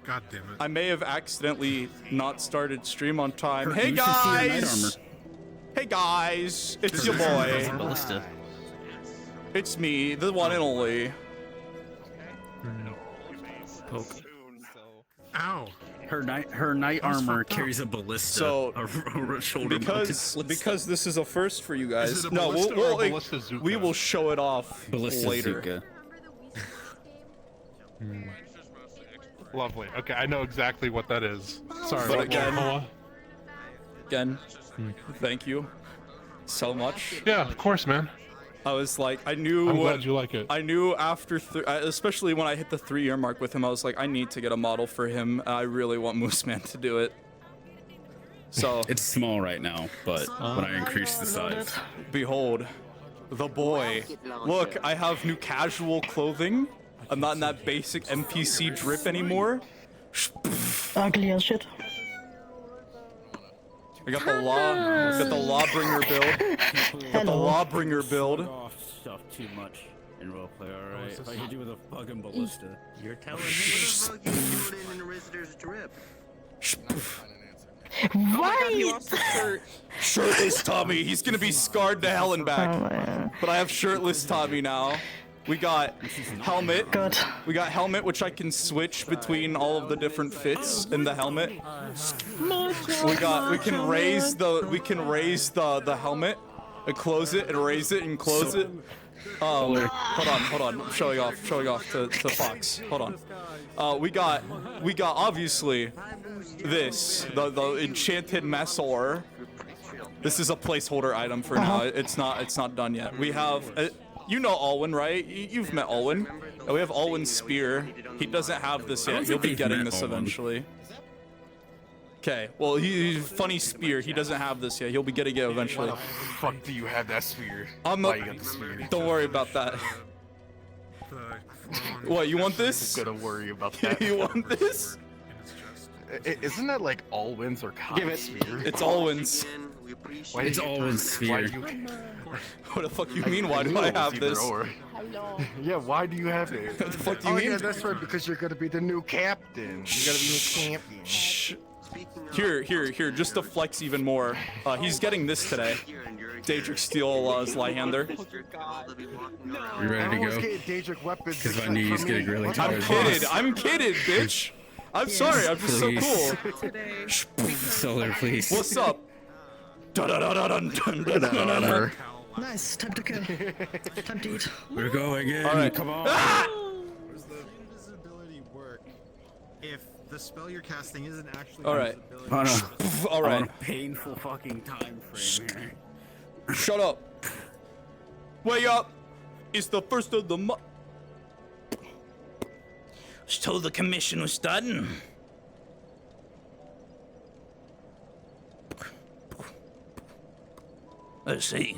God damn it. I may have accidentally not started stream on time. Hey guys! Hey guys! It's your boy. Ballista. It's me, the one and only. Poke. Ow. Her knight armor carries a ballista. So, a shoulder because this is a first for you guys. Is it a No, ballista or a ballista we Zuka? will show it off ballista later. Zuka. Lovely. Okay, I know exactly what that is. Sorry. But what- again- what- Again, thank you so much. Yeah, of course, man. I was like, I knew. I'm glad you like it. I knew after, especially when I hit the 3-year mark with him, I was like, I need to get a model for him. I really want Moose Man to do it. So It's small right now, but when I increase the size, behold, the boy. Look, I have new casual clothing. I'm not in that basic NPC drip anymore. Ugly as shit. I got the lawbringer build. Got the lawbringer build. Stuff too much in roleplay, alright? If I hit you with a fucking ballista. You're telling me. Right! Shirtless Tommy. He's gonna be scarred to hell and Oh back. man. But I have shirtless Tommy now. We got helmet. Good. We got helmet, which I can switch between all of the different fits in the helmet. We can raise the helmet and close it and raise it and close it. Hold on. I'm showing off to Fox. Hold on. We got obviously this, the enchanted Mesor. This is a placeholder item for now. It's not done yet. We have you know Alwyn, right? You've met Alwyn. We have Alwyn's spear. He doesn't have this yet. He'll be getting this eventually. Okay, well, funny spear. He doesn't have this yet. He'll be getting it eventually. Why the fuck do you have that spear? I'm Why not. you got the spear? Don't worry about that. What, you want this? I'm gonna worry about that. You want this? Isn't that like Alwyn's or Kai's spear? It's Alwyn's. Why It's do you- Alwyn's Why spear. do you? What the fuck you mean? Why do I have this? Yeah, why do you have it? What the fuck do you Oh mean? yeah, that's right. Because you're gonna be the new captain. You gotta be the champion. Shh. Here, just to flex even more. He's getting this today. Daedric Steel Slyhander. You ready to go? Daedric weapons. Because my knees getting really tired. I'm kidded, bitch. I'm sorry, I'm just so Please. cool. Solar, please. What's up? Dun-dun-dun-dun-dun-dun-dun-dun. Nice. Time to kill. Time to eat. We're going in. All right. Come on. Does the invisibility work if the spell you're casting isn't actually All right. invisibility? All I'm right. on a painful fucking time frame here. Shut up. Wake up. It's the first of the month. Was told the commission was done. Let's see.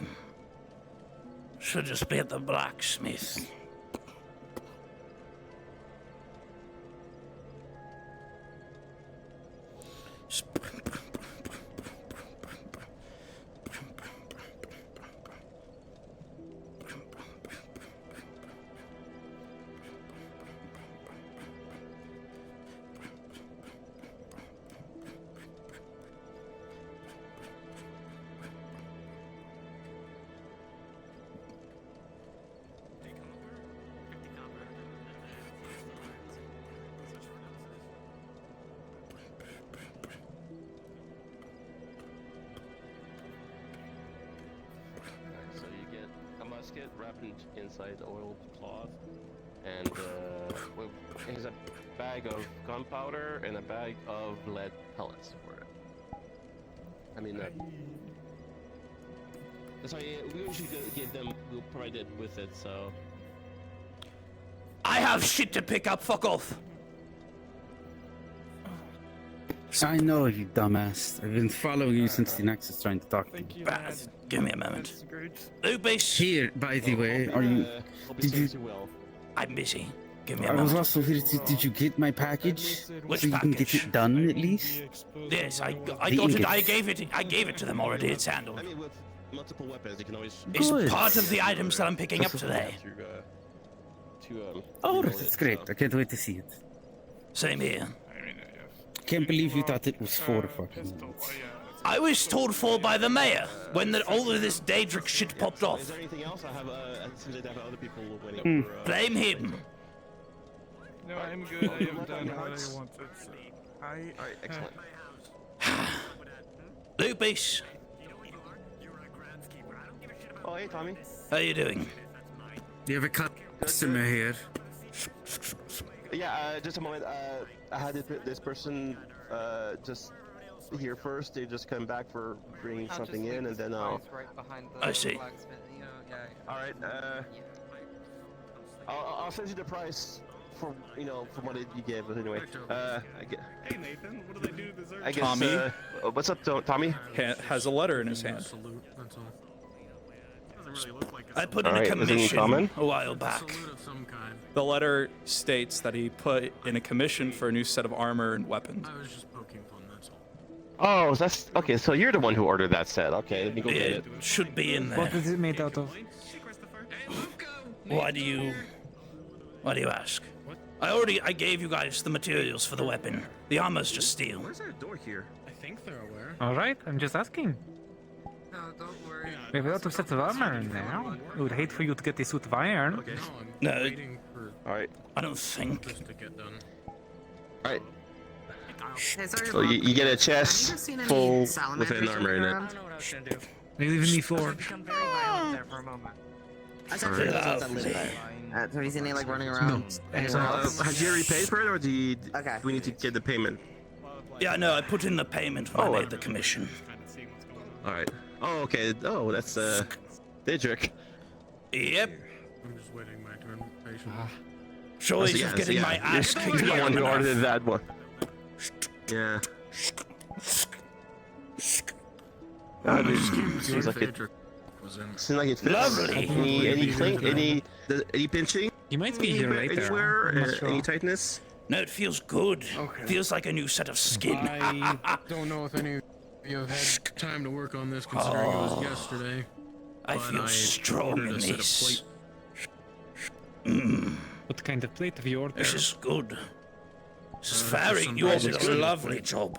Should just be at the blacksmith. So you get a musket wrapped inside oiled cloth, and here's a bag of gunpowder and a bag of lead pellets for it. I mean, sorry, we usually give them, we'll provide it with it, so. I have shit to pick up, fuck off. I know, you dumbass. I've been following you since the Nexus trying to talk to you. Bad. Give me a moment. Lupus, Here, by the way, are you... Did you... I'm busy. Give me a I was moment. also here to... Did you get my package? Which So you can get package? it done, at least? Yes, I got The it. I ingots. gave it to them already. It's handled. I mean, with multiple weapons, you can always. It's Good. part of the items that I'm picking up today. Oh, that's great. I can't wait to see it. Same here. Can't believe you thought it was 4 fucking minutes. I was told 4 by the mayor when all of this Daedric shit popped Is off. there anything else? I have, it seems like I have other people waiting for, Blame him. No, I'm good. I have done what I wanted. So Alright, excellent. Lupus, Oh, hey, Tommy. how you doing? You have a customer here. Yeah, just a moment. I had this person just here first. They just come back for bringing something in, and then I'll. I see. All right. I'll send you the price for for what you gave. But anyway, hey Nathan, what do they do to deserve? I guess. Tommy? What's up, Tommy? Has a letter in his hand. Salute, that's all. Doesn't really look like a I put in All a right, is it in commission common? a while back. salute of some kind. The letter states that he put in a commission for a new set of armor and weapons. I was just poking fun, that's all. Oh, that's okay. So you're the one who ordered that set. Okay, let me go get It it. should be in there. is it made out of? Why do you ask? I gave you guys the materials for the weapon. The armor's just steel. Where's our door here? I think they're aware. All right, I'm just asking. No, don't worry. We have a lot of sets of armor now. I would hate for you to get a suit of iron. Okay. No, I'm No. waiting for All right. I don't think. this to get done. All right. Hey, sorry, So you get a chest Have you seen any full with salamanders an armor in it. around? They live in the forge. I said there's those that live there. Have you seen any like running around? anywhere else? Have you already paid for it, or do Okay. we need to get the payment? Yeah, no, I put in the payment when Oh, I made the commission. All right. Oh, okay. Oh, that's Daedric. Yep. I'm just waiting my turn patiently. Choice So, yeah, of so, getting yeah, my ass you're kicked the by one who enough. ordered that one. Yeah. Seems like it. Daedric was in. Seems like it fits. Lovely. Any pinching? He might be here later. Anywhere? I'm not sure. Any tightness? No, it feels good. Feels like a new set of skin. I don't know if any of you have had time to work on this, considering it was yesterday. I but feel strong ordered in a set of this. plate. What kind of plate have you ordered? This is good. This is just very. some You all basic did a stuff. lovely job.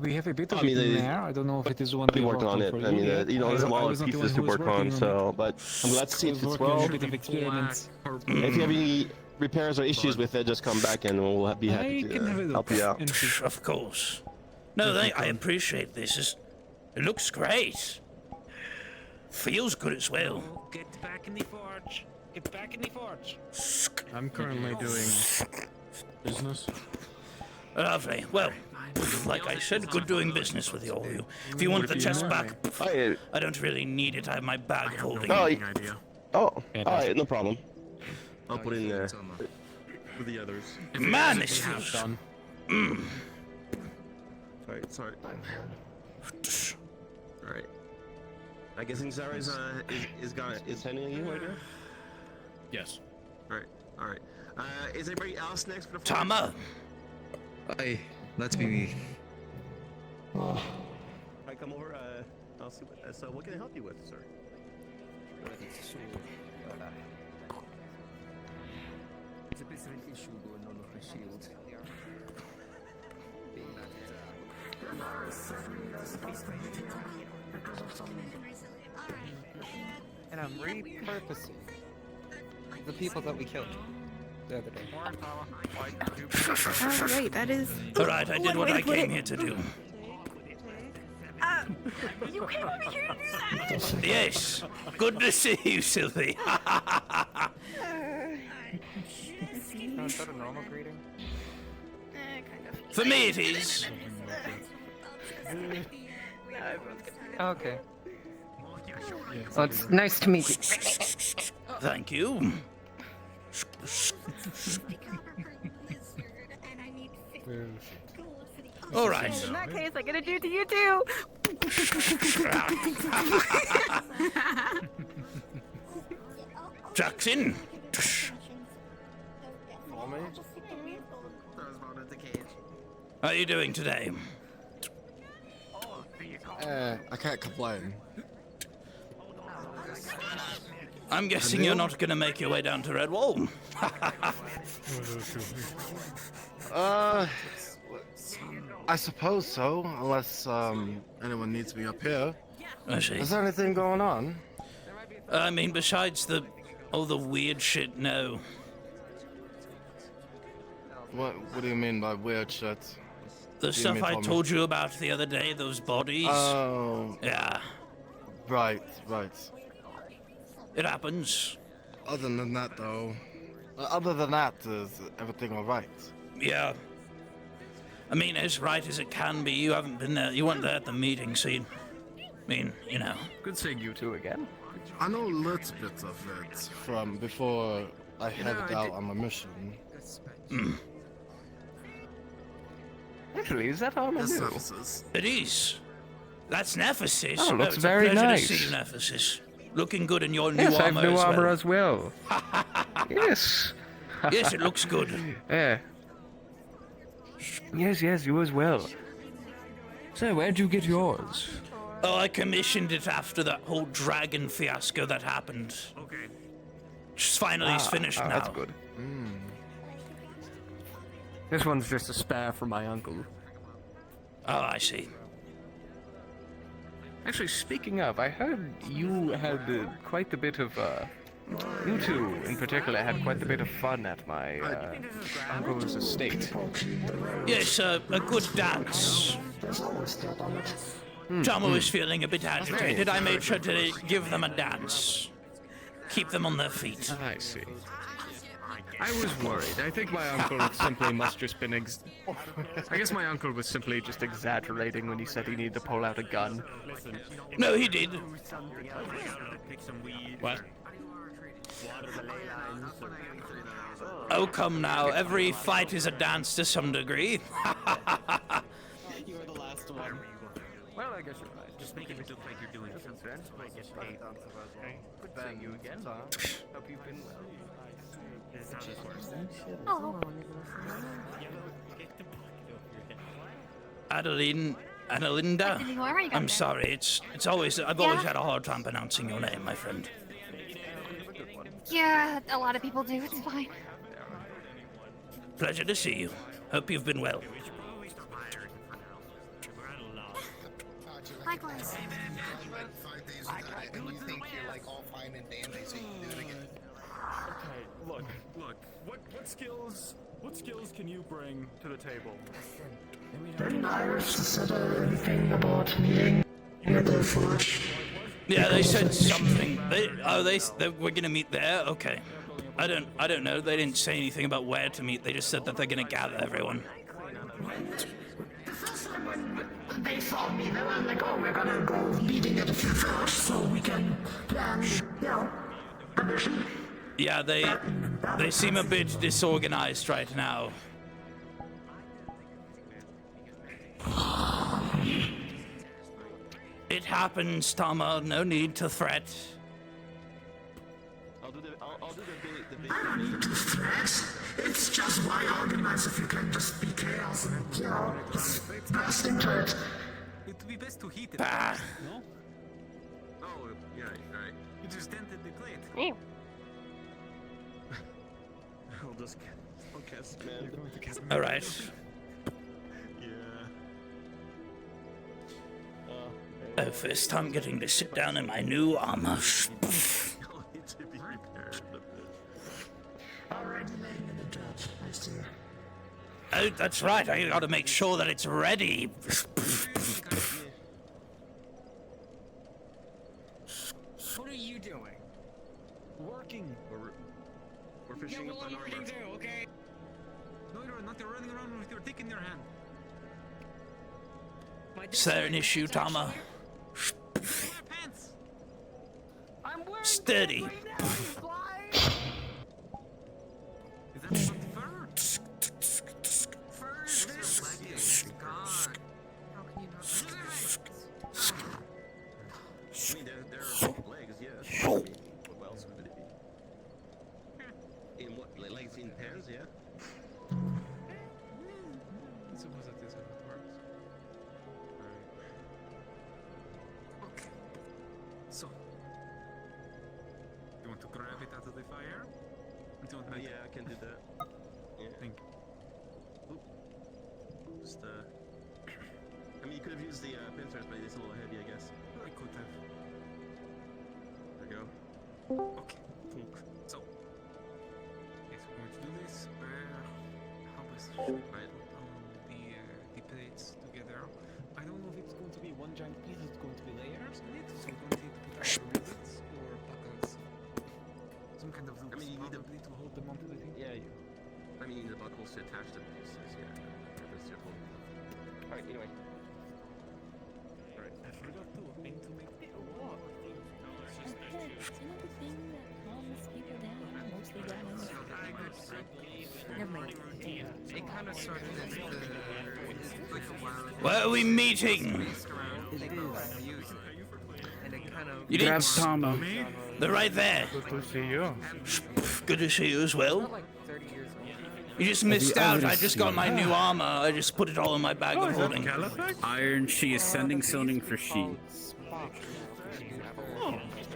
We have a bit of I mean, it in they- there. I don't know if it is one We we worked on it. for I mean, yet. there's a I lot was of not the one pieces to who was work working on. it. So, but I'm glad to see I it was fits working on well. a bit of experiments. If you have any repairs or issues with it, just come back and we'll be happy I can have a to look help you out. and see. Of course. No, I appreciate this. It looks great. Feels good as well. Get back in the forge. Get back in the forge. I'm currently doing business. Lovely. Well, like I said, good doing business with all of you. If you want the chest back, I don't really need it. I have my bag holding Oh, it. Idea. all right, no problem. I'll put in there with the others. Man, this feels... Done. Sorry. All right. I guess Zara is handling you right now. Yes. All right. Is anybody else next for the? Tama, Hi, that's me. I come over. I'll see. So what can I help you with, sir? There's a bit of an issue going on with my shield. And I'm repurposing the people that we killed the other day. Oh wait, that is. all right, I did what I came here to do. You came over here to do that. Yes, good to see you, Sylvie. Is that a normal greeting? For me, it is. Okay. Well, it's nice to meet you. Thank you. All right. In that case, I'm gonna do to you too. Jackson. How are you doing today? I can't complain. I'm guessing you're not gonna make your way down to Redwall. I suppose so, unless anyone needs me up here. I see. Is there anything going on? I mean, besides all the weird shit, no. What do you mean by weird shit? The stuff I told you about the other day, those bodies. Oh. Yeah. Right. It happens. Other than that, though. Other than that, is everything alright? Yeah. I mean, as right as it can be. You haven't been there. You weren't there at the meeting, so you. I mean, you know. Good seeing you two again. I know a little bit of it from before I headed out on my mission. Actually, is that armor new? It is. That's Nephesis. Oh, looks it's very a pleasure nice. to see you, Nephesis. Looking good in your new Yes, I armor have new as armor well. as well. Yes. Yes, it looks good. Yeah. Yes, you as well. So, where'd you get yours? Oh, I commissioned it after that whole dragon fiasco that happened. Okay. Just finally is finished now. That's good. This one's just a spare for my uncle. Oh, I see. Actually, speaking of, I heard you had quite a bit of, you two in particular had quite a bit of fun at my uncle's estate. Yes, a good dance. Tom was feeling a bit agitated. I made sure to give them a dance. Keep them on their feet. I see. I was worried. I think my uncle simply must just been I guess my uncle was simply just exaggerating when he said he needed to pull out a gun. No, he did. What? Oh, come now. Every fight is a dance to some degree. You were the last one. Well, I guess you're right. Just make it look like you're doing something. Good seeing you again. Hope you've been well. Oh. Adelinda? I'm sorry. It's always I've always had a hard time pronouncing your name, my friend. Yeah, a lot of people do. It's fine. Pleasure to see you. Hope you've been well. Likewise. Look. What skills can you bring to the table? Didn't Iris said anything about meeting in the forge? Yeah, they said something. They we're gonna meet there. Okay. I don't know. They didn't say anything about where to meet. They just said that they're gonna gather everyone. The first time when they saw me, they were like, "Oh, we're gonna go meeting at the forge so we can plan, a mission." Yeah, they seem a bit disorganized right now. It happens, Tama. No need to fret. I'll do the big. I don't need to threat. It's just why organize if you can just be chaos and, just burst into it. It would be best to heat it. Ah. No? Oh, yeah, right. You just dented the plate. Yeah. I'll just cast man. All right. Yeah. Oh, first time getting to sit down in my new armor. I'll need to be prepared with this. Already laying in the dirt, I see. Oh, that's right. I gotta make sure that it's ready. What are you doing? Working. We're fishing up an armor. okay? No, you're not. You're running around with your dick in your hand. Is there an issue, Tama? Pants. Steady. Is that not fur? Fur. God. How can you not? I mean, there are legs, yes. What else would it be? In what? Legs in pants, yeah? I suppose that is how it works. Okay. So, you want to grab it out of the fire? Don't make Yeah, I can do that. Yeah. Think. Just could have used the pincers, but it's a little heavy, I guess. I could have. There you go. Okay, cool. So, yes, we're going to do this. How best should I put the plates together? I don't know if it's going to be one giant piece, it's going to be layers on it, so we're going to need to put out rivets or buckles. Some kind of loops, probably to hold them onto the thing. Yeah, I mean, the buckles to attach them pieces, yeah. That's your whole. Alright, anyway. Alright, I forgot to aim to make it a wall. Some of the thing that calms people down mostly down. Never mind. It kind of started as like a wild. Where are we meeting? And it kind of. You Grab didn't. Tama. They're right there. Good to see you. Good to see you as well. Like 30 years old. You just missed out. ever I just got my new armor. I just put it all in my bag of holding. Iron She ascending zoning for She.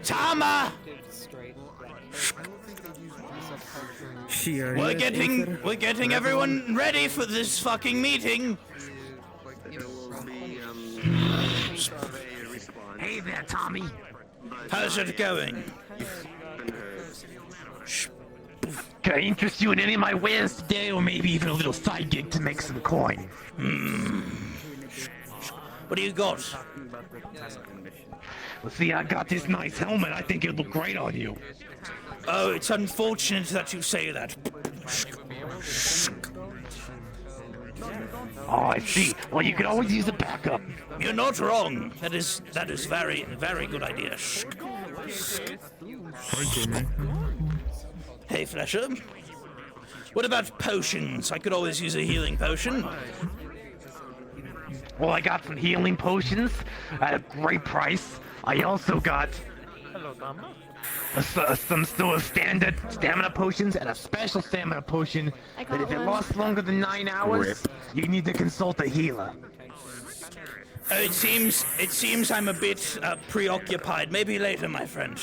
Tama! She are We're getting everyone ready for this fucking meeting. Hey there, Tommy. How's it going? Can I interest you in any of my wares today, or maybe even a little side gig to make some coin? What do you got? Well, see, I got this nice helmet. I think it'd look great on you. Oh, it's unfortunate that you say that. Oh, I see. Well, you could always use a backup. You're not wrong. That is very good idea. Hey, Fletcher. What about potions? I could always use a healing potion. Well, I got some healing potions at a great price. I also got some sort of standard stamina potions and a special stamina potion that if it lasts longer than 9 hours, you need to consult a healer. It seems I'm a bit preoccupied. Maybe later, my friend.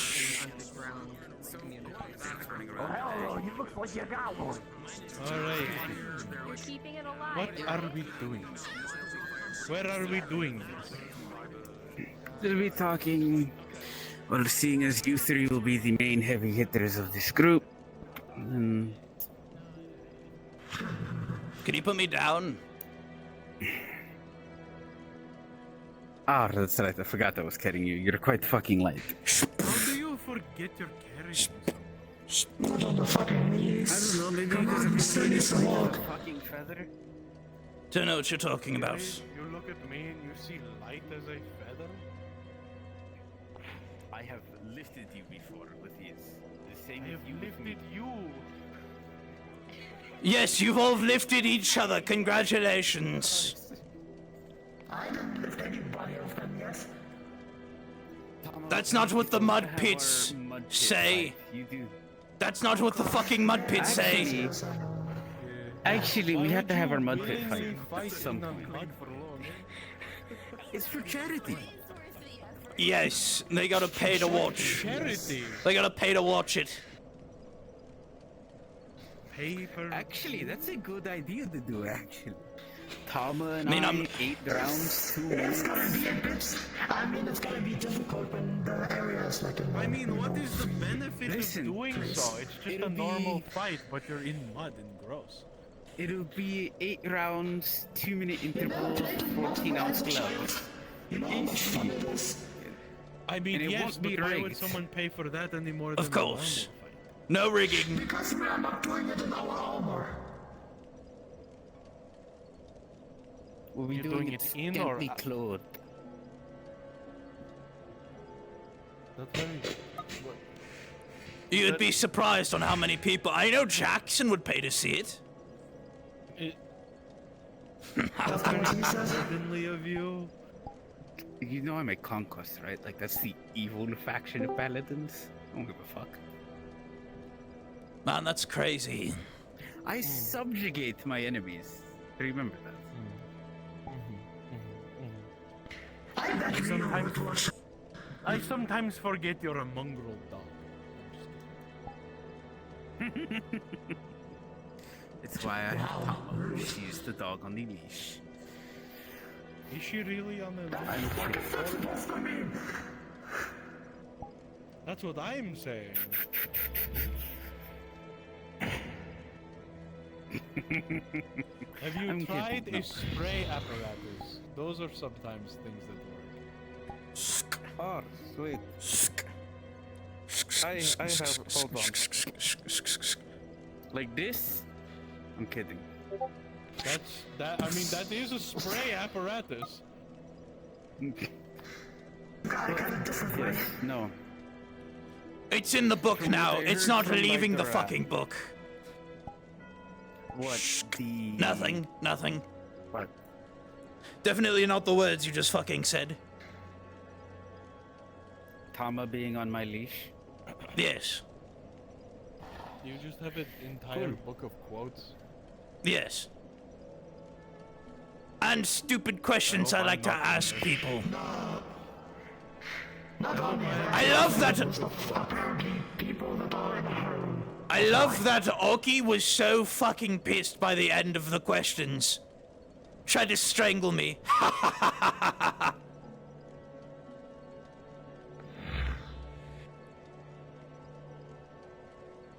Oh, you look like you got one. Alright. We're keeping it alive. What are we doing? Where are we doing this? We'll be talking. Well, seeing as you three will be the main heavy hitters of this group. Can you put me down? Ah, that's right. I forgot I was carrying you. You're quite fucking light. How do you forget your carriage? Not on the fucking knees. I don't know. Maybe Come because on, I'm steady some walk. fucking feather. Don't know what you're talking about. You look at me and you see light as a feather? I have lifted you before with these. The same I have lifted you. Yes, you've all lifted each other. Congratulations. I didn't lift anybody of them yet. That's not what the mud pits say. You do. That's not what the fucking mud pits say. Actually, we had to have our mud pit fight at some point. It's for charity. Yes, they gotta pay to watch. Charity. They gotta pay to watch it. Paper. Actually, that's a good idea to do, actually. Tama and I mean, I'm 8 rounds, 2 minutes. It's gonna be a bit. I mean, it's gonna be difficult when the area is like in. I mean, what is the benefit Listen, of doing so? It's just it'll a normal be- fight, but you're in mud and gross. It'll be 8 rounds, 2-minute intervals, 14-ounce gloves. You know how much fun it is. I mean, And it yes, won't be but why would rigged. someone pay for that any more than Of course. a normal fight? No rigging. Because we are not doing it in our armor. We'll be You're doing doing it it in or scantily out? clothed. That's very... You'd be surprised on how many people. I know Jackson would pay to see it. Certainly of you. You know I'm a conquest, right? Like, that's the evil faction of paladins. I don't give a fuck. Man, that's crazy. I subjugate my enemies. Remember that. I sometimes forget you're a mongrel dog. It's why I have Tama. She's the dog on the leash. Is she really on the leash? That's what I'm saying. Have you I'm tried kidding, a no. spray apparatus? Those are sometimes things that work. Oh, sweet. I have. Hold on. Like this? I'm kidding. I mean, that is a spray apparatus. Yes, no. It's in the book From now. what I It's heard not from, leaving like, the the fucking book. What? The. Nothing. Nothing. What? Definitely not the words you just fucking said. Tama being on my leash? Yes. You just have an entire Cool. book of quotes. Yes. And stupid questions I like to ask people. I love that. I love that Oki was so fucking pissed by the end of the questions. Tried to strangle me.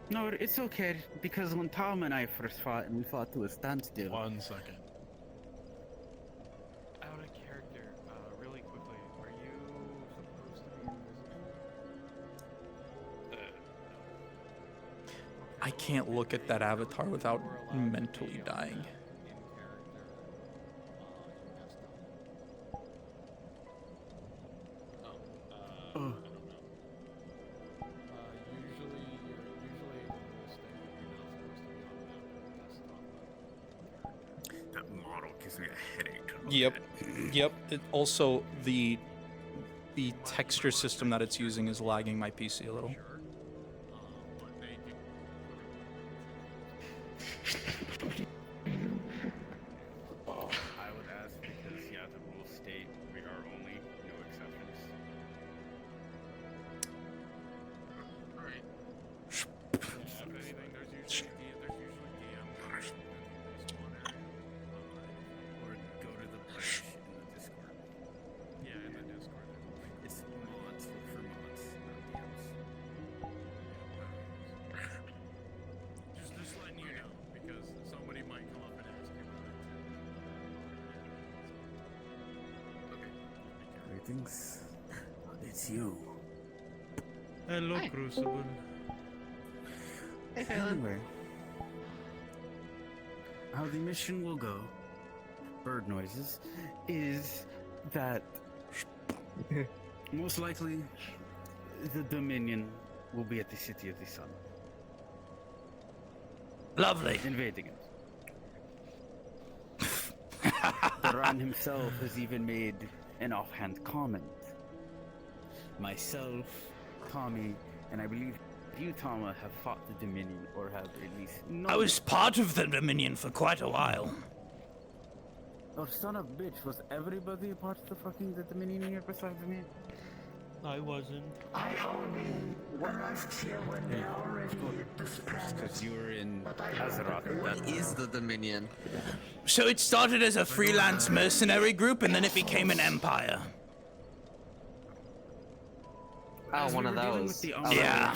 No, it's okay, because when Tom and I first fought, and we fought to a standstill. 1 second. Out of character, really quickly, were you supposed to be invisible? I can't look at that avatar without mentally dying. That model gives me a headache. Yep. Yep. It also the texture system that it's using is lagging my PC a little. I would ask because, yeah, the rules state we are only, no exceptions. If anything, there's usually DM person in this corner. Or go to the page in the Discord. Yeah, in the Discord. It's mods, look for mods, not DMs. Just letting you know, because somebody might come up and ask you about it. Okay. Greetings. It's you. Hello, Crucible. Anyway, how the mission will go, bird noises, is that most likely the Dominion will be at the City of the Sun. Lovely. Invading it. Duran himself has even made an offhand comment. Myself, Tommy, and I believe you, Tama, have fought the Dominion, or have at least known. I was part of the Dominion for quite a while. Oh, son of a bitch, was everybody a part of the fucking the Dominion here besides me? I wasn't. I only arrived here when they already disbanded. Because you were in Azeroth. What is the Dominion? So it started as a freelance mercenary group and then it became an empire. Oh, one of those. Yeah.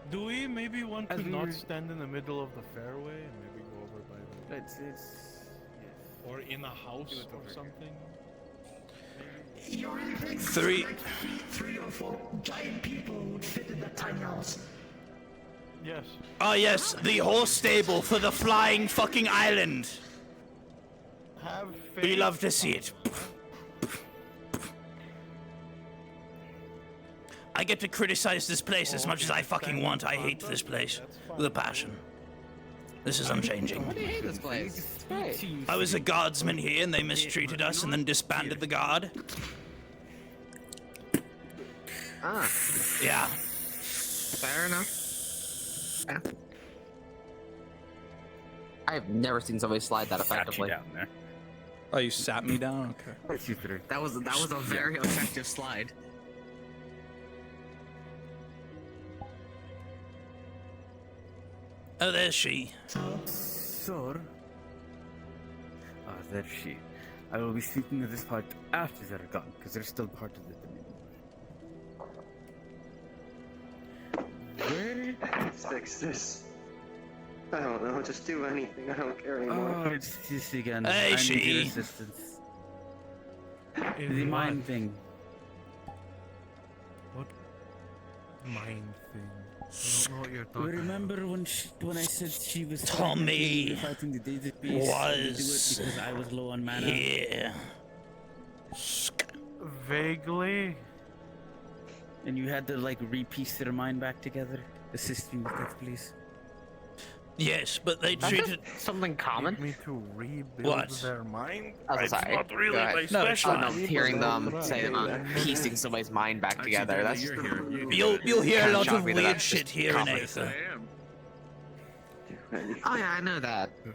Do we maybe want to As we not were- stand in the middle of the fairway and maybe go over by the... It's Or in a house or something? You're in big Three. like 3 or 4 giant people would fit in that tiny house. Yes. Oh yes, the horse stable for the flying fucking island. Have We faith. love to see it. I get to criticize this place as much as I fucking want. I hate this place with a passion. This is unchanging. Why do you hate this place? It's great. I was a guardsman here and they mistreated us and then disbanded the guard. Ah, Yeah. fair enough. Yeah. I've never seen somebody slide that effectively. down there. Oh, you sat me down? Okay. That was a very effective slide. Oh, there's she. So, there's she. I will be speaking of this part after they're gone, because they're still part of the Dominion. Where? Fix this. I don't know. Just do anything. I don't care anymore. Oh, it's this again. Hey, I need your she. assistance. In The what? mind thing. What mind thing? I don't know what you're talking Remember when I said she was Tommy fighting the Daisy Beast? was because I was low on mana. here. about. Vaguely. And you had to like repiece their mind back together. Assist me with that, please. Yes, but they treated something common. Need me to rebuild What? their mind? Oh, It's sorry. not really Go ahead. my No, it's Oh no, fine. hearing them say piecing somebody's mind back together. That's You'll hear a Kinda lot shocked of me that weird that's shit just here in common. Aether. Oh yeah, I know that. So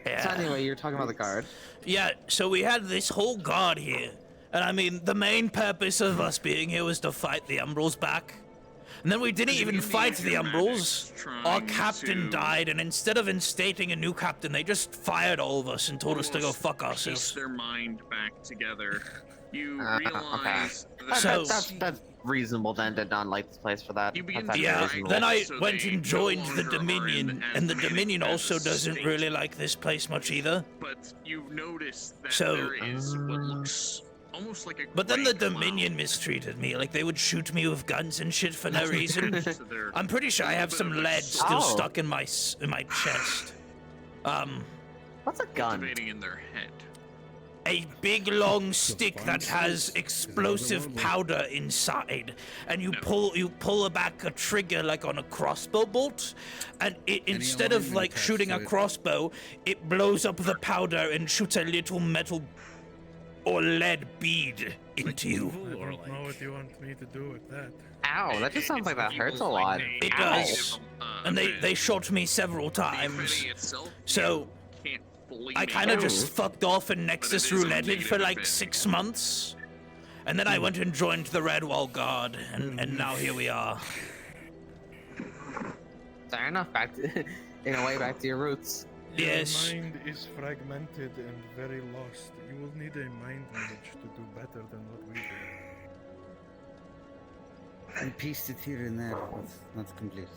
Yeah. anyway, you're talking about the guard. Yeah, so we had this whole guard here. And I mean, the main purpose of us being here was to fight the Umbrals back. And then we didn't even fight the Umbrals. Our captain died, and instead of instating a new captain, they just fired all of us and told us to go fuck Piece ourselves. their mind back together. You Okay. realize So- That's reasonable then to not like this place for that. You begin That's to actually Yeah, reasonable. then I So went they and no joined the longer are Dominion, in as and the many Dominion as also a doesn't state. really like this place much either. But you notice that So- there is what looks almost like a But then the gray Dominion mistreated me, like they would shoot me with guns and shit for no reason. cloud. So they're I'm pretty sure I have some lead still Oh. stuck in my chest. What's a gun? cultivating in their head. A big long stick that has explosive powder inside, and you pull back a trigger like on a crossbow bolt, and instead of like shooting a crossbow, it blows up the powder and shoots a little metal or lead bead into you. I don't know what you want me to do with that. Ow, that just sounds like that hurts a lot. It does, and they shot me several times. So Can't fully I make kind of it. just fucked off and Nexus rouletted for like 6 months. And then I went and joined the Redwall Guard, and now here we are. Fair enough. Back to, in a way, back to your roots. Yes. Your mind is fragmented and very lost. You will need a mind mage to do better than what we do. I pieced it here and there, but not completely.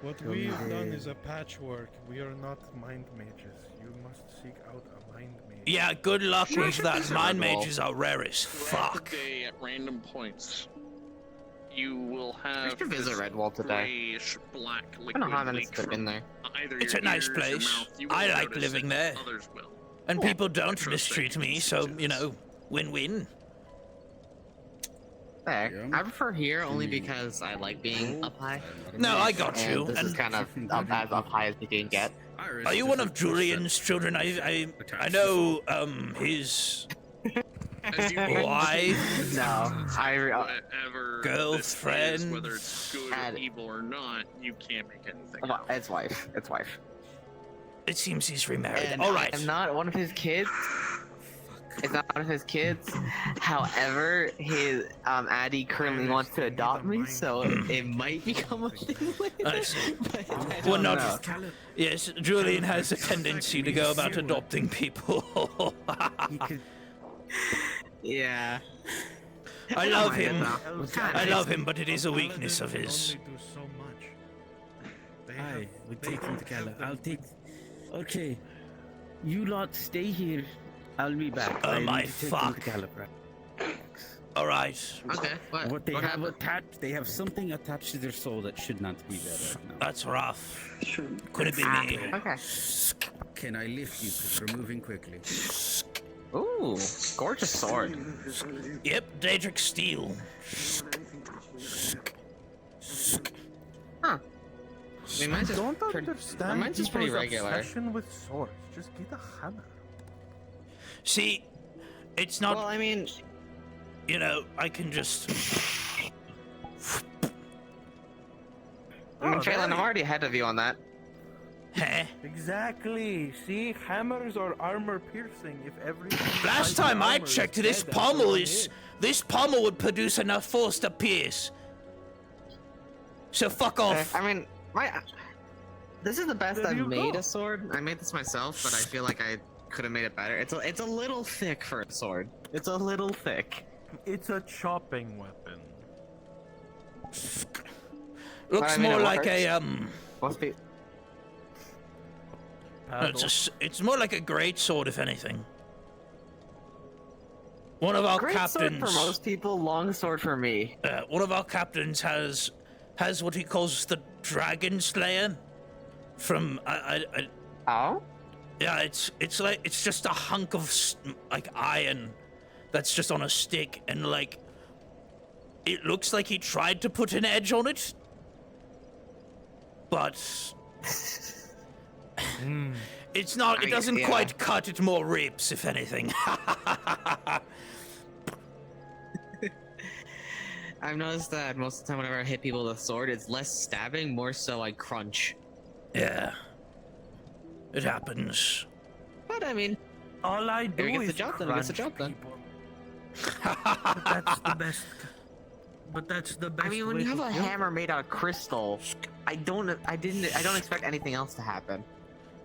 What Tell we've me done the- is a patchwork. We are not mind mages. You must seek out a mind mage. Yeah, good luck with that. These are Mind Redwall. mages are rare as Throughout fuck. the day at random points, you will have should visit this Redwall today. grayish black I liquid don't know how many leak to been from there. either It's your a nice ears, your place. mouth. You I won't like notice living it, there. Others will. And people don't Trust that mistreat you me, can so, suggest. you know, win-win. Fair. I prefer here only because I like being up high. No, I got And you. this is And kind of as up high as you can get. are you one of Julian's children? I know, his As you wife, No, whatever girlfriend, this is, whether it's good and- or evil or not, you can't make anything Well, out. it's wife. It's wife. it seems he's remarried. And All right. I'm not one of his kids. It's not one of his kids. However, his Addie currently wants to adopt me, so it might become a thing later. I see. But I Well, don't not. know. Yes, Julian has a tendency to go about adopting people. Yeah. I love mind it, him. though. I love him, but it is a weakness of his. Only do so much. Aye, we take him to Cala. I'll take. Okay, you lot stay here. I'll be back. Oh I my need to take fuck. them to Cala. All right. Okay. What they what have happened? attached, they have something attached to their soul that should not be there right now. That's rough. Could it be me? Okay. Can I lift you? 'Cause we're moving quickly. Ooh, gorgeous sword. Yep, Daedric Steel. Huh. I mean, mine's just Don't pretty, understand mine's just pretty people's regular. obsession with swords. Just get a hammer. See, it's not. Well, I mean, You know, I can just. Phelan, I'm already ahead of you on that. Heh. Exactly. See, hammers are armor piercing. If every Last time I checked, this pommel would produce enough force to pierce. So fuck off. I mean, this is the best There I've you made go. a sword. I made this myself, but I feel like I could have made it better. It's a little thick for a sword. It's a little thick. It's a chopping weapon. Looks I mean, more it like works. a Must be. It's more like a great sword, if anything. One of our Great captains. sword for most people, long sword for me. One of our captains has what he calls the Dragon Slayer. From Oh. Yeah, it's just a hunk of like iron that's just on a stick, and like it looks like he tried to put an edge on it, but it's not. It doesn't quite cut. It more rips, if anything. I've noticed that most of the time whenever I hit people with a sword, it's less stabbing, more so I crunch. Yeah, it happens. But I mean, all I do gets the is job done. Gets the job done. But that's the best. But that's the best. I mean, when way you have to a kill hammer made out of crystal, I don't expect anything else to happen.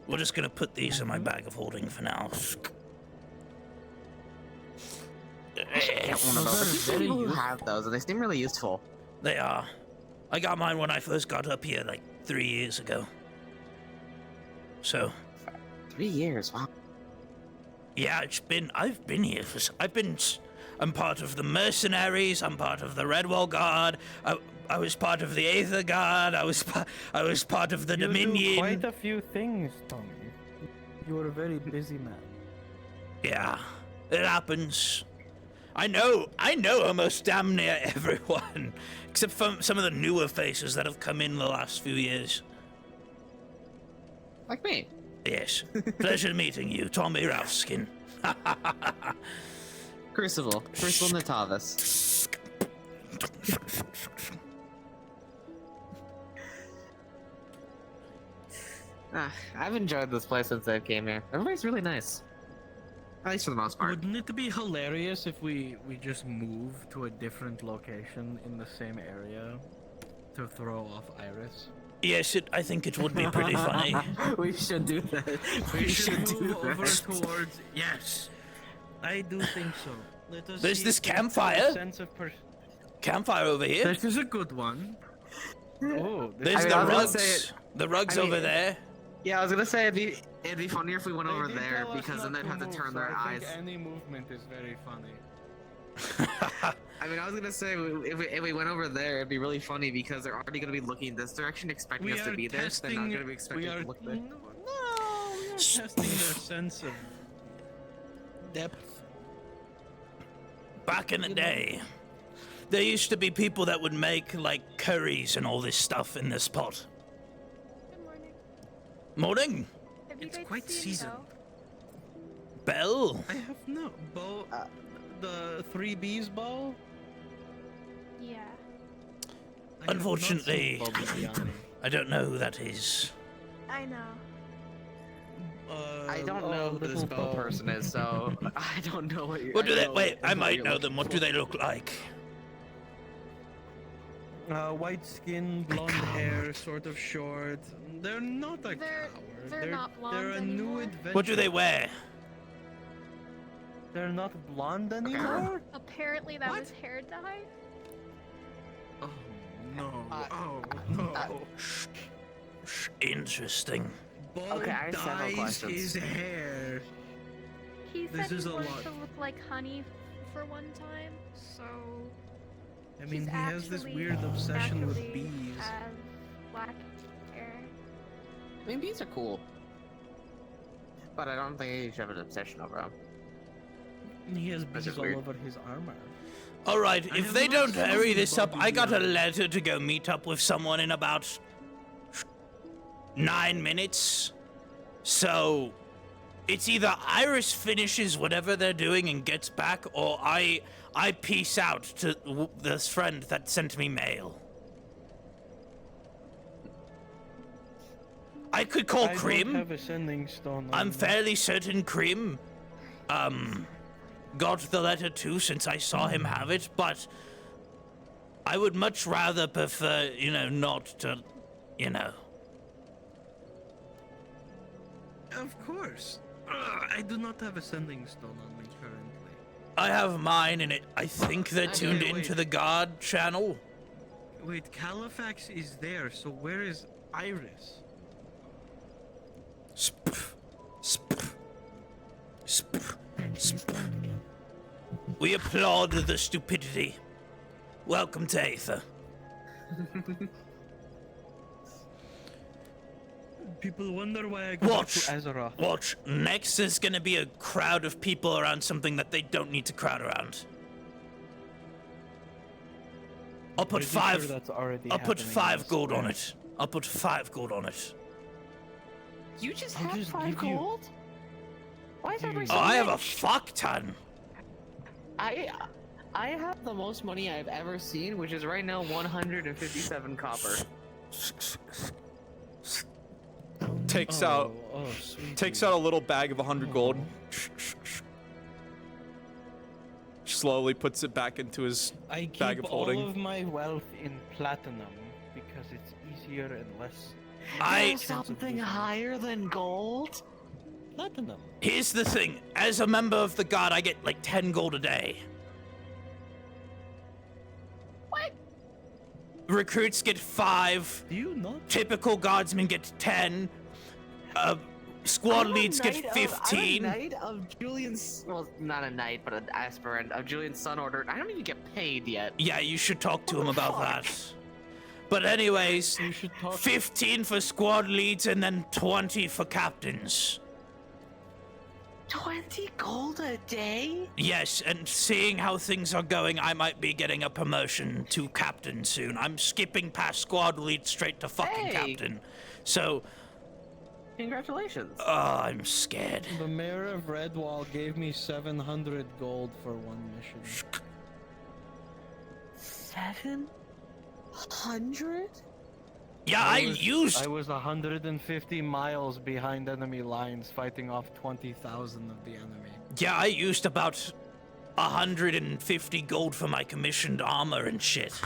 We're just gonna put these in my bag of holding for now. Get one of those. People who have those, and they seem really useful. They are. I got mine when I first got up here, like 3 years ago. So. 3 years, wow. Yeah, I've been here I'm part of the mercenaries. I'm part of the Redwall Guard. I was part of the Aether Guard. I was part of the Dominion. You do quite a few things, Tommy. You are a very busy man. Yeah, it happens. I know almost damn near everyone, except for some of the newer faces that have come in the last few years. Like me. Yes. Pleasure meeting you, Tommy Ralphskin. Crucible Natavis. I've enjoyed this place since I came here. Everybody's really nice. At least for the most part. Wouldn't it be hilarious if we just move to a different location in the same area to throw off Iris? Yes, I think it would be pretty funny. We should do that. We should move over towards. Yes, I do think so. Let us There's see this if we have campfire. a sense of Campfire over here. This is a good one. Oh, There's the rugs. The rugs over there. Yeah, I was gonna say it'd be funnier if we went over They did there tell us because then not they'd have to move, turn so their I eyes. think any movement is very funny. I mean, I was gonna say if we went over there, it'd be really funny because they're already gonna be looking this direction, expecting us to be there. So they're not gonna be expecting to look there. No, we are testing their sense of depth. Back in the day, there used to be people that would make like curries and all this stuff in this pot. Morning. It's quite seasoned. Bell. I have no bow. The 3B's bow. Yeah. Unfortunately, I don't know who that is. I know. I don't know who this bow person is, so I don't know what you're. What do they? Wait, I might know them. What do they look like? White skin, blonde hair, sort of short. They're not a coward. They're not blonde They're a new adventure. What do they wear? They're not blonde anymore? Apparently that was hair dye. Oh no. Oh no. Interesting. Okay, I have several dyes questions. his hair. He This said is he a wanted lot. to look like honey for one time, so I mean, he's he has this actually weird obsession with naturally bees. has black hair. I mean, bees are cool, but I don't think he should have an obsession over them. He has That's bees just all weird. over his armor. All right, I if have they not don't seen hurry this up, Bobby I got a Bean. letter to go meet up with someone in about 9 minutes. So it's either Iris finishes whatever they're doing and gets back, or I peace out to this friend that sent me mail. I could call I Krim. don't have a sending stone. I'm on me. fairly certain Krim got the letter too, since I saw him have it, but I would much rather prefer, not to, Of course. I do not have a sending stone on me currently. I have mine, and I think they're tuned wait. into the God channel. Wait, Califax is there, so where is Iris? We applaud the stupidity. Welcome to Aether. People wonder why I go Watch. to Azeroth. Watch. Next there's gonna be a crowd of people around something that they don't need to crowd around. I'll put Pretty five. sure that's already I'll put happening 5 this gold on way. it. I'll put 5 gold on it. You just I'll have just 5 give you- gold? Why is everybody Oh, so I have a rich? fuck ton. I have the most money I've ever seen, which is right now 157 copper. Takes out takes out a little bag of 100 gold. Slowly puts it back into his I bag keep of holding. all of my wealth in platinum because it's easier and less. There's something higher than gold? Platinum. Here's the thing. As a member of the God, I get like 10 gold a day. What? Recruits get 5. Do you not? Typical guardsmen get 10. Squad I'm a leads get knight 15. I'm a knight of Julian's, well, not a knight, but an aspirant of Julian's Sun Order. I don't even get paid yet. Yeah, you should talk to him about that. But anyways, You should talk. 15 for squad leads and then 20 for captains. 20 gold a day? Yes, and seeing how things are going, I might be getting a promotion to captain soon. I'm skipping past squad lead straight to fucking Hey. captain. So, Congratulations. I'm scared. The mayor of Redwall gave me 700 gold for one mission. 700? Yeah, I I was 150 miles behind enemy lines, fighting off 20,000 of the enemy. Yeah, I used about 150 gold for my commissioned armor and shit.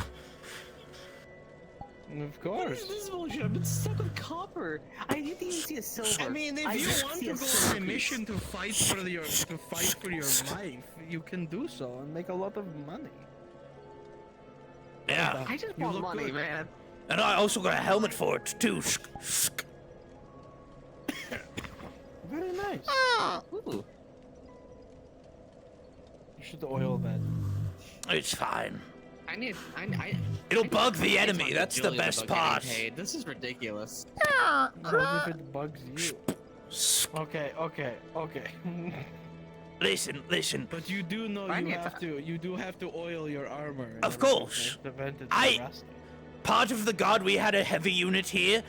Of course. This is bullshit. I've been stuck with copper. I didn't even see a silver. I mean, if you didn't want see to a go silver on a piece. mission to fight for your life, you can do so and make a lot of money. Yeah. I just You want look money, good. man. And I also got a helmet for it, too. Very nice. Ooh. You should oil that. It's fine. I It'll bug the I enemy, talked to that's the Julian best about getting part. paid. This is ridiculous. What if it bugs you? Okay. Listen. But you do know I you need have to oil your armor. and Of everything course. to prevent it from rusting. Part of the guard, we had a heavy unit here.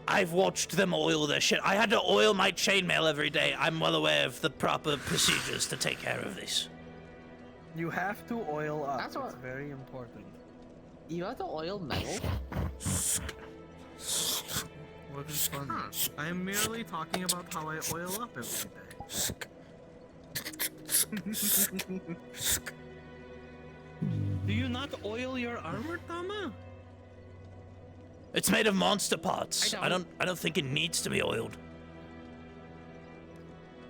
I've watched them oil their shit. I had to oil my chainmail every day. I'm well aware of the proper procedures to take care of this. You have to oil up. That's what- It's very important. You have to oil metal? What is funny? I am merely talking about how I oil up every day. Do you not oil your armor, Tama? It's made of monster parts. I I don't think it needs to be oiled.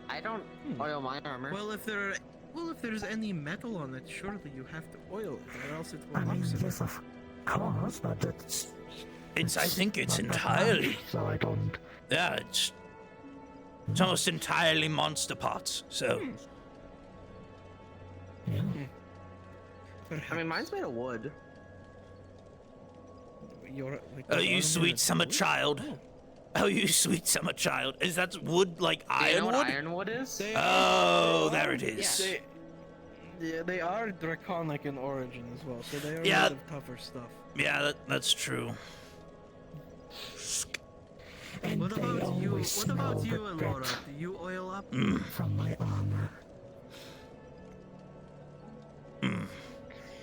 I don't oil my armor. Well, if there's any metal on it, surely you have to oil it, or else it will oxidate. Yes, of course, but it's I think it's not that entirely. much, so I don't. Yeah, it's almost entirely monster parts. So I mean, mine's made of wood. oh, you sweet summer child. Oh, you sweet summer child. Is that wood like Do you know what ironwood? ironwood is? Oh, there it is. They are draconic in origin as well, so they are Yeah. made of tougher stuff. Yeah, that's true. And What they about you? always What about smell you, the Elora? dirt Do you oil up? from my armor.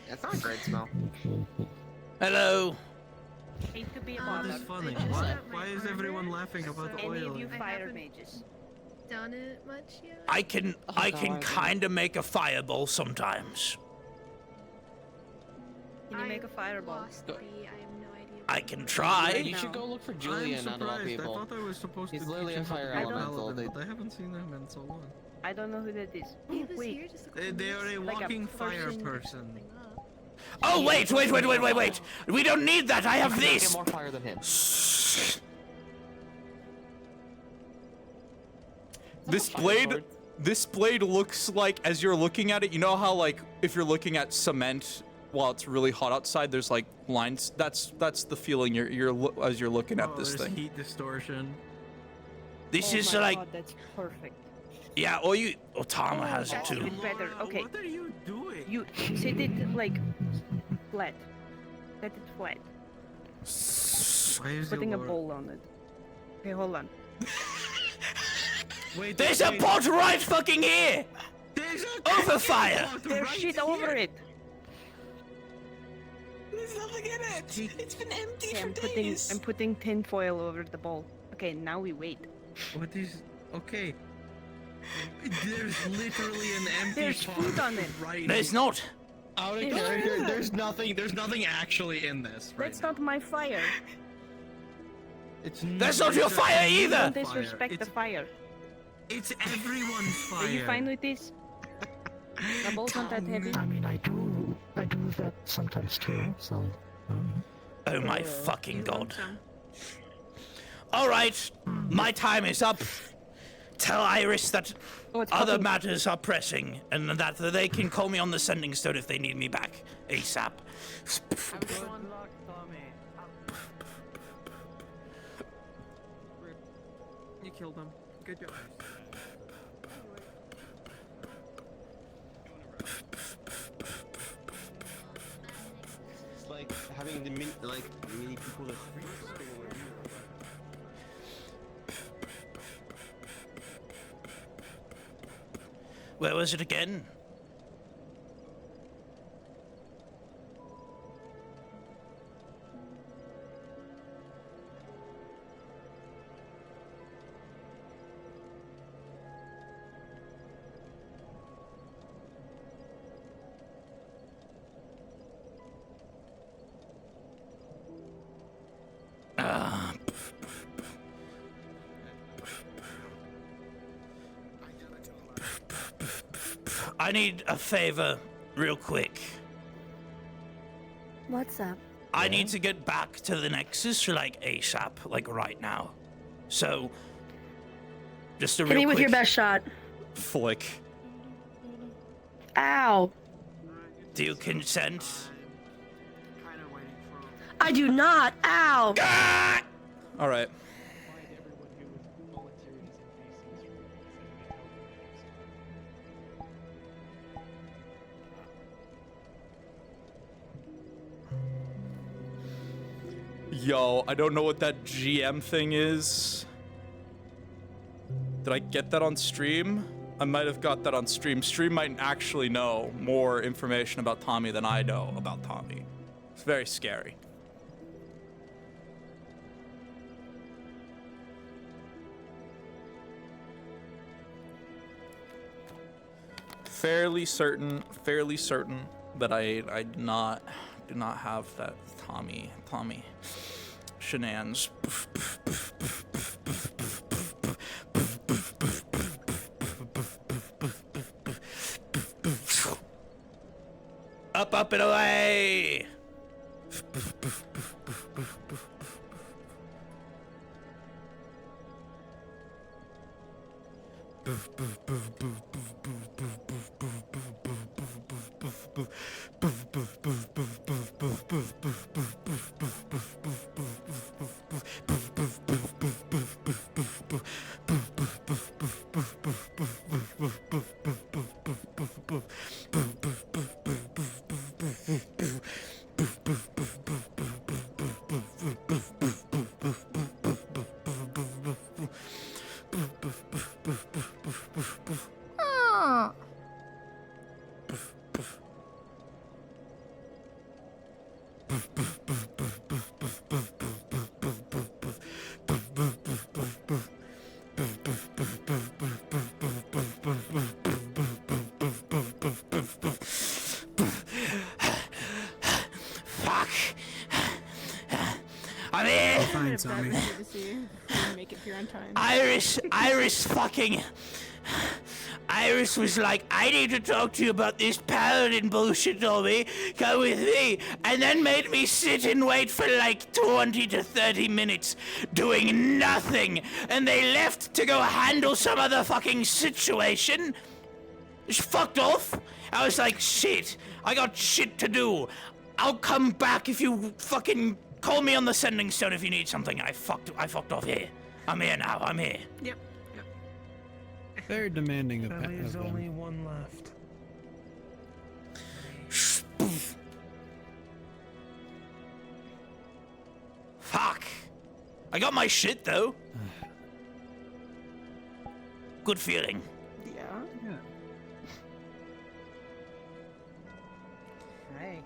That's not a great smell. Hello. Hate to be a That bother. is funny. Why is everyone laughing about Any of oil? you fire mages? Done it much yet? I can God. kind of make a fireball sometimes. Can you make a fireball? Lost the bee. I have no idea I can try. You should go look for Julian out of all people. I thought I was supposed He's to literally teach a him how to fire be a elemental. paladin, but I haven't seen him in so long. I don't know who that is. He was Wait. here just a They couple are a minutes ago. walking fire person. Oh, wait. We don't need that. I have Get this. more fire than him. This blade looks like, as you're looking at it, you know how like if you're looking at cement while it's really hot outside, there's like lines. That's the feeling as you're looking at this there's thing. heat distortion. This Oh is my like, God, that's perfect. yeah. Or Tama has it That's too. even better. Okay. What are you doing? You set it like flat. Set it flat. Why is Putting a your- bowl on it. Okay, hold on. Wait, There's a pot right fucking here. There's Over fire. There's shit over it. There's nothing in it. It's been empty Okay, for days. I'm putting tin foil over the bowl. Okay, now we wait. What is? Okay. There's literally an empty There's pot food on it. right. There's not. Out of There's character, food. there's nothing actually in this. Right That's not my fire. It's That's not your fire either. Don't disrespect the fire. It's everyone's fire. Are you fine with this? The bowl's not that heavy. I mean, I do that sometimes too. So. Oh my fucking god. Alright, my time is up. Tell Iris that other matters are pressing and that they can call me on the sending stone if they need me back ASAP. You killed him. Good job. It's like having the many people that spin over you. Where was it again? I need a favor, real quick. What's up? I need to get back to the Nexus, like ASAP, like right now. So, just a real Hit me with your quick best shot. Flick. Ow. Do you consent? I do not. Ow. All right. Yo, I don't know what that GM thing is. Did I get that on stream? I might have got that on stream. Stream might actually know more information about Tommy than I know about Tommy. It's very scary. Fairly certain that I do not have that Tommy shenanigans. Up and away! Yep, that was good to see. You didn't make it here on time. Iris was like, I need to talk to you about this paladin bullshit, Dolby. Come with me. And then made me sit and wait for like 20 to 30 minutes doing nothing. And they left to go handle some other fucking situation. Just fucked off. I was like, shit, I got shit to do. I'll come back if you fucking call me on the sending stone if you need something. I fucked off here. I'm here now, I'm here. Yep. Very demanding of There is them. only one left. Fuck. I got my shit though. Good feeling. Yeah. Hey.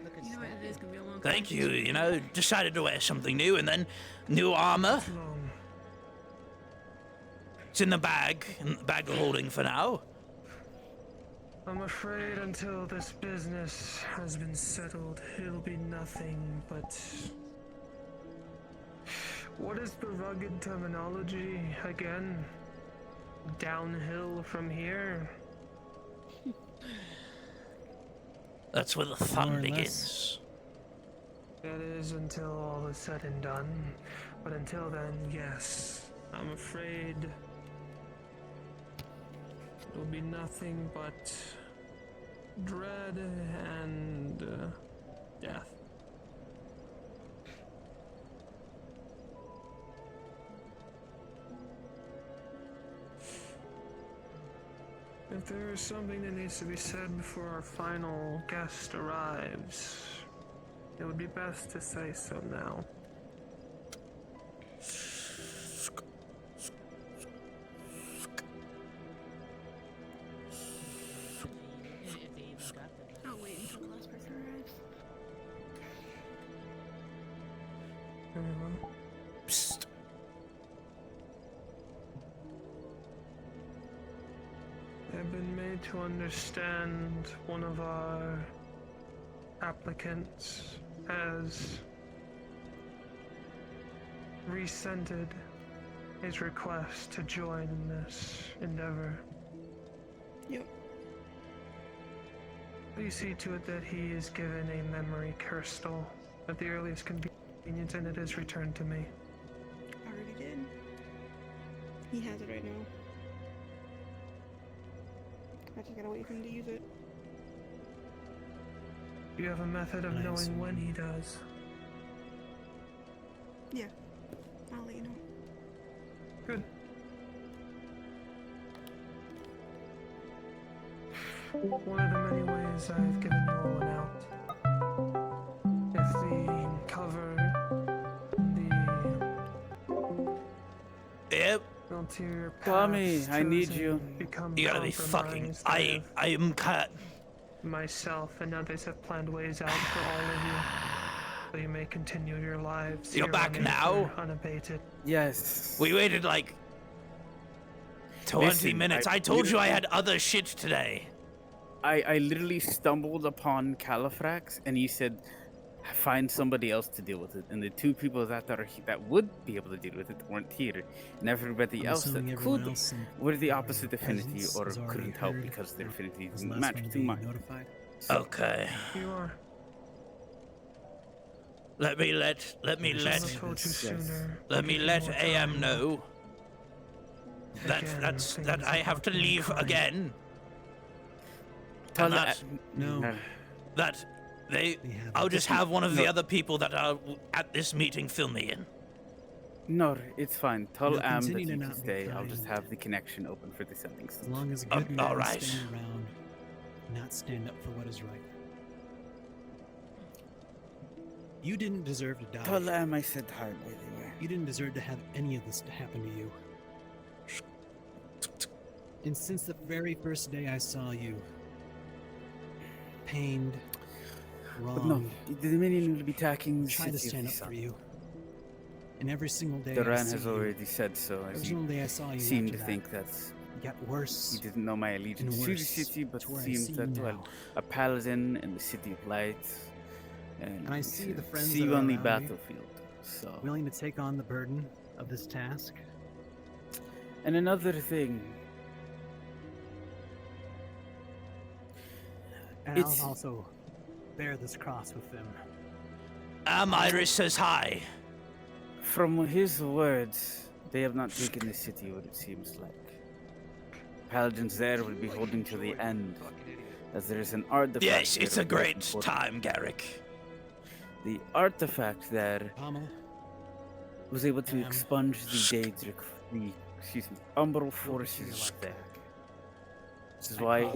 Look at You know what? It is gonna be a long Thank you, you know, decided to wear something new and then new armor. It's in the bag of holding for now. I'm afraid until this business has been settled, it'll be nothing but... What is the rugged terminology again? Downhill from here? That's where the More or fun less. begins. That is until all is said and done. But until then, yes, I'm afraid it'll be nothing but dread and death. If there is something that needs to be said before our final guest arrives, it would be best to say so now. I'll wait until the last person arrives. Psst. I've been made to understand one of our applicants has rescinded his request to join in this endeavor. Yep. Please see to it that he is given a memory crystal at the earliest convenience and it is returned to me. Already did. He has it right now. I just gotta wait for him to use it. You have a method of Nice. knowing when he does. Yeah. I'll let you know. Good. One of the many ways I've given you all an out. If the cover, the Yep. ulterior Tommy, paths I need chosen you. become You gotta be fucking. compromised, I am cut. myself and others have planned ways out for all of you, so you may continue your lives. You're here back on now? Aether unabated. Yes. We waited like 20 Listen, minutes. I told you I had other shit today. I literally stumbled upon Califrax, and he said, find somebody else to deal with it. And the two people that would be able to deal with it weren't here. And everybody I'm else that assuming everyone could else in were the opposite affinity presence or has already couldn't help heard because their affinity was didn't the last match one to to be mine. notified. Okay. You are. Let me let AM know that I have to leave again. And that I'll just have one of the other people that are at this meeting fill me in. No, it's fine. Tell You'll Am that continue to you can not be stay. I'll kind. just have the connection open for the sending As station. long as good men alright. stand around, not stand up for what is right. You didn't deserve to die. Tell Am I said hi, by the way. You didn't deserve to have any of this to happen to you. And since the very first day I saw you, pained, But no, wronged, the Dominion will be attacking the try city to of stand the up sun. for you. And every single day I Duran see has you, already said so, as every he single day I saw you seemed after to that, think that it got worse. he didn't know my allegiance and to the worse city, but to where I seemed see that, you well, now. a paladin in the City of Light, And I see the friends see that you are on the around me. battlefield. So. Willing to take on the burden of this task? And another thing. And I'll also bear this cross with them. Iris says hi. From his words, they have not taken the city, what it seems like. Paladins there will be holding to the end, as there is an artifact. Yes, it's there a great important. time, Garrick. The artifact there was able to expunge the Daedric, the umbral forces there. This is why.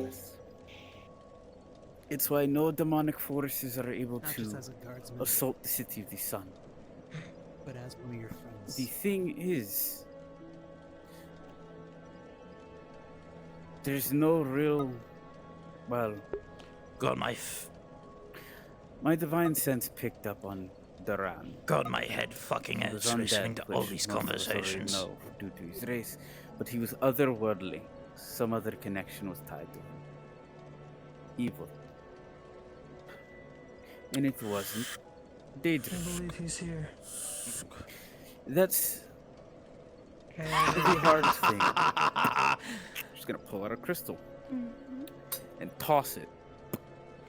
It's why no demonic forces are able Not to just as a guardsman, assault the city of the sun. but as one of your friends. The thing is, there's no real, well, God, my divine sense picked up on Duran. God, my head fucking He was hurts listening undead, to all which these most of us already conversations. know due to his race, but he was otherworldly. Some other connection was tied to him. Evil. And it wasn't Daedric. I believe he's here. That's the hardest thing. Just gonna pull out a crystal and toss it,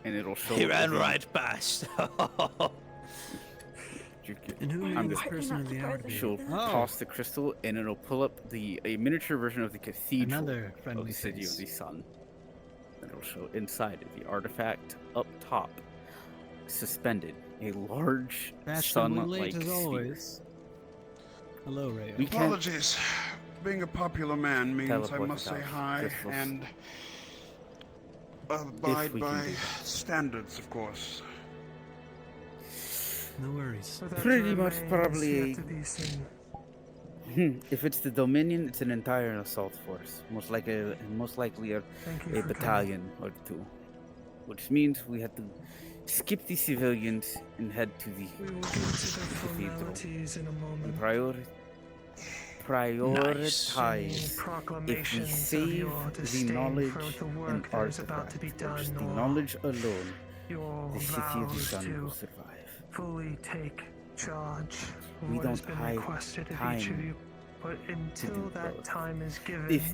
and it'll show. He up ran again. right past. And who I'm knew this just person of the hour to be? She'll Oh. toss the crystal, and it'll pull up a miniature version of the cathedral Another of friendly the city face. of the sun. And it'll show inside it the artifact up top, suspended, a large Fashionably sun-like late as sphere. always. Hello, Rayo. We can't Apologies. Being a popular man means I teleport must say without hi crystals. and abide we can by do that. standards, of course. No worries. Pretty much probably if it's the Dominion, it's an entire assault force. Most likely a battalion or two. Which means we have to skip the civilians and head to the cathedral. Formalities in a moment. And prioritize if we Proclamations of save your the disdain knowledge for the and work that is about to be artifact, done, the or knowledge alone, your the city of the vows sun to will survive. fully take charge of We what has don't been hide requested of each time of you. But until do that both. time is given, If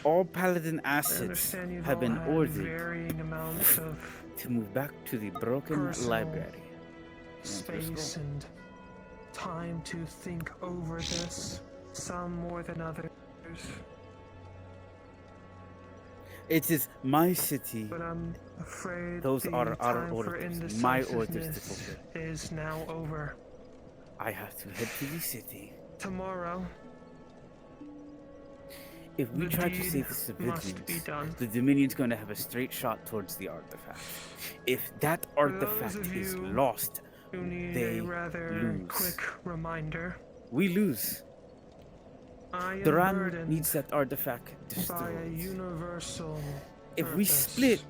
all paladin I assets understand you've have all been had ordered varying amounts of to move back to the broken personal library. space and time to think over this, some more than others. It is my city. But I'm afraid Those the are our time for orders, my orders to indecisiveness fulfill. is now over. I have to head to the city. Tomorrow, If we the try to deed save the must be civilians, done. the Dominion's going to have a straight shot towards the artifact. If that artifact of is you lost, you need they a rather lose. quick reminder. We lose. I am Duran burdened needs that artifact by a destroyed. universal If we purpose. split,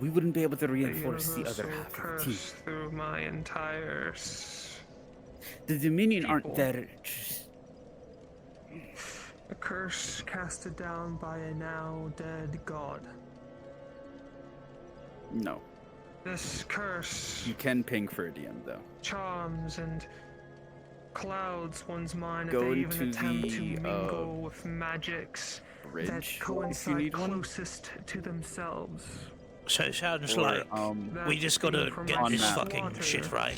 we wouldn't be able to A reinforce the other universal half of the team. curse through my entire The Dominion aren't people. there. Just, a curse casted down by a now dead god. no. This curse You can ping Ferdium, though. charms and clouds one's mind if Go they even into attempt to the, mingle with magics bridge, that if you coincide need one. closest to themselves. So it sounds Or, like we That just gotta from get my this map. fucking Water, shit right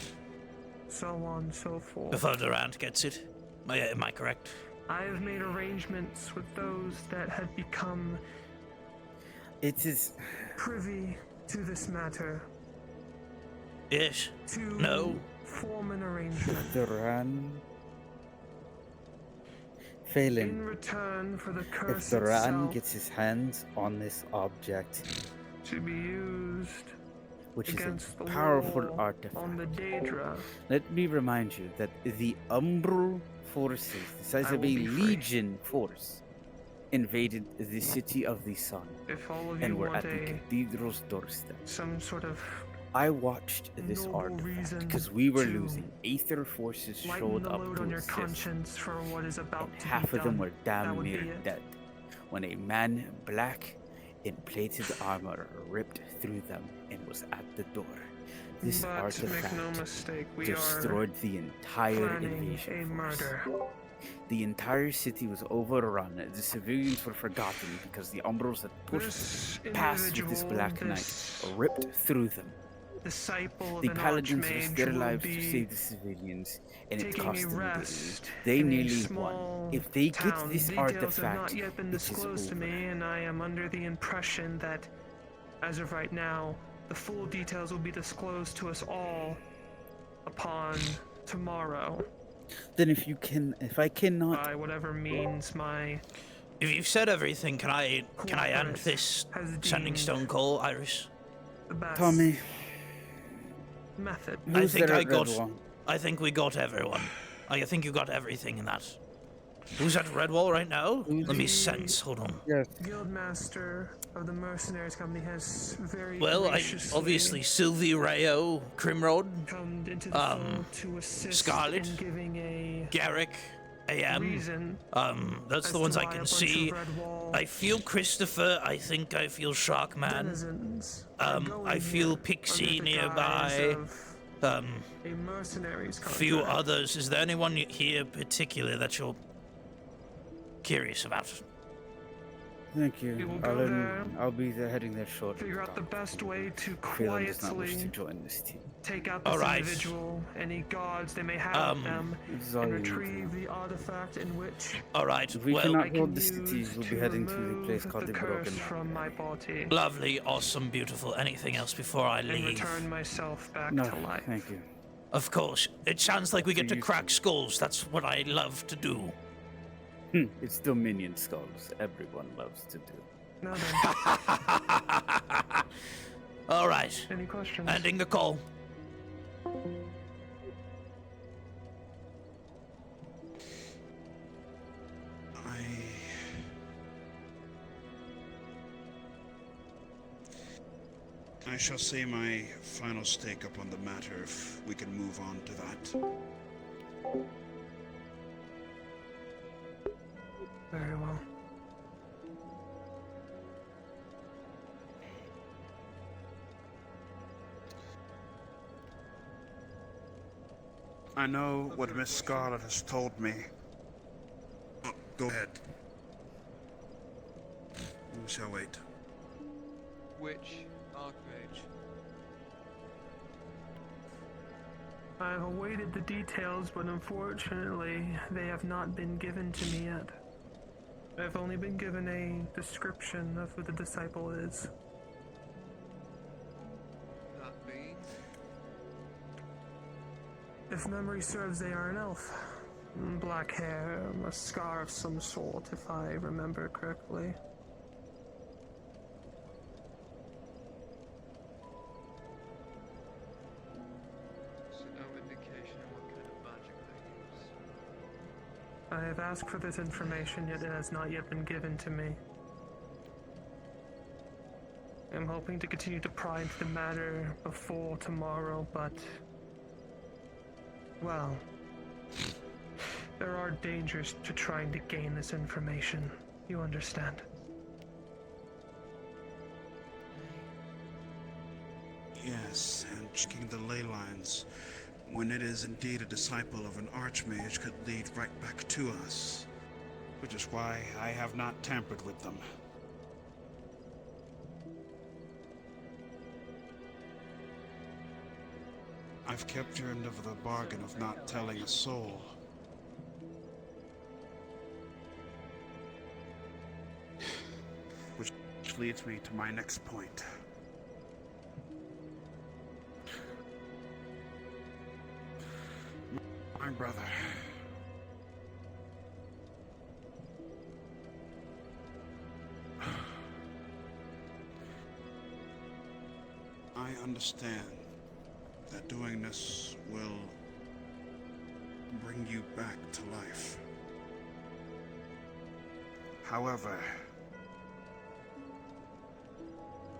So on, so forth. before Durant gets it. Am I correct? I have made arrangements with those that had become It is. privy to this matter Yes. to No. form an arrangement Duran. in Phelan. return for the If curse Duran itself gets his hands on this object, to be used which is against a the powerful wall artifact, on the Daedra, let me remind you that the Umbral forces, the size I of will a be free. legion force, invaded the city of the sun if all of and you were want at the a cathedral's doorstep. some sort of I watched this noble artifact reason because we were to losing. Aether forces lighten showed the up load to on your assist. conscience for what is about to Half be of them done. were That damn would near be it. dead when a man in black in plated armor ripped through them and was at the door. This But artifact make no mistake, we destroyed the entire planning invasion a force. murder. The entire city was overrun. The civilians were forgotten because the Umbrals had pushed past with this Black Knight, ripped through them. Disciple of The an Paladins Archmage risked their will lives to be save the civilians, and it taking cost a them dearly. rest They in a nearly small won. If they get town. this Details have artifact, not yet been it is disclosed to over. me, and I am under the impression that, as of right now, the full details will be disclosed to us all upon tomorrow. Then if I cannot, By whatever means my If you've said everything, can I end this sending stone call, Iris? the best Tommy, method. I think there I at got. Redwall? I think we got everyone. I think you got everything in that. Who's at Redwall right now? Let me sense. Hold on. Yes. Guildmaster of the Mercenaries Company has very Well, graciously obviously Sylvie, Rayo, Crimrod, come into the fold to assist Scarlet, in giving a Garrick, AM. reason That's as the to ones I why a can bunch of see. Redwall I feel Christopher. I think I feel Sharkman. denizens are going I feel here Pixie under the guise nearby. of a mercenaries Few contract. others. Is there anyone here particular that you're curious about? Thank We you. will go there, I'll be there heading there shortly. figure out the best way to Phelan does not wish to quietly join this team. take out this Alright. individual, any guards they may have with them, This is all and you need to retrieve know. the artifact in which Alright, If we well, cannot hold the city, we'll be heading to the remove place called the curse Broken from my body lovely, awesome, beautiful. Anything else before I and leave? return myself back No, to life. thank you. Of course. It sounds like we get to you crack skulls. That's what I love to do. It's Dominion skulls. Everyone loves to do. Now then, Alright. any questions? Ending the call. I shall say my final stake up on the matter if we can move on to that. Very well. I know what Miss Scarlet has told me. Oh, go ahead. We shall wait. Which Archmage? I've awaited the details, but unfortunately, they have not been given to me yet. I've only been given a description of who the disciple is. That being? If memory serves, they are an elf. Black hair, a scar of some sort, if I remember correctly. So no indication of what kind of magic they use. I have asked for this information, yet it has not yet been given to me. I'm hoping to continue to pry into the matter before tomorrow, but... well... there are dangers to trying to gain this information. You understand? Yes, and checking the ley lines, when it is indeed a disciple of an archmage, could lead right back to us. Which is why I have not tampered with them. I've kept your end of the bargain of not telling a soul. Which leads me to my next point. My brother. I understand that doing this will bring you back to life. However,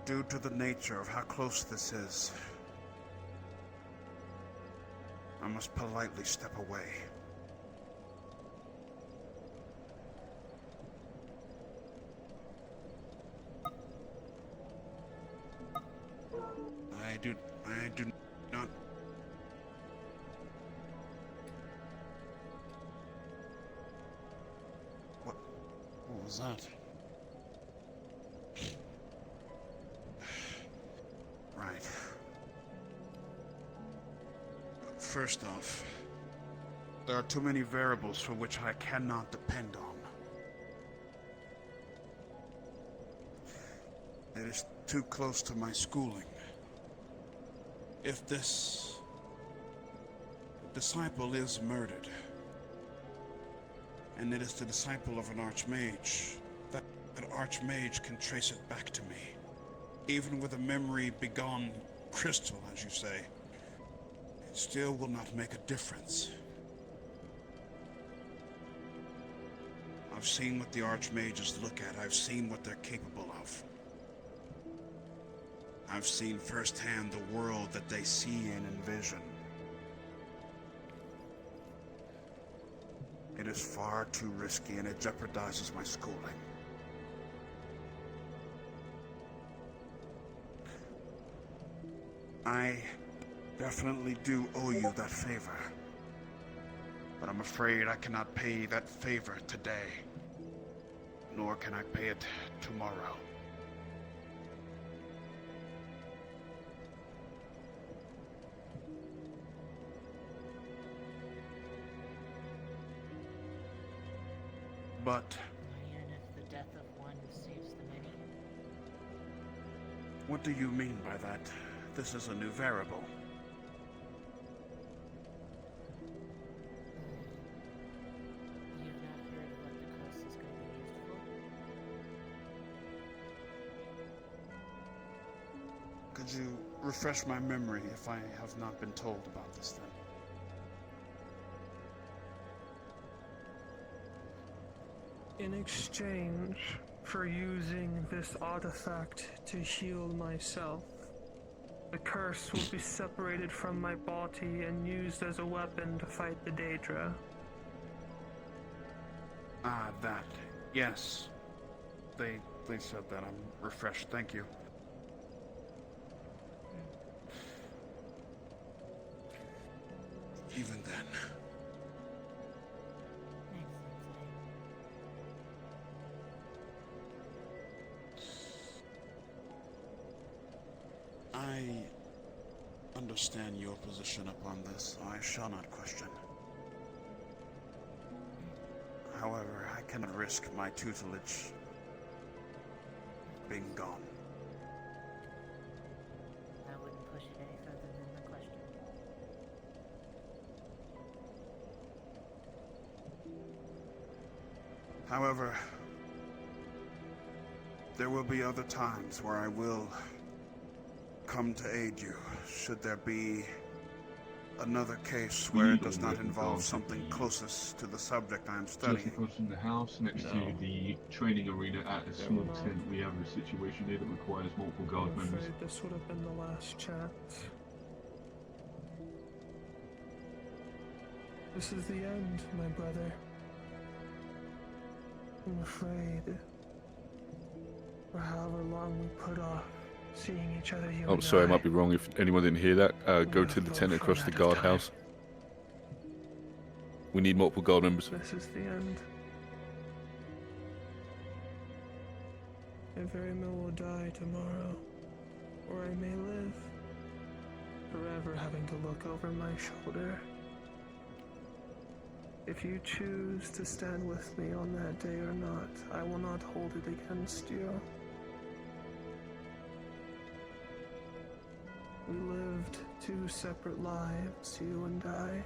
due to the nature of how close this is, I must politely step away. I I do not. What was that? Right. First off, there are too many variables for which I cannot depend on. It is too close to my schooling. If this disciple is murdered, and it is the disciple of an archmage, that archmage can trace it back to me. Even with a memory begone crystal, as you say, it still will not make a difference. I've seen what the archmages look at. I've seen what they're capable of. I've seen firsthand the world that they see and envision. It is far too risky and it jeopardizes my schooling. I definitely do owe you that favor. But I'm afraid I cannot pay that favor today. Nor can I pay it tomorrow. But And if the death of one saves the many? what do you mean by that? This is a new variable. You've not heard what the curse is going to be used for? Could you refresh my memory if I have not been told about this then? In exchange for using this artifact to heal myself, the curse will be separated from my body and used as a weapon to fight the Daedra. Ah, that. Yes. They said that. I'm refreshed. Thank you. Even then. I understand your position upon this. I shall not question. However, I cannot risk my tutelage being gone. I wouldn't push it any further than the question. However, there will be other times where I will come to aid you, should there be another case where it does not involve something closest to the subject I am Just studying. across from the house, next to the training arena at a small tent, we have a situation here that requires multiple guard I'm members. afraid this would have been the last chance. This is the end, my brother. I'm afraid. For however long we put off seeing each other, you Oh, and sorry, I I, might be wrong. If anyone didn't hear that, go to the tent across the guardhouse. We need multiple guard members. This is the end. I very well will die tomorrow, or I may live, forever having to look over my shoulder. If you choose to stand with me on that day or not, I will not hold it against you. We lived two separate lives, you and I.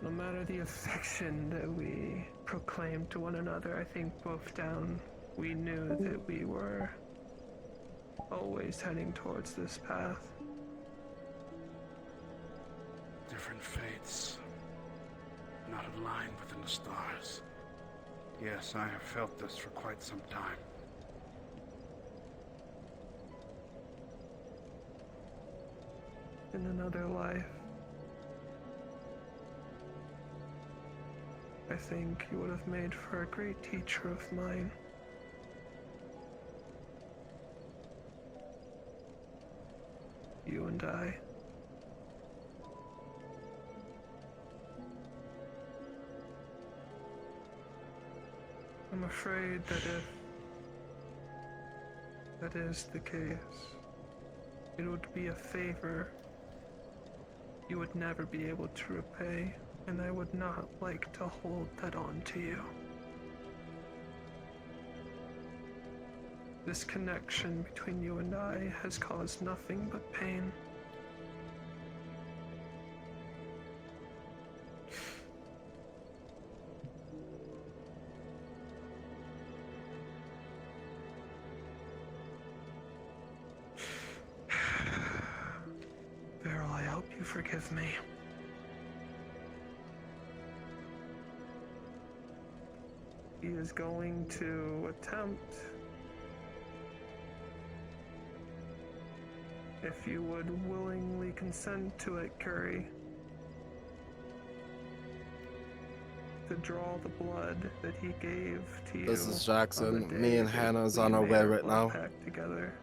No matter the affection that we proclaimed to one another, I think both down we knew that we were always heading towards this path. Different fates, not aligned within the stars. Yes, I have felt this for quite some time. In another life, I think you would have made for a great teacher of mine. you and I. I'm afraid that if that is the case, it would be a favor you would never be able to repay, and I would not like to hold that on to you. This connection between you and I has caused nothing but pain. Beryl, I hope you forgive me. He is going to attempt, if you would willingly consent to it, Curry, to draw the blood that he gave to you. This is on the Jackson. Me day and that Hannah's we on our made way our right blood now. pact together.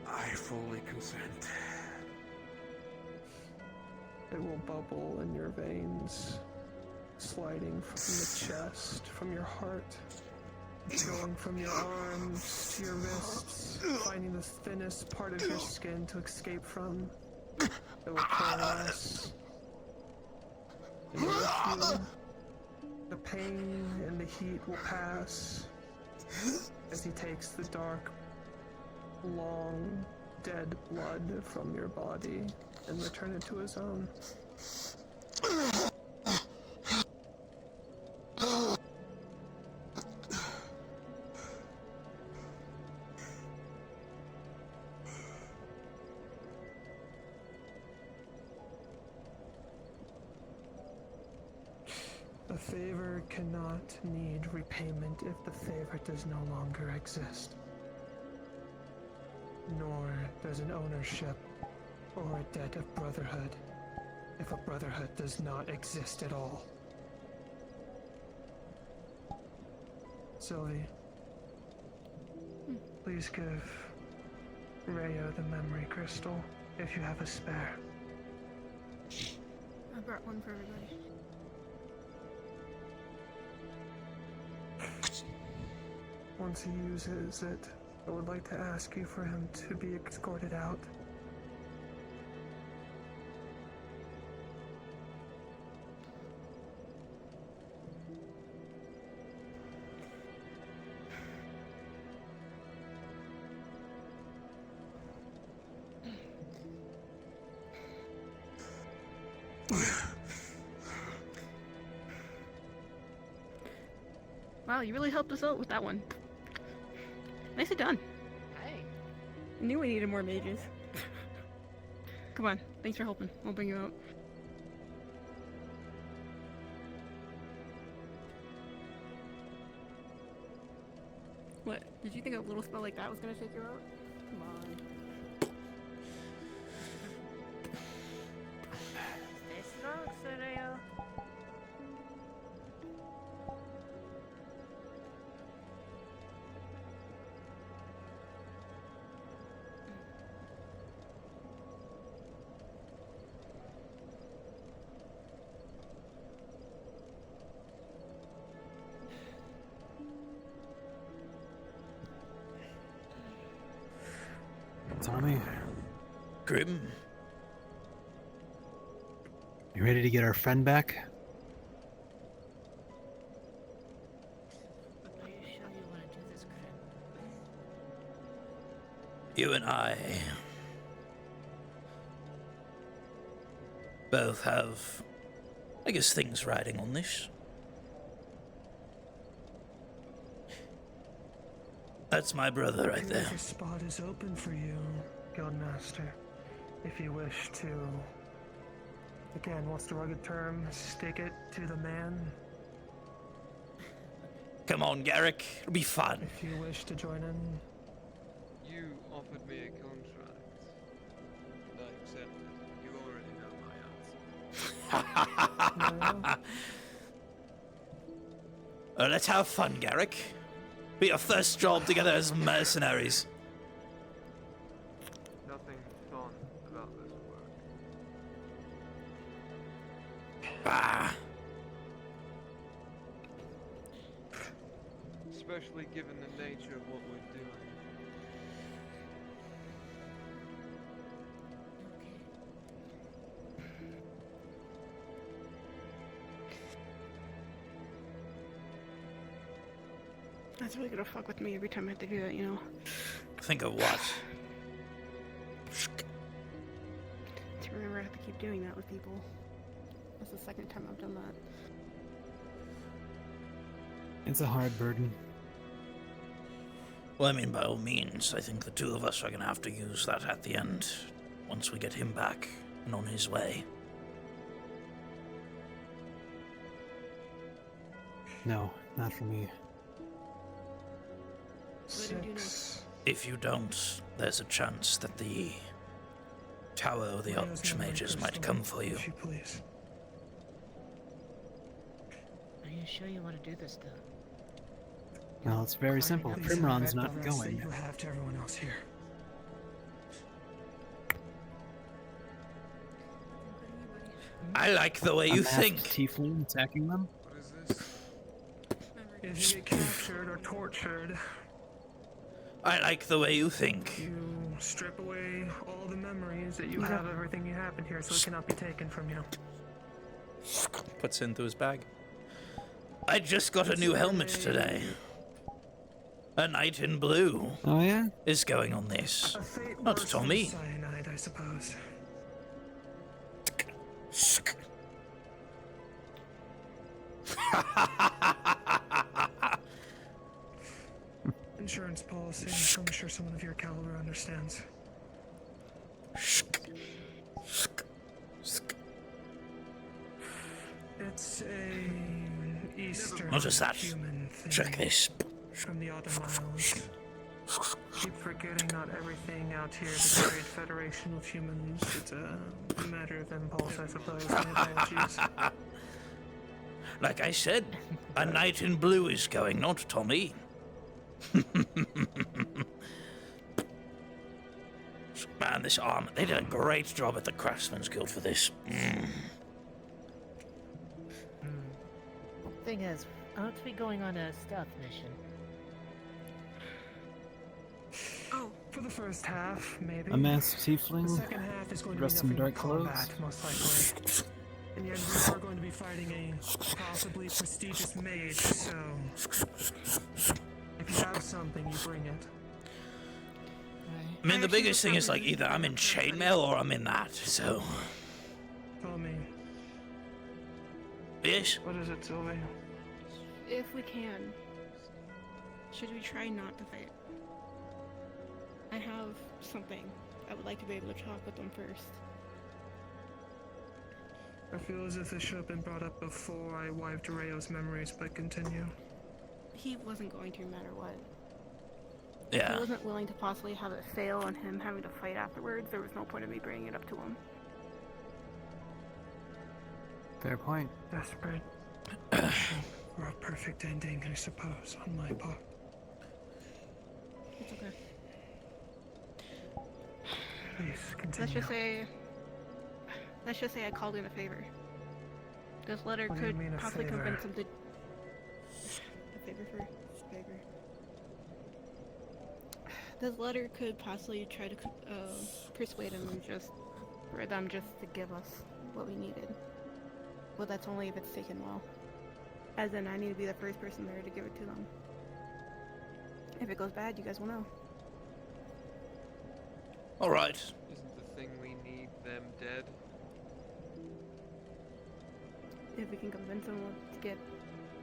I fully consent. It will bubble in your veins, sliding from the chest, from your heart, going from your arms to your wrists, finding the thinnest part of your skin to escape from. It will coalesce. And with you, the pain and the heat will pass as he takes the dark, long, dead blood from your body and return it to his own. A favor cannot need repayment if the favor does no longer exist. Nor does an ownership or a debt of brotherhood if a brotherhood does not exist at all. Sylvie, please give Rayo the memory crystal if you have a spare. I brought one for everybody. Once he uses it, I would like to ask you for him to be escorted out. Wow, you really helped us out with that one. Nicely done. Hey. I knew we needed more mages. Come on, thanks for helping. We'll bring you out. What? Did you think a little spell like that was gonna take you out? Come on. Stay strong, Soraya. Tommy, Grim. you ready to get our friend back? Are you sure you want to do this, Grim? You and I both have, I guess, things riding on this. That's my brother right there. The spot is open for you, Guildmaster, if you wish to. Again, what's the rugged term? Stick it to the man. Come on, Garrick. It'll be fun. If you wish to join in. You offered me a contract, and I accepted. You already know my answer. Let's have fun, Garrick. Be our first job together as mercenaries. Nothing fun about this work. Ah. Especially given the nature of what we're doing. That's really gonna fuck with me every time I have to do that, you know? Think of what? To remember I have to keep doing that with people. That's the second time I've done that. It's a hard burden. Well, I mean, by all means, I think the two of us are gonna have to use that at the end, once we get him back and on his way. No, not for me. What do we do next? If you don't, there's a chance that the Tower of the Archmages might come for you. Please. Are you sure you want to do this, though? Well, it's very simple. Primron's not going. You have to everyone else here. I like the way you think. Tiefling attacking them? What is this? If you get captured or tortured, I like the way you think. you strip away all the memories that you have of everything that happened here, so it cannot be taken from you. Puts it into his bag. I just got a new helmet today. A knight in blue. Oh yeah? Is going on this. A fate Not worse Tommy. than cyanide, I suppose. Insurance policy, I'm sure someone of your caliber understands. It's a Eastern Not just that. human thing Check this. from the Autumn Isles. Keep forgetting not everything out here is a great federation of humans. It's a matter of impulse, I suppose. My apologies. Like I said, a knight in blue is going, not Tommy. Man, this armor. They did a great job at the Craftsman's Guild for this. Thing is, aren't we going on a stealth mission? Oh, for the first half, maybe. A masked tiefling, The second half is going to be dressed in nothing dark but clothes. combat, most likely. In the end, we are going to be fighting a possibly prestigious mage, so if you have something, you bring it. I mean, the biggest thing is like either I'm in chainmail or I'm in that. So Tell me, yes. what is it, Sylvie? If we can, should we try not to fight? I have something. I would like to be able to talk with them first. I feel as if this should have been brought up before I wiped Rayo's memories, but continue. He wasn't going to no matter what. Yeah. He wasn't willing to possibly have it fail and him having to fight afterwards. There was no point in me bringing it up to him. Fair point. Desperate. For a perfect ending, I suppose, on my part. It's okay. Please, continue. Let's just say I called in a favor. This letter What do you could mean a possibly favor? convince him to... A favor for... Favor. This letter could possibly try to persuade him and for them just to give us what we needed. But that's only if it's taken well. As in, I need to be the first person there to give it to them. If it goes bad, you guys will know. All right. Isn't the thing we need them dead? If we can convince them to get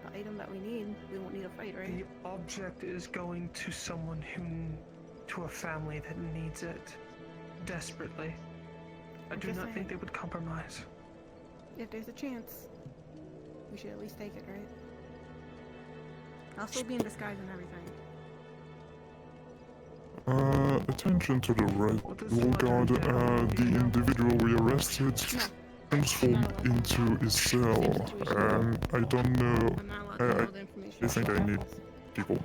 the item that we need, we won't need a fight, right? The object is going to someone to a family that needs it desperately. I I'm do just not saying. think they would compromise. If there's a chance, we should at least take it, right? I'll still be in disguise and everything. Attention to the Red Guard, the individual we arrested. transformed into a cell, and I don't know. I think I need people.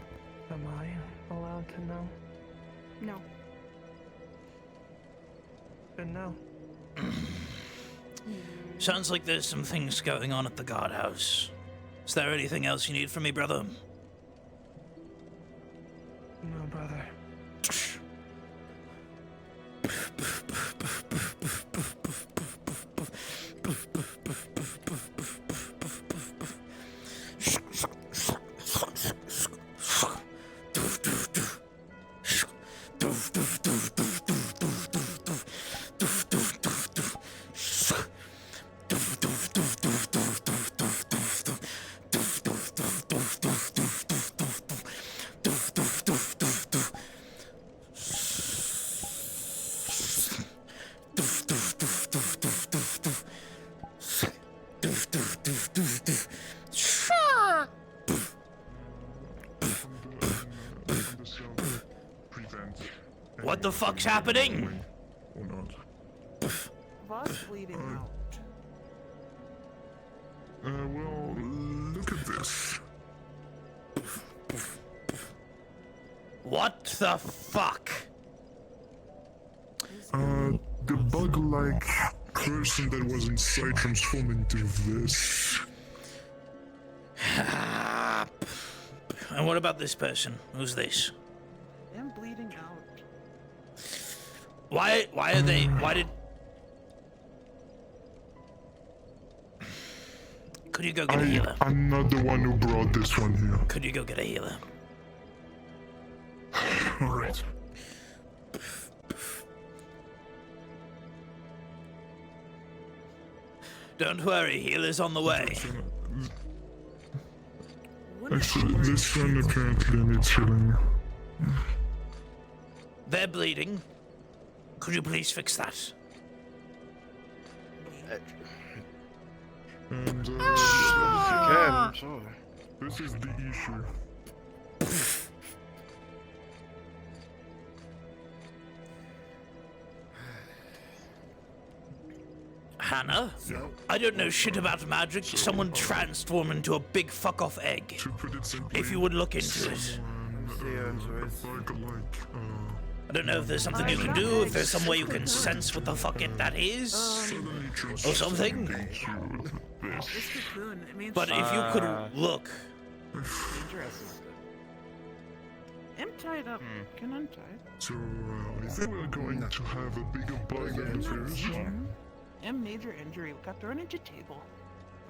Am I allowed to know? No. Then no. Sounds like there's some things going on at the guardhouse. Is there anything else you need from me, brother? No, brother. What the fuck's happening? Or not. What's bleeding out? Well, look at this. What the fuck? The bug-like person that was inside transformed into this. And what about this person? Who's this? I'm bleeding out. Why are they, Could you go get a healer? I'm not the one who brought this one here. Could you go get a healer? Alright. Don't worry, healer's on the way. Actually, this one apparently needs healing. They're bleeding. Could you please fix that? And, sure. This is the issue. Hannah? I don't know shit about magic. Someone transformed into a big fuck-off egg. If you would look into it. I don't know if there's something you can do, if there's some way you can sense what the fuck that is, or something. But if you could look. I'm tied up. Can I untie? So, I think we're going to have a bigger bug enters. I'm major injury. We got thrown into table.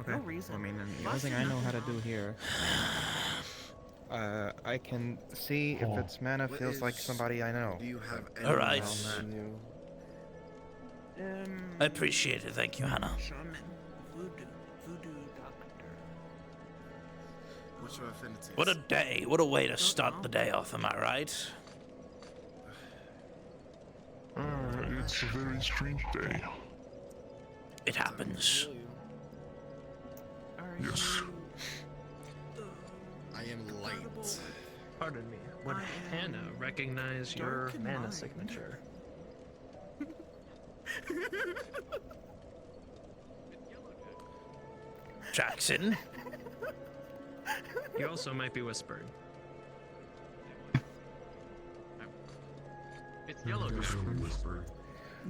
Okay. No reason. I mean, the only thing I know how to do here. I can see if its mana feels like somebody I know. Do you have any All right. I appreciate it. Thank you, Hannah. Shaman, voodoo doctor. What's your affinity? What a day. What a way to start the day off, am I right? It's a very strange day. It happens. Yes. I am light. Pardon me. Would Hannah recognize your mana signature? Jackson? You also might be whispered. It's yellow.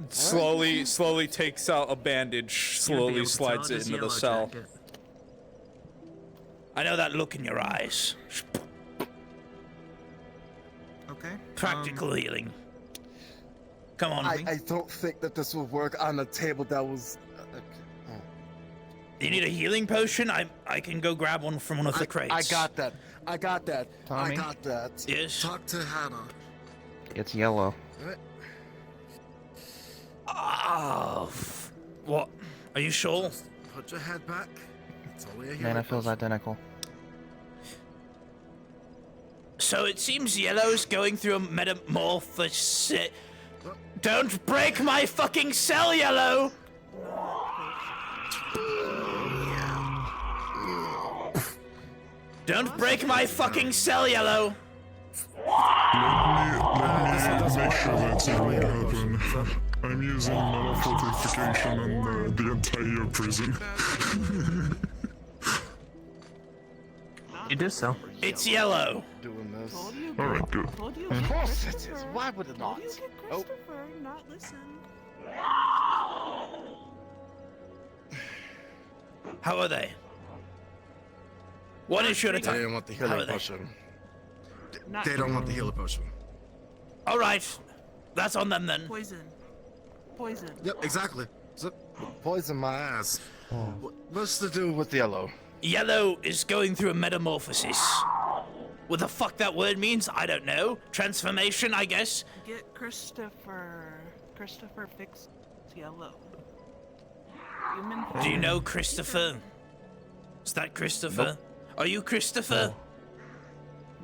Slowly takes out a bandage, slowly slides it into the cell. I know that look in your eyes. Okay. Practical healing. Come on. I don't think that this will work on a table that was. You need a healing potion? I can go grab one from one of the crates. I got that. Tommy? I got that. Yes. Talk to Hannah. It's yellow. Oh. What? Are you sure? Put your head back. It's only a healing Mana feels potion. identical. So it seems Yellow's going through a metamorphosis. Don't break my fucking cell, Yellow! Don't break my fucking cell, Yellow! Let me make sure that's not gonna happen. I'm using metal fortification on the entire prison. You do so. It's yellow. Doing this. Alright, good. Of course it is. Why would it not? Oh. Not listen. How are they? One is sure to They didn't want the healing potion. They don't want the healing potion. All right, that's on them then. Poison. Poison. Yep, exactly. So, poison my ass. What's to do with yellow? Yellow is going through a metamorphosis. What the fuck that word means, I don't know. Transformation, I guess. Get Christopher. Christopher fix yellow. Human. Do you know Christopher? Is that Christopher? Are you Christopher?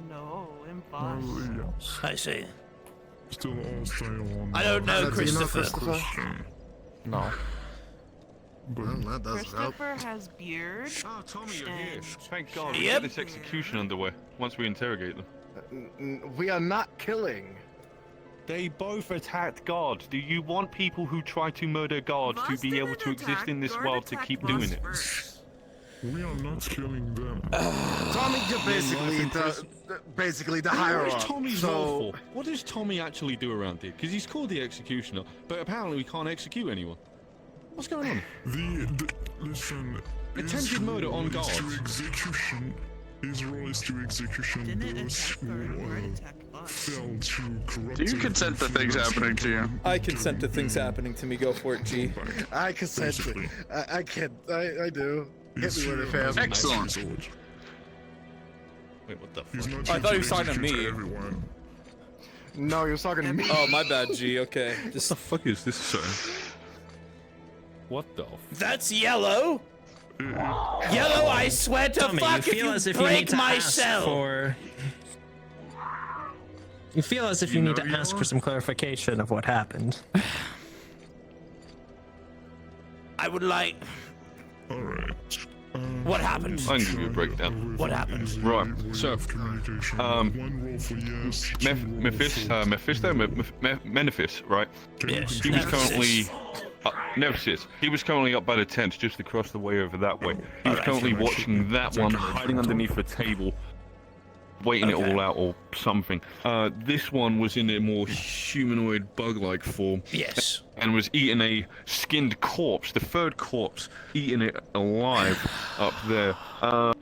No, impossible. I see. Still all stay on. I don't know Christopher. No. Well, that does help. Christopher has beard. Oh, Tommy, you're and here. Thank God. We Yep. get this execution underway once we interrogate them. We are not killing. They both attacked God. Do you want people who try to murder God to be able to exist in this world to keep doing it? We are not killing them. Tommy, you're basically the higher What up. is Tommy's So, role for? What does Tommy actually do around here? Because he's called the executioner, but apparently we can't execute anyone. What's going on? Listen. Attempted murder on guards. To execution. His role is to execution those who failed to corrupt. Do you consent to things happening to you? I consent to things happening to me. Go for it, G. I consent to. I can. I do. Hit me with it, fam. Excellent. Wait, what the fuck? I thought he was talking to me. No, you're talking to me. Oh, my bad, G. Okay. What the fuck is this, sir? What the? That's yellow. Yellow, I swear to Tommy, fuck you if feel you as if you need break to my ask cell. for. You feel as if you need to ask for some clarification of what happened. I would like. Alright. What happened? I can give you a breakdown. What happened? Right. So, Menephis, right? Yes. He was currently. Nemesis. He was currently up by the tent, just across the way over that way. He was currently watching that one, hiding underneath a table, waiting it all out or something. This one was in a more humanoid, bug-like form. Yes. And was eating a skinned corpse, the third corpse, eating it alive up there.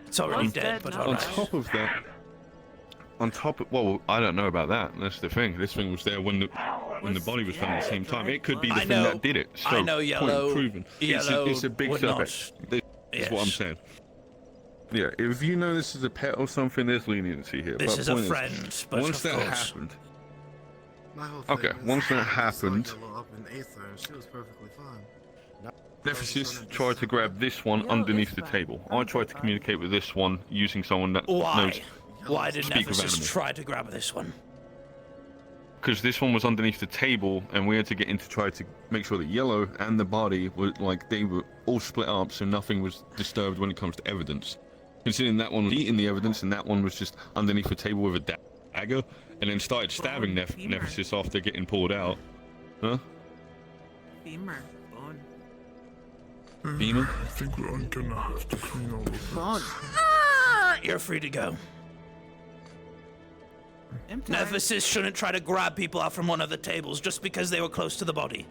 It's already dead, but on top of that, well, I don't know about that. That's the thing. This thing was there when the body was found at the same time. It could be the thing that did it. So, I know yellow. Point proven. It's a big would suspect. not. That's what I'm saying. Yeah, if you know this is a pet or something, there's leniency here. This but is a point friend, but once of that course. happened. Okay, Once that happened, Up in Aether, she was perfectly fine. Nemesis tried to grab this one underneath the table. I tried to communicate with this one using someone that knows. Why did speak with Nemesis animals. try to grab this one? Because this one was underneath the table, and we had to get in to try to make sure that Yellow and the body were they were all split up, so nothing was disturbed when it comes to evidence. Considering that one was eating the evidence, and that one was just underneath the table with a dagger, and then started stabbing Nemesis after getting pulled out. Huh? Femur. Bone. Femur? I think we're gonna have to clean all of this. Bone. You're free to go. Nemesis shouldn't try to grab people out from one of the tables just because they were close to the body.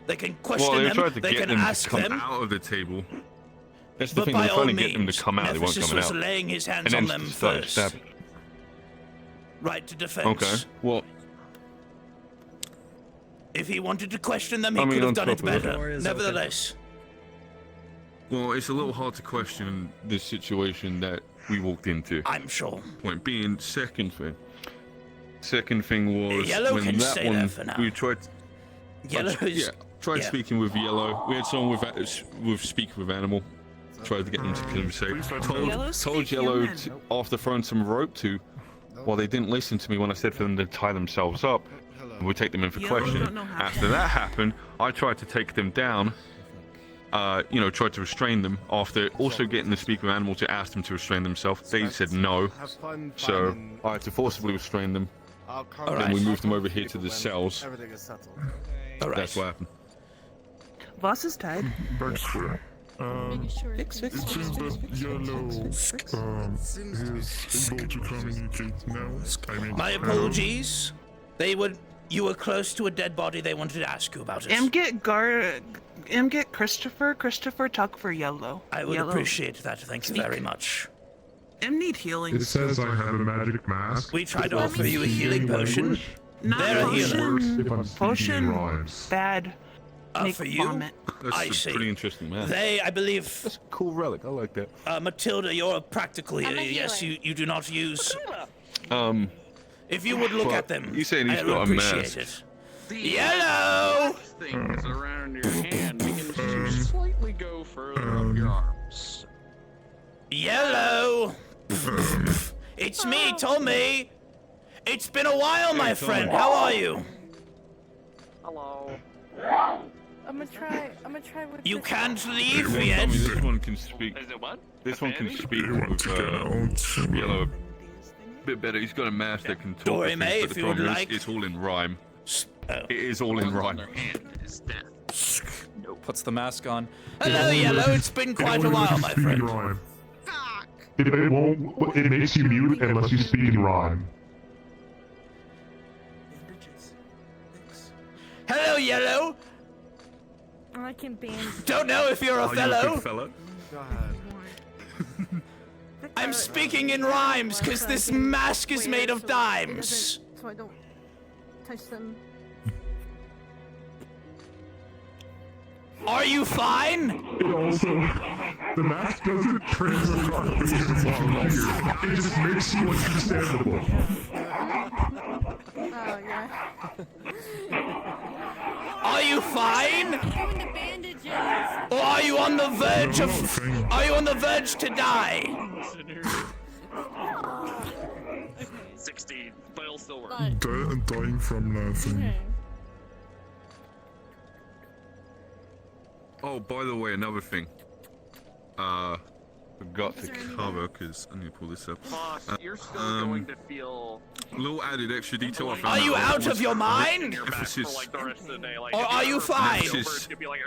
They can question Well, they them, tried to they get can them ask to come them, out of the table. That's the but thing, by they're all trying to get them means, to come out, they weren't Nemesis coming was out. laying his hands And on then them started first. stabbing. Right to defense. Okay, well, If he wanted to question them, he I mean, could have on done it top of that- better. Nevertheless, well, it's a little hard to question this situation that we walked into. I'm sure. Point being, second thing was Yellow when can that stay one there for now. we tried. Tried yeah. speaking with Yellow. We had someone with speaking with Animal. Tried to get them to conversate. Told Yellow after throwing some rope to, well, they didn't listen to me when I said for them to tie themselves up. And we take them in for question. After that happened, I tried to take them down. Tried to restrain them after also getting the speaker animal to ask them to restrain themselves. They said no, so I had to forcibly restrain them. Then we moved them over here to the cells. Everything is settled. That's what happened. Voss is tied. Baxter. Fix. It seems that Yellow is able to communicate now. I mean, My apologies. You were close to a dead body. They wanted to ask you about it. Get Christopher. Christopher, talk for Yellow. I would Yellow. appreciate that. Thank you very much. Need healing. It says I have a magic mask. We tried to offer you a healing potion. Not They're a healer. Potion. Bad. Make For you? vomit. That's I a see. pretty interesting man. They, I believe. That's a cool relic. I like that. Matilda, you're a practical healer. I'm a Yes, healer. you do not use. If you would look Well, at them, you saying he's I got would a appreciate mask. it. Yellow. Things around your hand begin to slightly go further up your arms. Yellow. It's me, Tommy. It's been a while, my friend. How are you? Hello. I'm gonna try with You this can't one. leave Hey, yet. Tommy, this one can speak. Is it what? This one can speak want to get with out. Yellow a bit better. He's got a mask that can talk. to Dory things, May, but if the you would problem is, like. it's all in rhyme. Oh. It is all in rhyme. Their hand is death. Puts the mask on. Hello, Yellow. It's been quite a while, my friend. Rhyme. It won't. It makes you mute unless you speak in rhyme. Hello, Yellow. I can band. Don't know if you're a Are you a fellow. good fella? Go ahead. I'm speaking in rhymes because this mask is made of dimes. So I don't touch them. Are you fine? It also, the mask doesn't transfer conversations longer. It just makes you understandable. Oh yeah. Are you fine? Doing the bandages. Or are you on the verge of? Are you on the verge to die? 16, but it'll still work. Dying from laughing. Okay. Oh, by the way, another thing. Forgot to cover because I need to pull this up. Boss, you're still going to feel. Little added extra detail. I found Are you out of was your mind? Emphasis For like the rest of the day, like, Or if are you were fine? over, it's gonna be like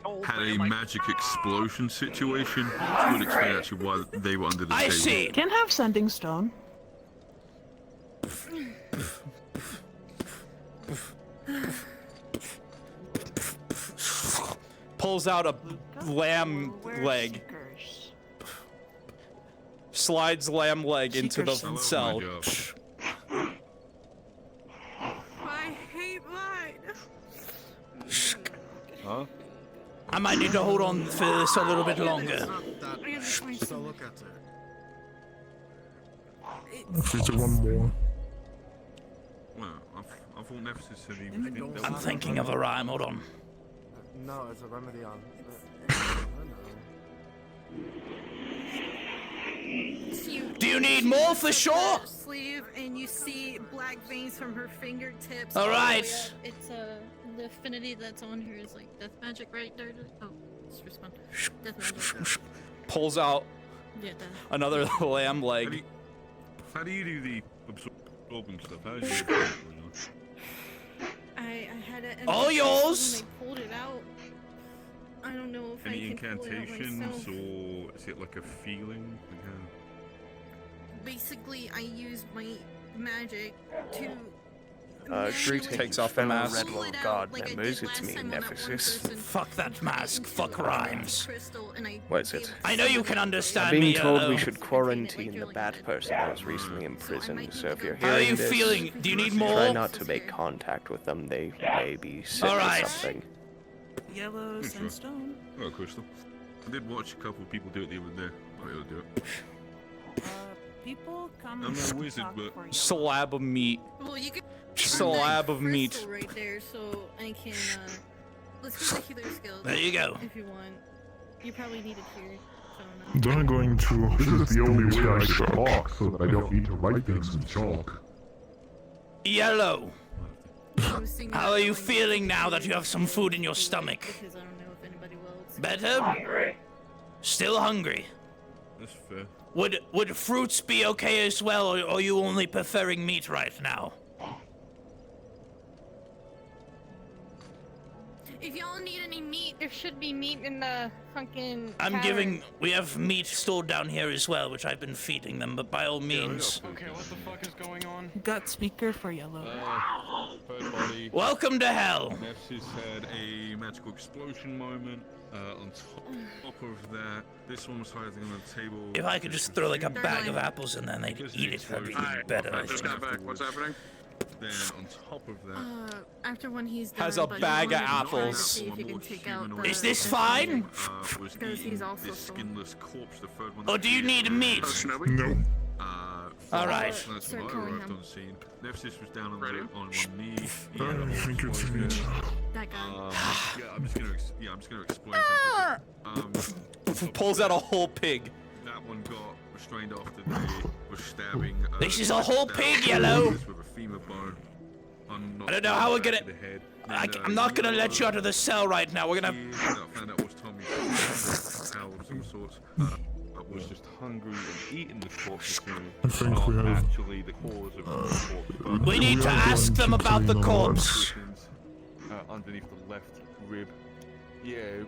a, had a magic explosion situation, which would explain actually why they were under the I table. see. Can have sending stone. Pulls out a lamb leg. Slides lamb leg into the Seekers. cell. I hate mine. Huh? I might need to hold on for this a little bit longer. So look at it. Feature one more. Well, I thought Nemesis said he was being I'm thinking of a rhyme. Hold on. No, it's a remedy on. Do you need more for sure? Sleeve and you see black veins from her fingertips. All all the way right. up. It's the affinity that's on her is like death magic, right? There. Oh, just respond. Death magic. Pulls out Yeah, death. another lamb leg. How do you do the absorbing stuff? How do you do it? I had it. in All my yours. chest when I pulled it out. I don't know if Any I can pull it out incantations, myself. or is it like a feeling? Like how- Basically, I use my magic to. Greetings, Takes off the fellow mask. Red Law Guard members. It's me, Nemesis. Fuck that mask. Fuck rhymes. What is it? I know you can understand I've been me. told Yellow. we should quarantine the bad person that was recently in prison, so if you're hearing How are you this, feeling? Do you need try more? not to make contact with them. They may be sick All or right. something. Yellow Sure. sandstone. Oh, Crystal. I did watch a couple of people do it the other day. I'll be able to do it. People come. I'm not a wizard, but Slab of meat. Well, you can. Slab of meat. Crystal right there, so I can. Let's go to healer skills. There you go. If you want, you probably need it here. So I don't know. Then I'm going to. This is the only way I should talk, so that I don't need to write things in chalk. Yellow. How are you feeling now that you have some food in your stomach? Because I don't know if anybody will. Better? Still hungry? that's fair. Would fruits be okay as well, or are you only preferring meat right now? If y'all need any meat, there should be meat in the fucking. We have meat stored down here as well, which I've been feeding them. But by all means. Okay, what the fuck is going on? Got speaker for yellow. Third body. Welcome to hell. Nefsis had a magical explosion moment. On top of that, this one was hiding on the table. If I could just throw like a bag of apples in there and they'd eat it, that'd be better. I Just think. got back. What's happening? Then on top of that, After when he's done, Has a but bag of you wanted to try to apples. see if you can take out the- Is this fine? was Because he's eating also this full. skinless corpse, the third one. Or do you need meat? No. All right. That's Start what I killing arrived him. on scene. Nefsis was down on one knee. I don't think it's meat. That guy. Yeah, I'm just gonna explain something. Pulls out a whole pig. That one got restrained after they were stabbing. This is a whole pig, Yellow. With a femur bone. I don't know how we're gonna. The head. I'm not gonna let you out of the cell right now. We're gonna. Found out was Tommy's cow of some sorts. Was just hungry and eating the corpse. I think we have. Actually, the cause of the corpse. We need to ask them about the corpse. Underneath the left rib. Yeah.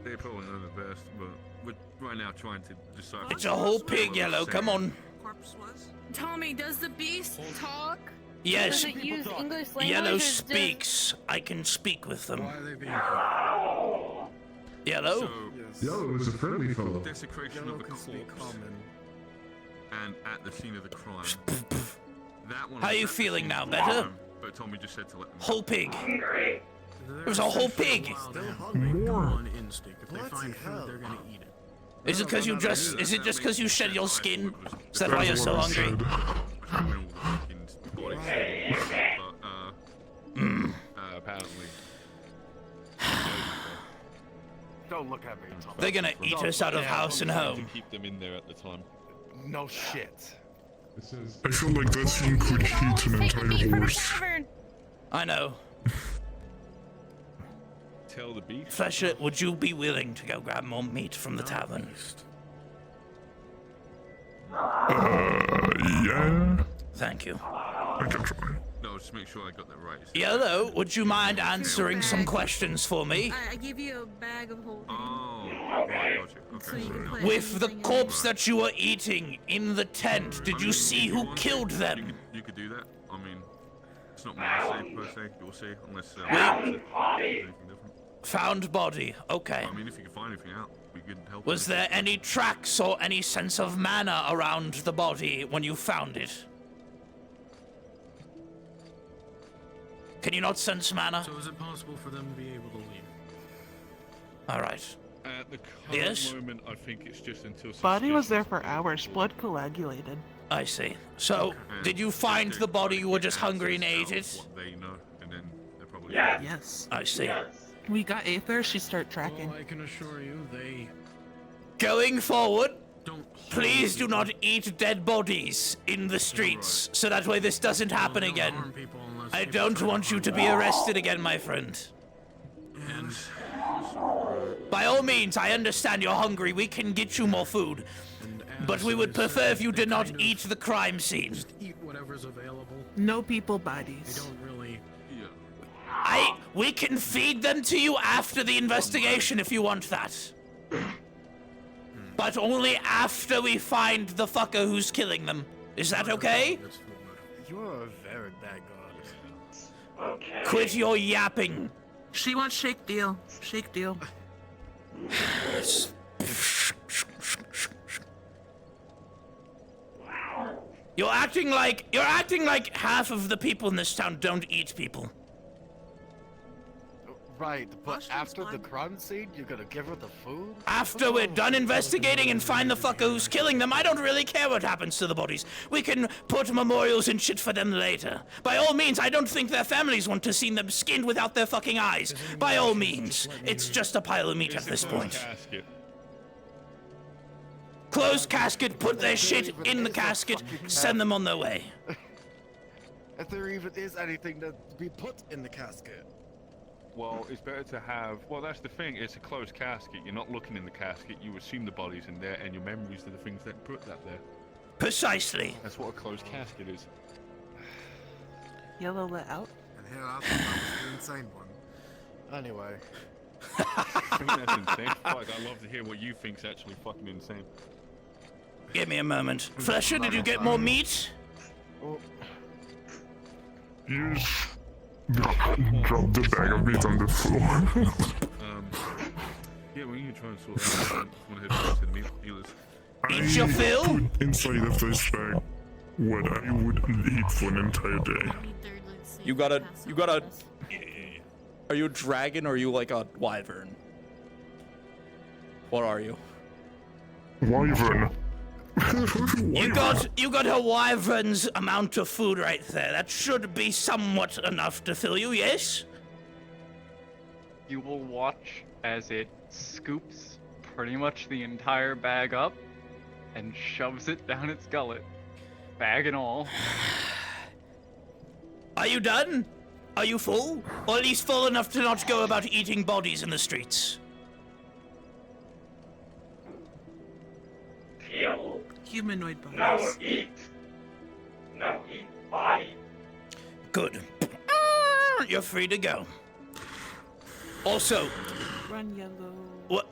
They probably know the best, but we're right now trying to decide. It's a whole pig, Yellow. Come on. Tommy, does the beast talk? Yes. Does it use English language? Yellow or just- speaks. I can speak with them. Why are they being Yellow. Yellow is a friendly fellow. Desecration of a corpse. And at the scene of the crime. That one. How are you feeling now? Better? But Tommy just said to let them. Whole pig. It was a whole pig. More. Instinct. If they find food, they're gonna eat it. Is it because you just? Is it just because you shed your skin? Is that why you're so hungry? Apparently. Don't look at me, Tom. They're gonna eat us out of house and home. To keep them in there at the time. No shit. I feel like that thing could hit an entire horse. I know. Tell the beef. Flesher, would you be willing to go grab more meat from the tavern? Yeah. Thank you. I can try. No, just make sure I got that right. Yellow, would you mind answering some questions for me? I give you a bag of whole. Oh, right, gotcha. So you can put With the anything in corpse that you were eating in the tent, did you see who killed them? You could do that. I mean, it's not my say per se. You'll see, unless anything different. Found body. Okay. I mean, if you can find anything out, we could help. Was there any tracks or any sense of mana around the body when you found it? Can you not sense mana? So is it possible for them to be able to leave? All right. At the current Yes? moment, I think it's just until. Body was there for hours. Blood coagulated. I see. So, did you find the body, you were just hungry and ate it? What they know, and then they're probably. Yes. I see. We got Aether. She start tracking. Oh, I can assure you, they Going forward, don't. please do not eat dead bodies in the streets, so that way this doesn't happen again. I don't want you to be arrested again, my friend. And By all means, I understand you're hungry. We can get you more food. But we would prefer if you did not eat the crime scene. just eat whatever's available. No people They bodies. don't really. We can feed them to you after the investigation if you want that. But only after we find the fucker who's killing them. Is that okay? You're a very bad god. Quit your yapping. She wants shake deal. Shake deal. You're acting like half of the people in this town don't eat people. Right, but after the crime scene, you're gonna give her the food? After we're done investigating and find the fucker who's killing them, I don't really care what happens to the bodies. We can put memorials and shit for them later. By all means, I don't think their families want to see them skinned without their fucking eyes. By all means, it's just a pile of meat at this point. Casket. Close casket, put their shit in the casket, send them on their way. If there even is anything to be put in the casket. Well, it's better to have. Well, that's the thing. It's a closed casket. You're not looking in the casket. You assume the body's in there, and your memories are the things that put that there. Precisely. That's what a closed casket is. Yellow let out. And here I thought I was the insane one. Anyway. I think that's insane. Fuck, I love to hear what you think's actually fucking insane. Give me a moment. Flesher, did you get more meat? Yes. Drop the bag of meat on the floor. Yeah, we need to try and sort that out. I want to head to the meat dealers. Eat your fill? Put inside of this bag what I would eat for an entire day. You gotta. Are you a dragon or are you like a wyvern? What are you? Wyvern. You got a wyvern's amount of food right there. That should be somewhat enough to fill you, yes? You will watch as it scoops pretty much the entire bag up and shoves it down its gullet, bag and all. Are you done? Are you full? Or at least full enough to not go about eating bodies in the streets? Humanoid bodies. No eat body. Good. You're free to go. Also, Run, Yellow.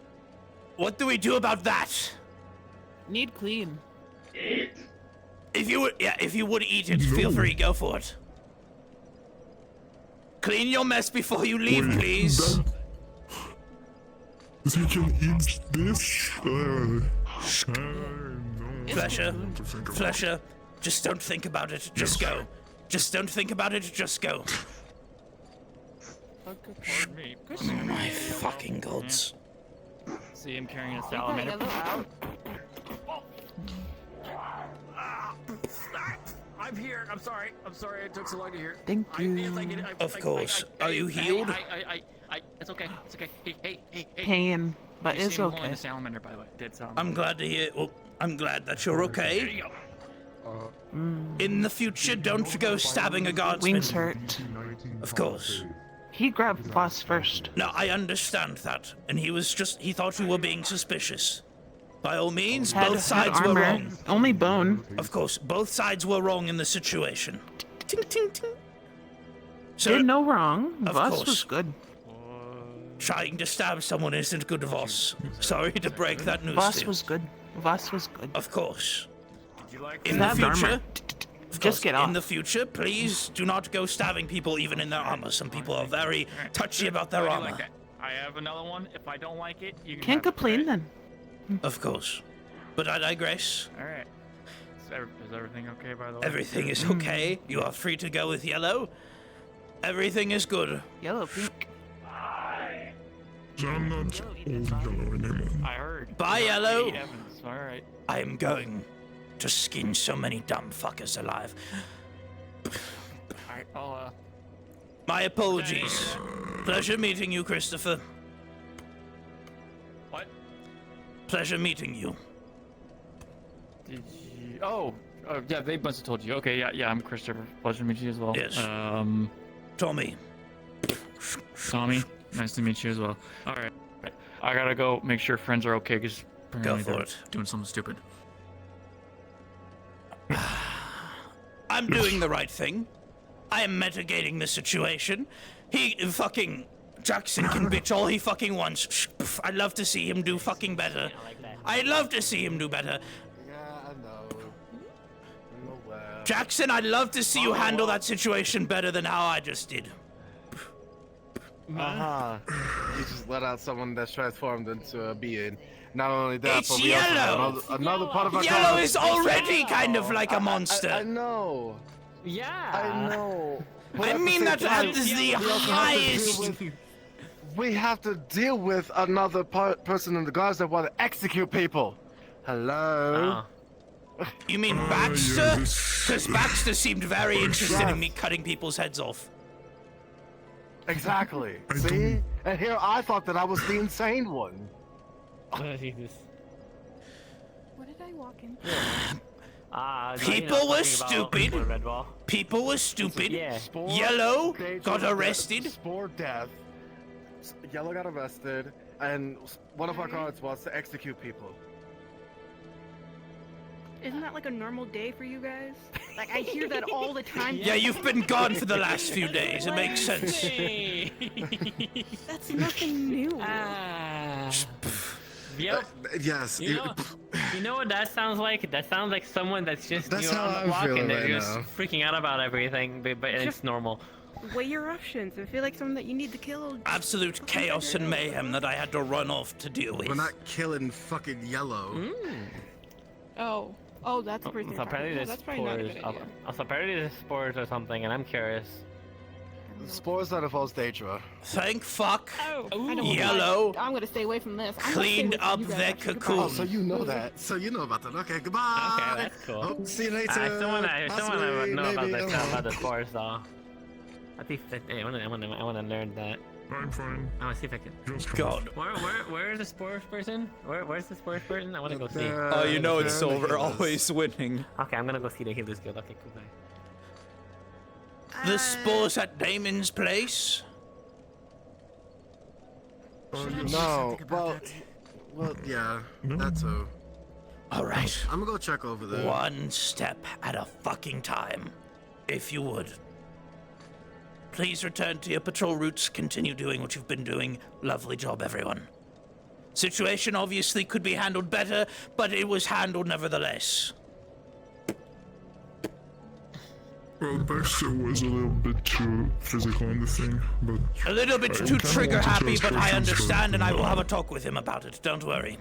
what do we do about that? Need clean. Eat. If you would eat it, feel free, go for it. Clean your mess before you leave, please. He can eat this? Flesher, just don't think about it, just go. Just don't think about it, just go. My fucking gods. See him carrying a salamander. I'm here. I'm sorry. It took so long to hear. Thank you. Of course. Are you healed? It's okay. It's okay. Hey. Pain, but You it's see me holding okay. the salamander, by the way. Dead salamander. I'm glad to hear. Well, I'm glad that you're okay. There you go. In the future, don't go stabbing a guardsman. Wings hurt. Of course. He grabbed Voss first. No, I understand that, and he thought you were being suspicious. By all means, Had- both had sides were armor. wrong. Only bone. Of course, both sides were wrong in the situation. Ting, ting, ting. So, Did no wrong. of Voss course. was good. Trying to stab someone isn't good, Voss. Sorry to break that news Voss to you. was good. Voss was good. Of course. Did you like In the Stabbed future, armor. Just get off. in the future, please do not go stabbing people even in their armor. Some people are very touchy about their How do you armor. like that? I have another one. If I don't like it, you can Can't have it, complain right? then. Of course. But I digress. All right. Is everything okay, by the way? Everything is okay. You are free to go with Yellow. Everything is good. Yellow, pink. I'm not old yellow anymore. I heard. Bye, Yellow. Evans. All right. I am going to skin so many dumb fuckers alive. All right. I'll My apologies. Pleasure meeting you, Christopher. What? Pleasure meeting you. Did you? Oh, yeah. They must have told you. Okay. Yeah. I'm Christopher. Pleasure to meet you as well. Yes. Tommy. Tommy. Nice to meet you as well. All right. I gotta go make sure friends are okay because apparently for they're it. doing something stupid. I'm doing the right thing. I am mitigating the situation. Jackson can bitch all he fucking wants. I'd love to see him do fucking better. I'd love to see him do better. Yeah, I know. I'm aware. Jackson, I'd love to see you handle that situation better than how I just did. You just let out someone that's transformed into a being. Not only that, It's but we also Yellow! have another part of our Yellow cause. is already kind of like a monster. I know. Yeah. I know. But I at the mean same that time, is the we also have to deal highest. with- We have to deal with another person in the guards that want to execute people. Hello. You mean Baxter? Because Baxter seemed very interested in me cutting people's heads off. Exactly. See? And here I thought that I was the insane one. What did I walk into? People were stupid. People were stupid. Yellow got arrested. Spore death. Yellow got arrested, and one of our guards wants to execute people. Isn't that like a normal day for you guys? Like I hear that all the time. Yeah, you've been gone for the last few days. It makes sense. That's nothing new. Yep. Yes. You know what that sounds like? That sounds like someone that's just That's new how on the I'm block feeling and they're right just now. freaking out about everything, but it's normal. Weigh your options. I feel like someone that you need to kill. Absolute chaos and mayhem that I had to run off to deal with. We're not killing fucking yellow. Oh, that's a person. So apparently there's that's probably not a spores. good idea. Also, apparently there's spores or something, and I'm curious. Spores that involves Daedra. Thank fuck. I don't Yellow want- I'm gonna stay away from this. I'm gonna stay cleaned away from up you guys, their actually. cocoon. Oh, so you know that. So you know about that. Okay, goodbye. Okay, that's cool. Oh, see you later. I still wanna Possibly, know about maybe, about the spores though. I think that I wanna learn that. I'm fine. I wanna see if I can. God. Where is the spores person? Where's the spores person? I wanna go see. Oh, you know it's Silver, always winning. Okay, I'm gonna go see the Healer's Guild. Okay, cool. Bye. The spores at Damon's place? No, well, yeah, that's a. Alright. I'm gonna go check over there. One step at a fucking time. If you would. Please return to your patrol routes, continue doing what you've been doing. Lovely job, everyone. Situation obviously could be handled better, but it was handled nevertheless. Well, Baxter was a little bit too physical on the thing, but... A little bit I too kinda trigger wanted to happy, ask but I questions, understand and I will have a talk with him about it. Don't worry.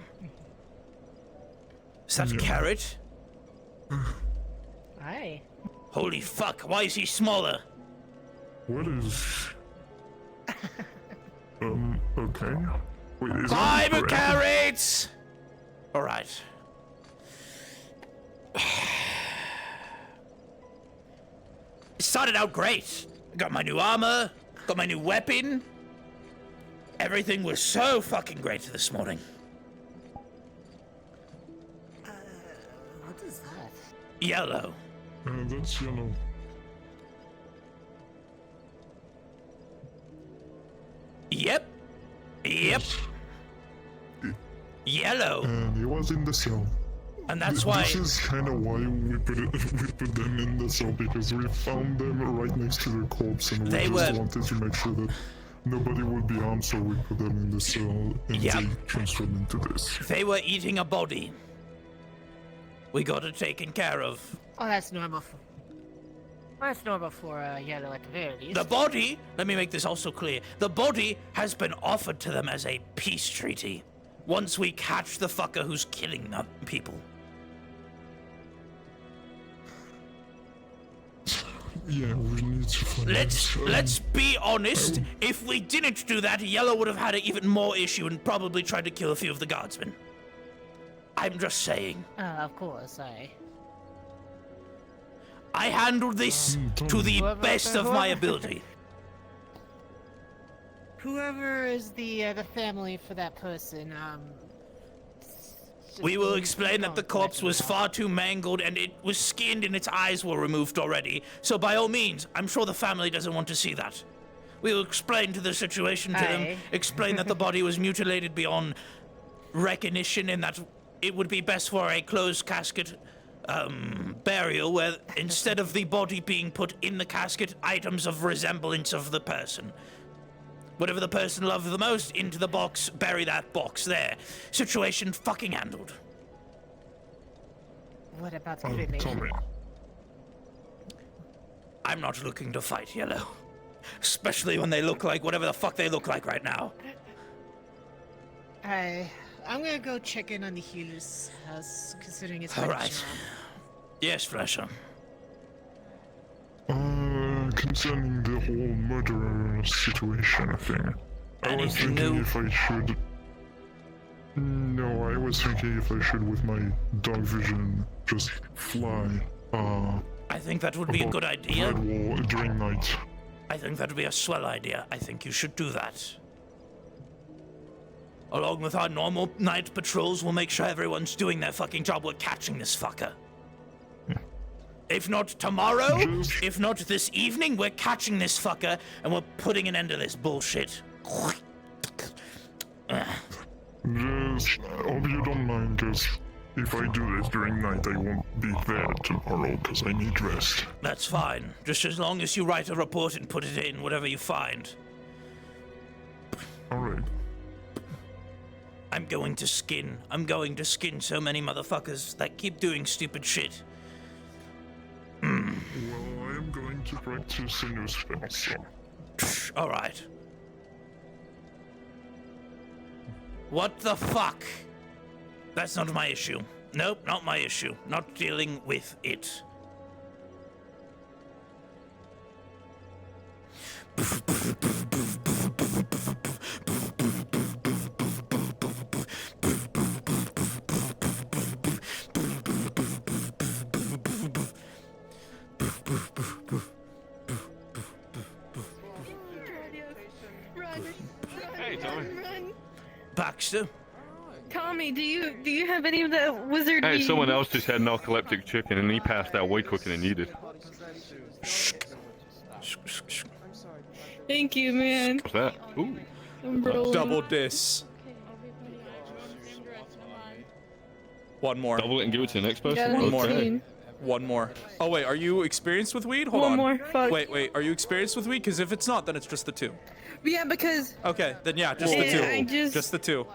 Is that Carrot? Hi. Holy fuck, why is he smaller? What is... okay. Wait, is Bye, that bread? carrots! Alright. It started out great. Got my new armor, got my new weapon. Everything was so fucking great this morning. What is that? Yellow. That's yellow. Yep. Yep. Yellow. And he was in the cell. And that's why... This is kind of why we put them in the cell, because we found them right next to the corpse, and we just wanted to make sure that nobody would be harmed, so we put them in the cell, and they transferred into this. They were eating a body. We got it taken care of. Oh, that's normal. That's normal for Yellow at the very least. The body, let me make this also clear, the body has been offered to them as a peace treaty. Once we catch the fucker who's killing the people. Yeah, we need to find Let's be honest, if we didn't do that, Yellow would have had an even more issue and probably tried to kill a few of the guardsmen. I'm just saying. Of course, I handled this to the best of my ability. Whoever is the family for that person, We will explain that the corpse was far too mangled and it was skinned and its eyes were removed already. So by all means, I'm sure the family doesn't want to see that. We will explain to the situation to them, explain that the body was mutilated beyond recognition and that it would be best for a closed casket burial where instead of the body being put in the casket, items of resemblance of the person. Whatever the person loved the most, into the box, bury that box there. Situation fucking handled. what about the cremation? Tommy. I'm not looking to fight, Yellow. Especially when they look like whatever the fuck they look like right now. I'm gonna go check in on the healer's house, considering it's my Alright. job. Yes, Fletcher. Concerning the whole murderer situation thing, I was thinking if I should... No, I was thinking if I should, with my dog vision, just fly, I think that would be a good idea. Red Wall during night. I think that would be a swell idea. I think you should do that. Along with our normal night patrols, we'll make sure everyone's doing their fucking job. We're catching this fucker. If not tomorrow, if not this evening, we're catching this fucker and we're putting an end to this bullshit. Just, I hope you don't mind, because If I do this during night, I won't be there tomorrow because I need rest. That's fine. Just as long as you write a report and put it in, whatever you find. Alright. I'm going to skin so many motherfuckers that keep doing stupid shit. Well, I am going to practice a new spell, so... Alright. What the fuck? That's not my issue. Nope, not my issue. Not dealing with it. Hey, Tommy. Baxter? Tommy, do you have any of the wizard? Hey, someone else just had narcoleptic chicken and he passed out way quicker than you did. Thank you, man. What's that? Ooh. Double dis. One more. Double it and give it to the next person? Yeah, One more. okay. One more. Oh wait, are you experienced with weed? Hold One on. more, fuck. Wait, are you experienced with weed? Because if it's not, then it's just the two. Yeah, because. Okay, then yeah, just the two. I Just the two.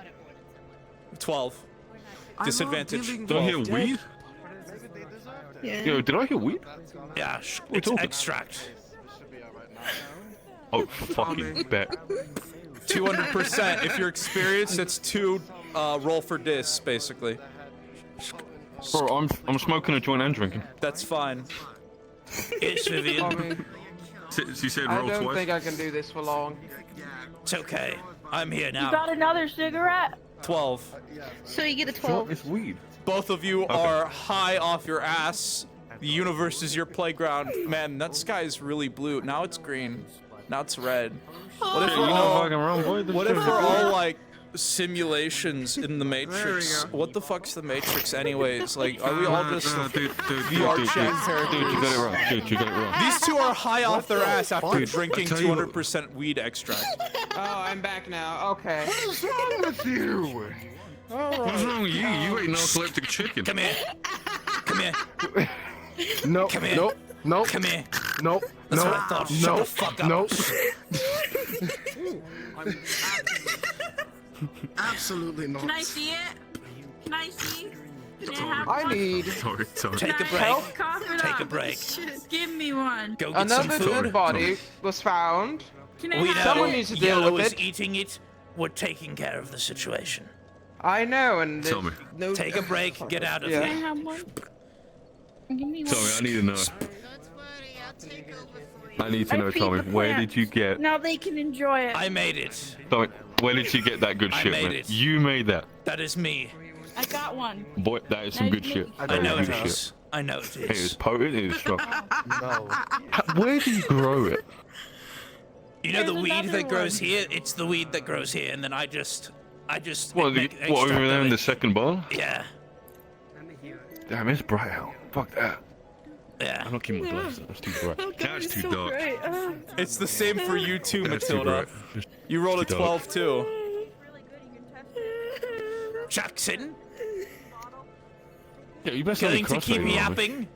12. Disadvantage. Did I hear weed? Yeah. Yo, did I hear weed? Yeah, it's extract. Oh, fucking bet. 200%. If you're experienced, it's 2 roll for dis, basically. Bro, I'm smoking a joint and drinking. That's fine. It's Vivian. She said I roll don't twice. think I can do this for long. It's okay. I'm here now. You got another cigarette? 12. So you get a 12. It's weed. Both of you are high off your ass. The universe is your playground. Man, that sky is really blue. Now it's green. Now it's red. What if Hey, we're you know all, fucking wrong, boy. what if we're all like simulations in the Matrix? What the fuck's the Matrix anyways? Like, are we all just VR chat characters? Dude, you got it wrong. Dude, you got it wrong. These two are high off their ass after Dude, drinking I tell you what- 200% weed extract. Oh, I'm back now. Okay. What's wrong with you? What's wrong with you? You ate narcoleptic chicken. Come here. Come here. Nope. Come here. Nope. Nope. Come here. Nope. That's nope. what I thought. Shut Nope. the fuck up. Nope. Absolutely not. Can I see it? Can I see? Can I have I one? need Sorry. Take a Can I break. cough it Take a up? break. Just give me one. Go get some another food. dead body was found. Can I We have know Someone needs to deal Yellow with is it. eating it. We're taking care of the situation. I know, and Tell me. no. Take a break. Get out of Yeah. Can I here. have one? Give me one. Tommy, I need to know. I need to know, Tommy. Where did you get? Now they can enjoy it. I made it. Tommy, where did you get that good I shit, made man? it. You made that. That is me. I got one. Boy, that is some good shit. I That know is it good is. shit. I know it It is is. potent. It is strong. No. Where do you grow it? You know the There's weed another that grows one. here? It's the weed that grows here, and then I just What, make what over extract there of in the it. second bar? Yeah. Damn, it's bright out. Fuck that. Yeah. I'm not keeping my glasses on. It's too bright. That's too dark. It's the same for you too, That's too Matilda. bright. You rolled a Too dark. 12 too. Jackson, Yeah, you best let going to cross keep over, yapping?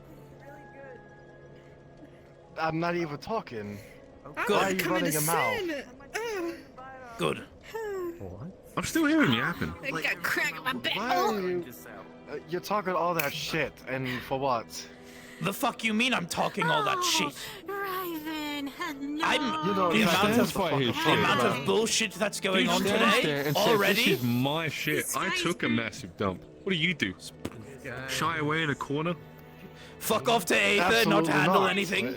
I'm not even talking. Good. Why are you running your mouth? Good. I'm still hearing yapping. I got crack in my back. Why are you? You're talking all that shit, and for what? The fuck you mean I'm talking all that shit? Raven, hello. I'm You know, the amount That's of why his the shit. amount of bullshit that's going He on stands there today and says, This already. is my shit. I took a massive dump. What do you do? Shy away in a corner? Fuck off to Aether, not Absolutely handle not. anything.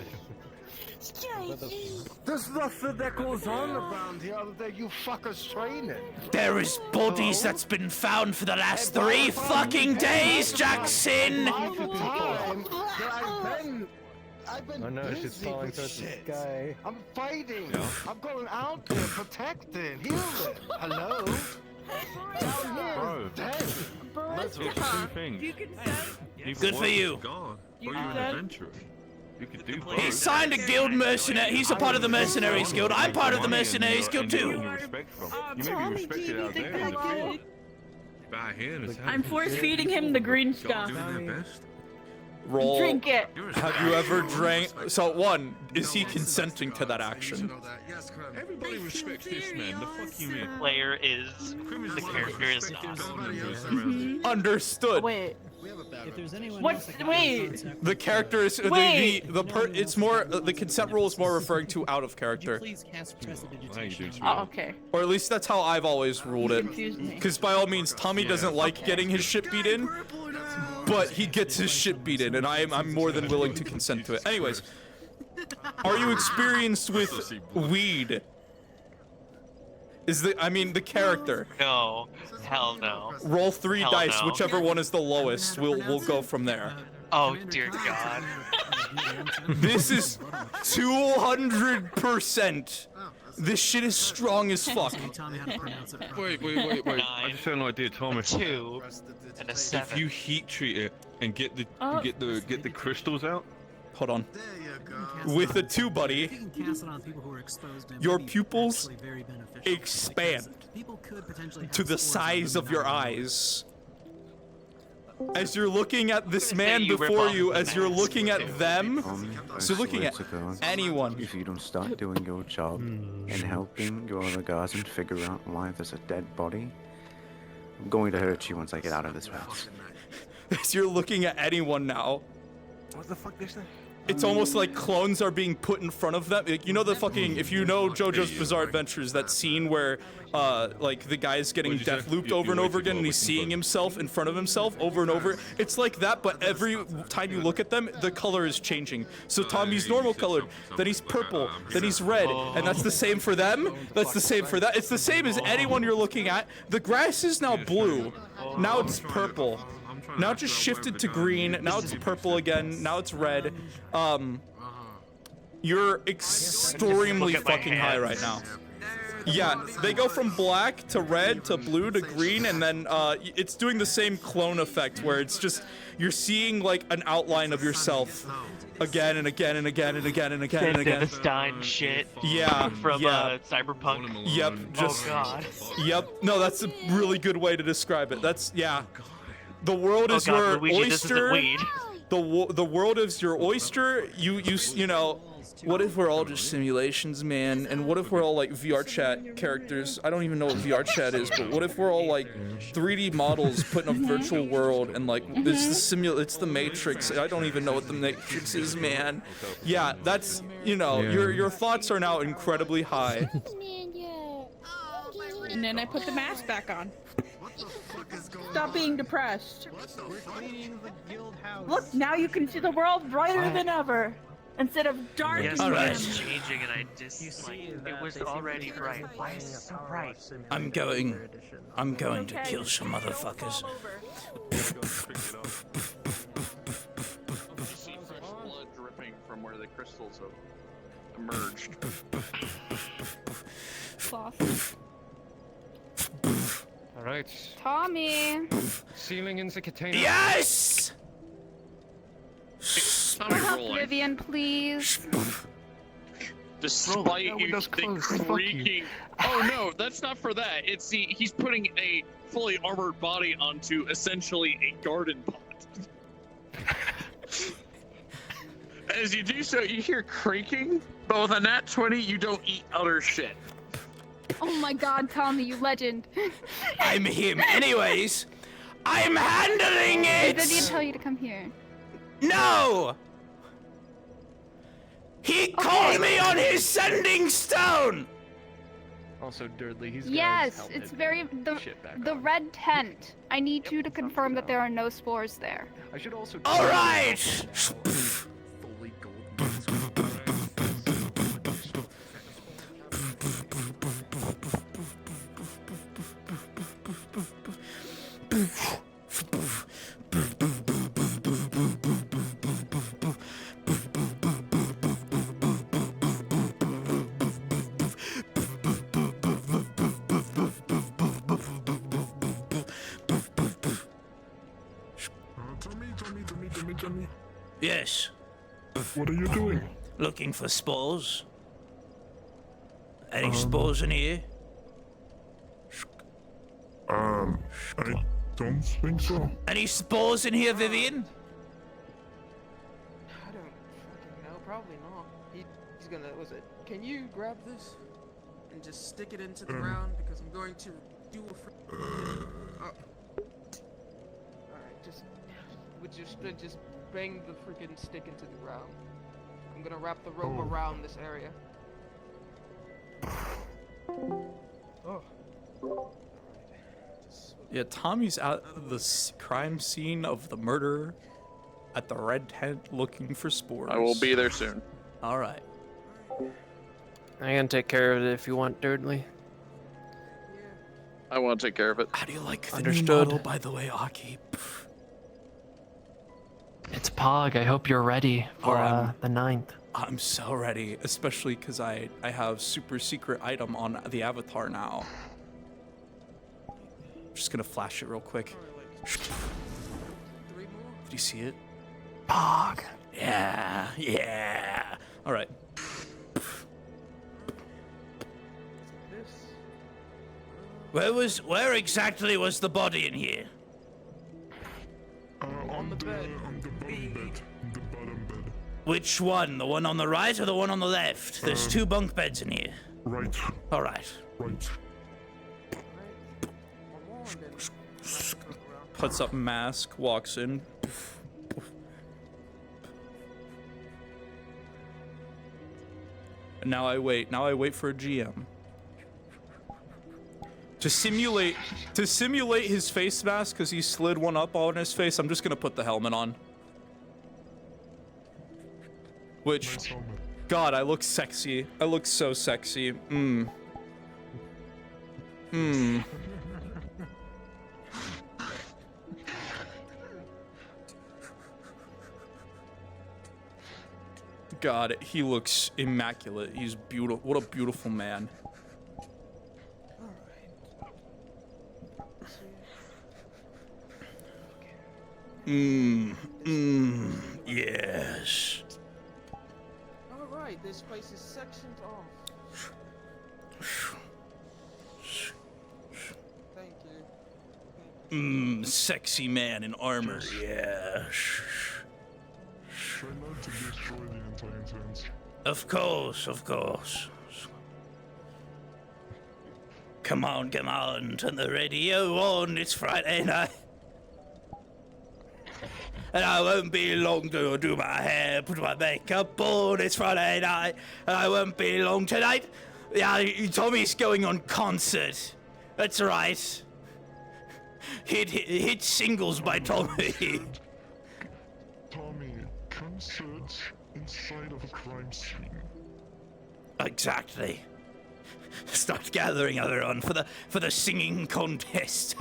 There's nothing that goes on around here other than you fuckers training. There is bodies that's been found for the last 3 fucking days, Jackson. I've been Oh no, she's busy falling with towards the shit. sky. I'm fighting. I'm going out there, protecting, healing. Hello? Down here, Bro. dead. It's two things. Good for you. God, or you're an adventurer. You could do both. He signed a guild mercenary. He's a part of the mercenaries guild. I'm part of the mercenaries guild too. You may be respected out there in the field, bad here. I'm force feeding him the green stuff. Doing their best. Roll. Drink it. Have you ever drank? So one, is he consenting to that action? Everybody respects this man. The fuck you mean? Player is the character is not. Understood. Wait. If there's anyone What? else that can Wait. contact The character is Wait. it's more the consent rule is more referring to out of character, please cast prestidigitation. Oh, okay. or at least that's how I've always ruled it. Confused me. Because by all means, Tommy doesn't like getting his shit beat in, but he gets his shit beat in, and I'm more than willing to consent to it. Anyways, are you experienced with weed? The character. No, hell no. Roll 3 Hell dice, no. whichever one is the lowest. We'll go from there. Oh dear God. This is 200%. This shit is strong as fuck. Wait. I just had an idea, Thomas. 2 and a 7. If you heat treat it and get the crystals out. Hold on. With a 2, buddy, your pupils expand to the size of your eyes. As you're looking at this man before you, as you're looking at them, so looking at anyone. If you don't start doing your job and helping your other guards and figure out why there's a dead body, I'm going to hurt you once I get out of this house. As you're looking at anyone now, What the fuck is that? it's almost like clones are being put in front of them. Like, you know the fucking, if you know JoJo's Bizarre Adventures, that scene where, like, the guy's getting death looped over and over again, and he's seeing himself in front of himself over and over. It's like that, but every time you look at them, the color is changing. So Tommy's normal colored, then he's purple, then he's red, and that's the same for them. That's the same for that. It's the same as anyone you're looking at. The grass is now blue. Now it's purple. Now it just shifted to green. Now it's purple again. Now it's red. You're extremely fucking high right now. Yeah, they go from black to red to blue to green, and then it's doing the same clone effect where it's just you're seeing like an outline of yourself again and again and again and again and again and again. Devastain shit. Yeah. From Cyberpunk. Yep. Just. Oh God. Yep. No, that's a really good way to describe it. That's yeah. The world is your Luigi, this isn't oyster. weed. The world is your oyster. You know. What if we're all just simulations, man? And what if we're all like VR chat characters? I don't even know what VR chat is, but what if we're all like 3D models put in a virtual world and like it's the Matrix. I don't even know what the Matrix is, man. Yeah, that's your thoughts are now incredibly high. And then I put the mask back on. Stop being depressed. Look, now you can see the world brighter than ever. Instead of dark. Yes, All right. it's changing, and I just like it was already bright. Why is it so bright? I'm going to kill some motherfuckers. You see fresh blood dripping from where the crystals have emerged. All right. Tommy. Sealing into container. Yes. Vivian, please. Despite you creaking. Oh no, that's not for that. It's he's putting a fully armored body onto essentially a garden pot. As you do so, you hear creaking, but with a nat 20, you don't eat other shit. Oh my God, Tommy, you legend. I'm him, anyways. I'm handling it. Did he tell you to come here? No! He called me on his sending stone! Also, Durdley, he's Yes, it's very the red tent. I need you to confirm that there are no spores there. I should also. All right. Tommy. Yes. What are you doing? Looking for spores. Any spores in here? Don't think so. Any spores in here, Vivian? I don't fucking know. Probably not. He's gonna. Was it? Can you grab this and just stick it into the ground because I'm going to do a. Alright, just bang the freaking stick into the ground. I'm gonna wrap the rope around this area. Oh. Yeah, Tommy's at the crime scene of the murder at the red tent looking for spores. I will be there soon. All right. I can take care of it if you want, Durdley. I want to take care of it. How do you like the Understood. new model, by the way, Aki? It's Pog. I hope you're ready for the 9th. I'm so ready, especially because I have super secret item on the avatar now. I'm just gonna flash it real quick. Did you see it? Pog. Yeah, yeah. All right. Where exactly was the body in here? On the bed. On the bottom bed. The bottom bed. Which one? The one on the right or the one on the left? There's 2 bunk beds in here. Right. All right. Right. Puts up mask, walks in. And now I wait. Now I wait for a GM. To simulate his face mask, because he slid one up on his face, I'm just gonna put the helmet on. Which, God, I look sexy. I look so sexy. God, he looks immaculate. He's beautiful. What a beautiful man. Yes. Alright, this place is sectioned off. Thank you. Sexy man in armor. Yeah. Try not to destroy the entire tent. Of course, of course. Come on, turn the radio on. It's Friday night. And I won't be long to do my hair, put my makeup on. It's Friday night, and I won't be long tonight. Yeah, Tommy's going on concert. That's right. Hit singles by Tommy. Tommy, concert inside of a crime scene. Exactly. Start gathering everyone for the singing contest.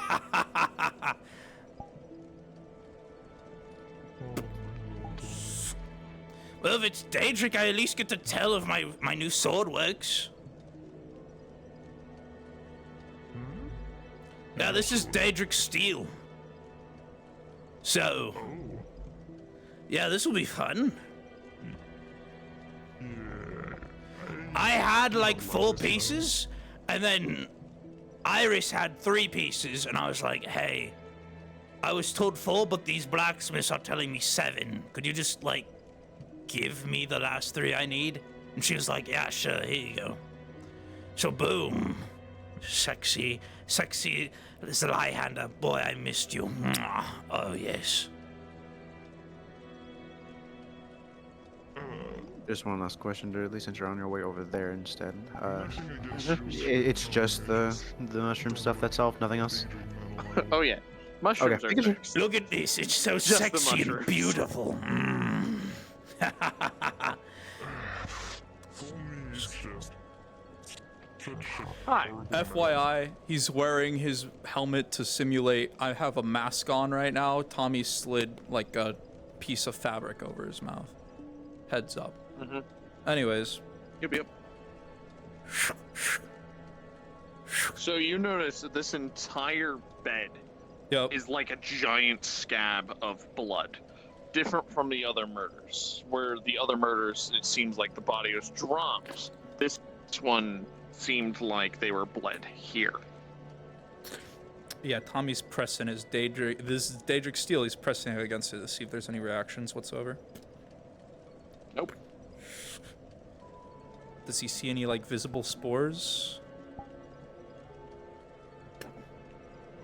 Well, if it's Daedric, I at least get to tell if my new sword works. Yeah, this is Daedric steel. So, yeah, this will be fun. I had like 4 pieces, and then Iris had 3 pieces, and I was like, hey, I was told 4, but these blacksmiths are telling me 7. Could you just, like, give me the last 3 I need? And she was like, yeah, sure, here you go. So, boom. Sexy, Zlyhander. Boy, I missed you. Mwah. Oh, yes. Just one last question, Dudley, since you're on your way over there instead. It's just the mushroom stuff that's all, nothing else? Oh yeah, mushrooms Okay. are next. Look at this. It's so Just the sexy and mushrooms. beautiful. Hi. FYI, he's wearing his helmet to simulate. I have a mask on right now. Tommy slid like a piece of fabric over his mouth. Heads up. Anyways. Yep. So you notice that this entire bed is like a giant scab of blood. Different from the other murders, where the other murders, it seems like the body was dropped. This one seemed like they were bled here. Yeah, Tommy's pressing his Daedric. This is Daedric steel. He's pressing it against it to see if there's any reactions whatsoever. Nope. Does he see any like visible spores?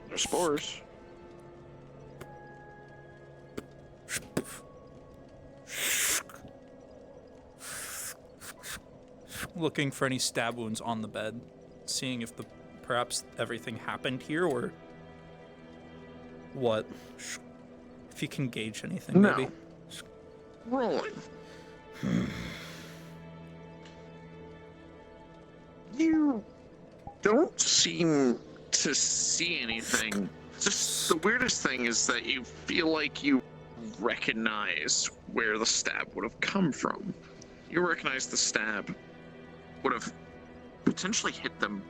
There's spores. Looking for any stab wounds on the bed, seeing if perhaps everything happened here or what. If you can gauge anything, No. maybe. Rolling. You don't seem to see anything. Just the weirdest thing is that you feel like you recognize where the stab would have come from. You recognize the stab would have potentially hit them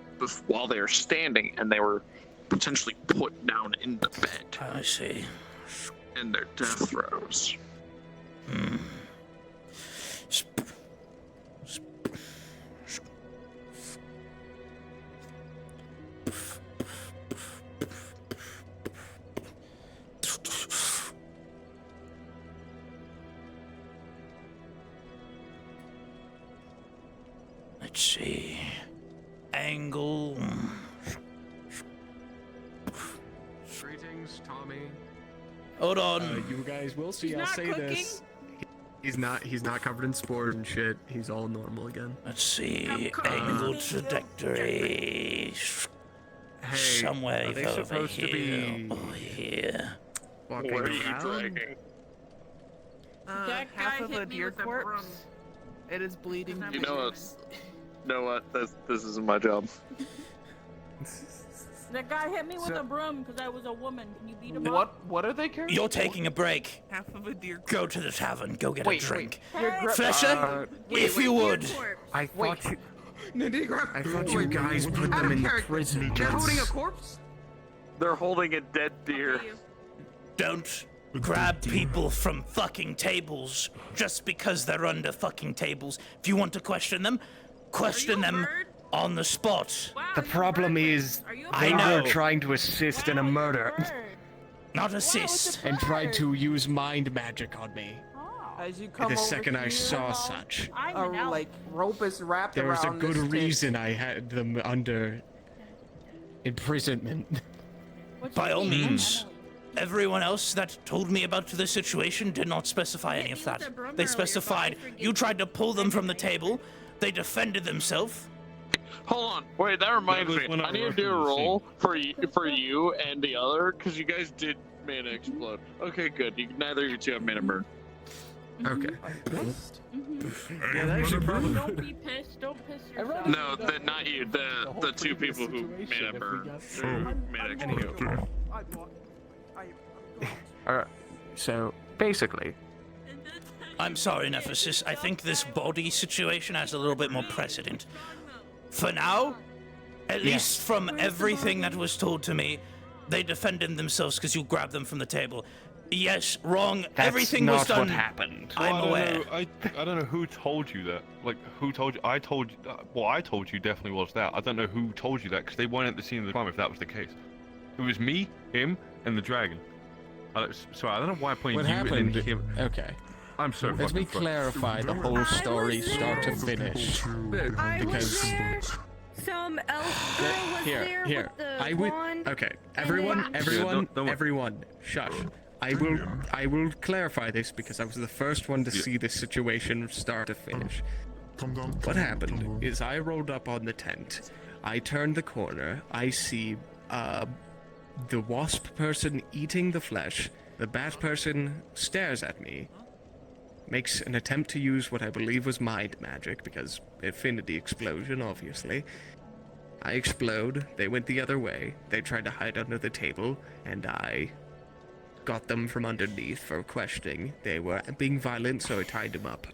while they were standing and they were potentially put down in the bed. I see. In their death throes. Let's see. Angle. Greetings, Tommy. Hold on. You guys will see. He's I'll not say cooking. this. He's not covered in spores and shit. He's all normal again. Let's see. Angle trajectory. Hey, Somewhere are they over supposed to here. be Over here. walking What are you around? dragging? That half guy of hit a me deer with a corpse. broom. It is bleeding. You know what? This isn't my job. That guy hit me with So- a broom because I was a woman. Can you beat him up? What are they carrying? You're taking a break. Half of a deer. Go to the tavern. Go get Wait, a drink. You're Flesher, if you would. I thought you. Nadigra. I thought you guys put them in the prison. They're holding a corpse. They're holding a dead deer. Don't grab people from fucking tables just because they're under fucking tables. If you want to question them on the spot. The problem is, I they know. were trying to assist in a murder Not assist. and tried to use mind magic on me. As you come The over second I here, saw such, like rope is wrapped there was a around good this kid. reason I had them under imprisonment. By all means. Everyone else that told me about the situation did not specify any of that. They specified you tried to pull them from the table, they defended themselves. Hold on, wait. That reminds was me. when I I need to referenced do a the roll for you and the other, because you guys did mana explode. Okay, good. Neither of you two have mana burn. Okay. Yeah, that should probably. Don't be pissed. Don't piss yourself. No, not you. The two people who mana burn. Mana explode. Alright, so basically, I'm sorry, Nephesis. I think this body situation has a little bit more precedent. For now, at least from everything that was told to me, they defended themselves because you grabbed them from the table. Yes, wrong. that's Everything not was done. what happened. I'm aware. I don't know who told you that. Like, who told you? I told you. Well, I told you definitely was that. I don't know who told you that because they weren't at the scene of the crime if that was the case. It was me, him, and the dragon. Sorry, I don't know why I pointed What you happened? and him. Okay. I'm so Let me fucking fucked. clarify the whole story, start to finish, I because was there. Some elf girl was there here, with the I would. wand. Okay, and everyone, then- everyone, shush. I will clarify this because I was the first one to see this situation start to finish. What happened is I rolled up on the tent. I turned the corner. I see the wasp person eating the flesh. The bat person stares at me. Makes an attempt to use what I believe was mind magic because affinity explosion, obviously. I explode. They went the other way. They tried to hide under the table, and I got them from underneath for questioning. They were being violent, so I tied them up.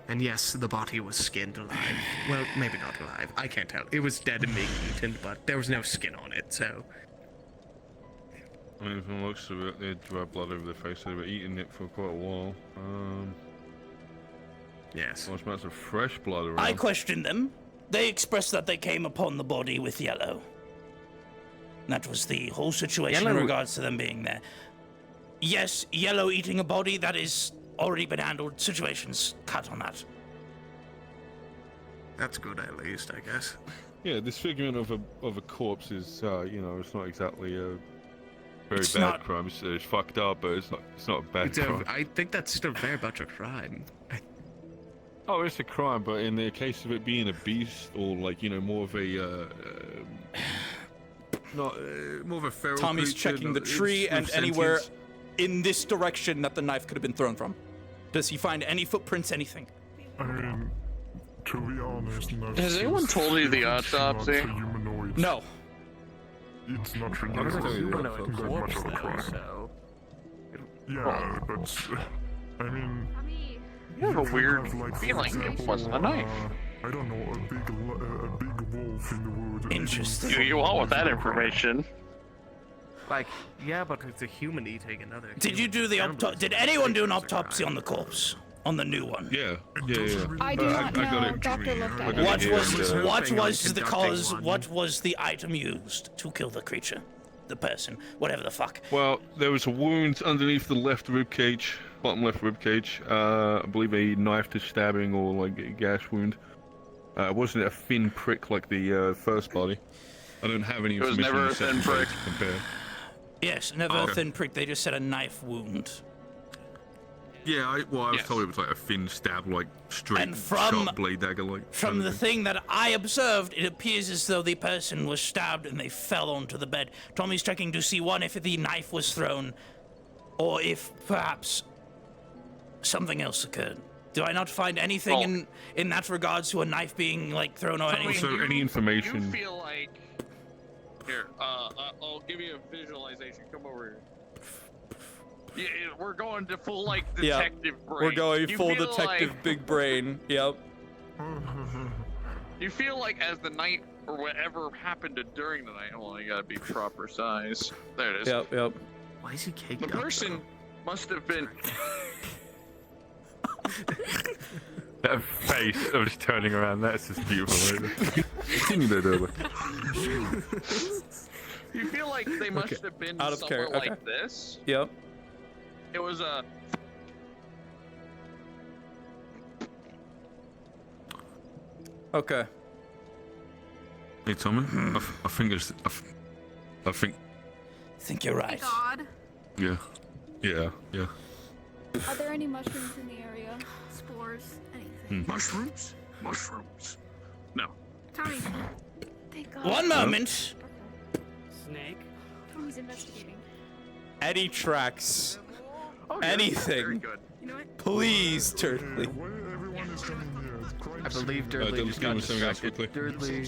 And yes, the body was skinned alive. Well, maybe not alive. I can't tell. It was dead and being eaten, but there was no skin on it, so... I mean, from the looks of it, they had dry blood over their face, so they were eating it for quite a while. Yes. Large amounts of fresh blood around. I questioned them. They expressed that they came upon the body with Yellow. That was the whole situation in regards to them being there. Yes, Yellow eating a body, that is already been handled. Situations cut on that. That's good, at least, I guess. Yeah, disfigurement of a corpse is, you know, it's not exactly a very It's bad not- crime. It's fucked up, but it's not a bad crime. I think that's still very much a crime. Oh, it's a crime, but in the case of it being a beast, or like, you know, more of a more of a feral Tommy's creature, checking the not- tree with and anywhere sentience. in this direction that the knife could have been thrown from. Does he find any footprints, anything? I mean, to be honest, Has anyone told you the autopsy? No. It's not What is really a humanoid that much corpse, of a though, crime. so... Yeah, but I mean, You have a could weird have, like, for feeling example, it wasn't a knife. I don't know, a big wolf in the wood. Interesting. Do you want with that information? Like, yeah, but it's a human eating another. Did you do the Did anyone do an autopsy on the corpse? On the new one? Yeah. I do not got know. it. Doctor looked at What it. What was the conducting cause? one. What was the item used to kill the creature? The person? Whatever the fuck. Well, there was a wound underneath the left rib cage, bottom left rib cage. I believe a knife to stabbing or like a gash wound. It wasn't a thin prick like the first body. I don't have any It was information never on a the thin second body prick. to compare. Yes, never Okay. a thin prick. They just said a knife wound. Yeah, I was told it was like a thin stab, like straight And from- sharp blade dagger, like. From the thing that I observed, it appears as though the person was stabbed and they fell onto the bed. Tommy's checking to see one, if the knife was thrown, or if perhaps something else occurred. Do I not find anything in that regards to a knife being like thrown or anything? So any information. You feel like here. I'll give you a visualization. Come over here. Yeah, we're going to full like detective brain. We're going You full feel detective like- big brain. Yep. You feel like as the night or whatever happened during the night. Well, you gotta be proper size. There it is. Yep. Why is he caked The up, person must have been. That face of just turning around, that's just beautiful. Continue there, Derby. You feel like they must Okay. have been Out of somewhere character. like this. Yep. It was a. Okay. Hey, Tommy. I think it's. I think. Think you're right. God. Yeah. Yeah. Are there any mushrooms in the area? Spores? Anything? Mushrooms? Mushrooms. No. Tommy. Thank God. One moment. Snake. Tommy's investigating. Any tracks. Oh, yeah, Anything. Very good. You know what? Please, Turtley. Everyone is coming here. I believe Dylan, Dudley just got give me something else distracted. quickly.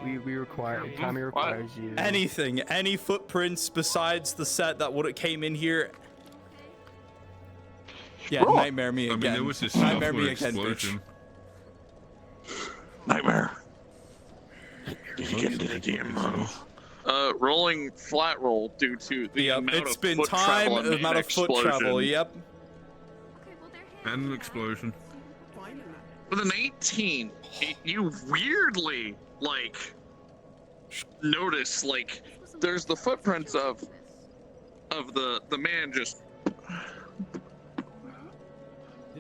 Dudley, we require. Tommy requires you. Anything. Any footprints besides the set that would have came in here. Yeah, Bro. nightmare me I again. mean, there was this Nightmare me software again, bitch. explosion. Nightmare. Did you get into the DMO? Rolling flat roll due to the Yep, amount it's of been foot time, travel and the amount an of foot explosion. travel, yep. And an explosion. With an 18, you weirdly, like, notice, like, there's the footprints of the man just...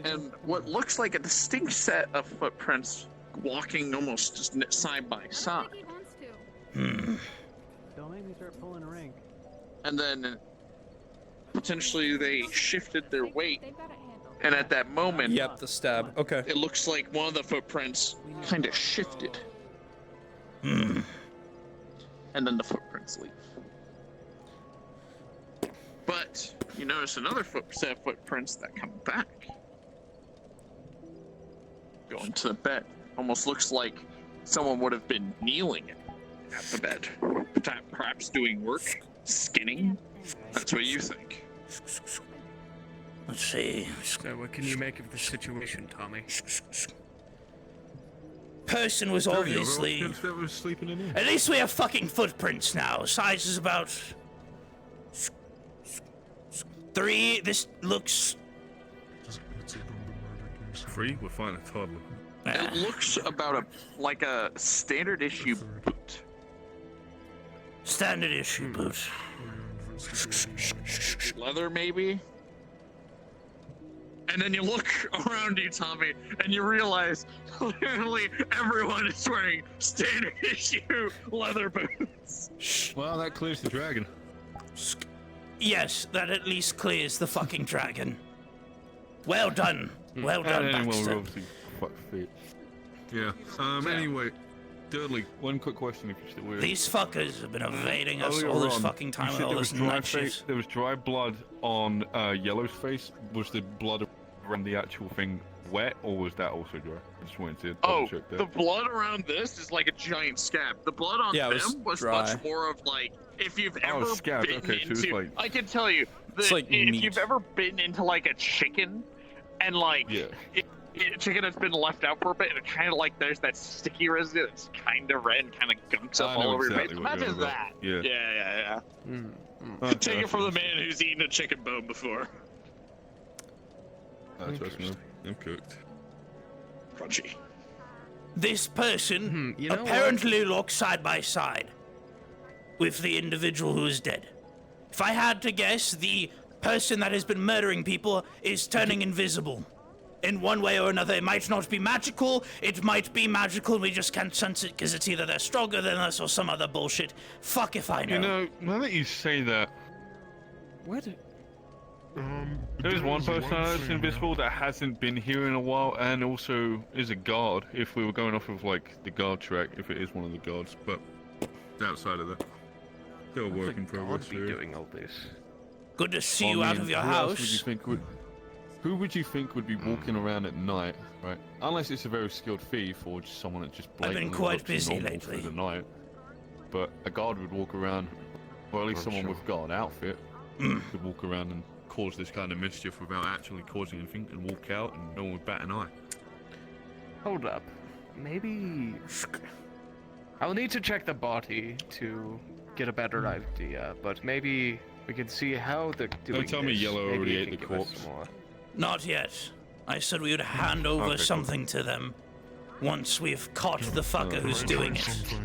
And what looks like a distinct set of footprints walking almost just side by side. Don't make me start pulling rank. And then potentially they shifted their weight. And at that moment, Yep, the stab. Okay. it looks like one of the footprints kind of shifted. And then the footprints leave. But you notice another set of footprints that come back. Going to the bed. Almost looks like someone would have been kneeling at the bed. Perhaps doing work, skinning. That's what you think. Let's see. So, what can you make of the situation, Tommy? Person was obviously. That was sleeping in here. At least we have fucking footprints now. Size is about 3, this looks... 3, we're finding a toddler. It looks about like a standard issue boot. Standard issue boot. Leather, maybe? And then you look around you, Tommy, and you realize literally everyone is wearing standard issue leather boots. Well, that clears the dragon. Yes, that at least clears the fucking dragon. Well done. Well done, And anyone Baxter. will obviously fuck fit. Yeah. Anyway, Dudley, one quick question if you're still with. These fuckers have been evading us Earlier all this on, fucking time you with said all there this was dry night shit. There was dry blood on Yellow's face. Was the blood around the actual thing wet, or was that also dry? I just wanted to double check that. The blood around this is like a giant scab. The blood on Yeah, it them was dry. much more of like, if you've Oh, ever scab, bitten okay, so it's into, like- I can tell you, It's like if meat. you've ever bitten into like a chicken, and like, chicken has been left out for a bit, and it kind of like there's that sticky residue that's kind of red and kind of gunks up I all know over exactly your what face. you're Imagine about. that. Yeah. Yeah. Take it from the man who's eaten a chicken bone before. Trust me, I'm cooked. Crunchy. This person you know apparently looks side by side with the individual who is dead. If I had to guess, the person that has been murdering people is turning invisible. In one way or another, it might not be magical, it might be magical, we just can't sense it because it's either they're stronger than us or some other bullshit. Fuck if I know. You know, now that you say that, What? there's one person that's invisible that hasn't been here in a while, and also is a guard. If we were going off of like the guard track, if it is one of the guards, but outside of that, still work in progress. Be doing all this. Good to see you out of your who else would you house. think who would you think would be walking around at night, right? Unless it's a very skilled thief or just someone that just I've been blatantly quite looks busy normal lately. through the night. But a guard would walk around, or at least I'm someone sure. with guard outfit could walk around and cause this kind of mischief without actually causing anything, and walk out and no one would bat an eye. Hold up. Maybe... I'll need to check the body to get a better idea, but maybe we can see how they're doing Don't tell me this. Yellow Maybe already you ate can the give us corpse. some more. Not yet. I said we would hand over Okay, cool. something to them once we've caught the fucker who's doing it.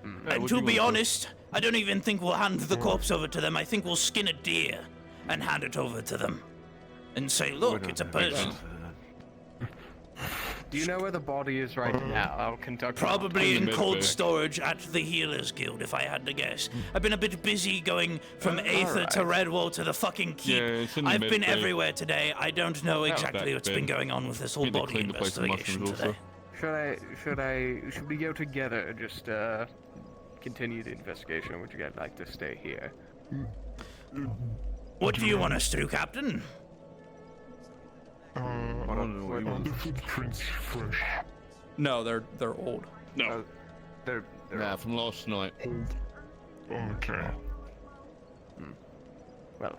And what to do be you want? honest, I don't even think we'll hand the corpse over to them. I think we'll skin a deer and hand it over to them. And say, look, it's a person. Do you know where the body is right now? I'll conduct... Probably in Mid cold bay. storage at the Healers Guild, if I had to guess. I've been a bit busy going from Aether to Redwall to the fucking keep. Yeah, it's in the I've mid been bay. everywhere today. I don't know exactly back what's bin. been going on with this whole Need to body clean the place of investigation mushrooms today. also. Should we go together and just, continue the investigation, or would you guys like to stay here? What do you want us to do, Captain? I don't know what you Are want. the footprints fresh? No, they're old. No. They're Nah, from last night. Okay. Well,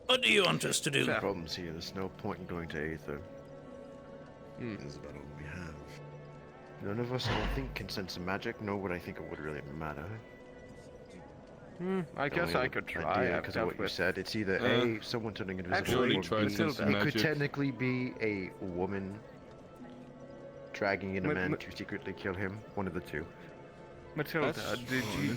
What do you want us to do? the problems here. There's no point in going to Aether. This is about all we have. None of us, I don't think, can sense the magic, nor would I think it would really matter. I guess I could try. Because of what you said, it's either someone turning invisible, Actually, or try to B, sense the it could magic. technically be a woman dragging in a Ma- man ma- to secretly kill him. One of the two. Matilda, That's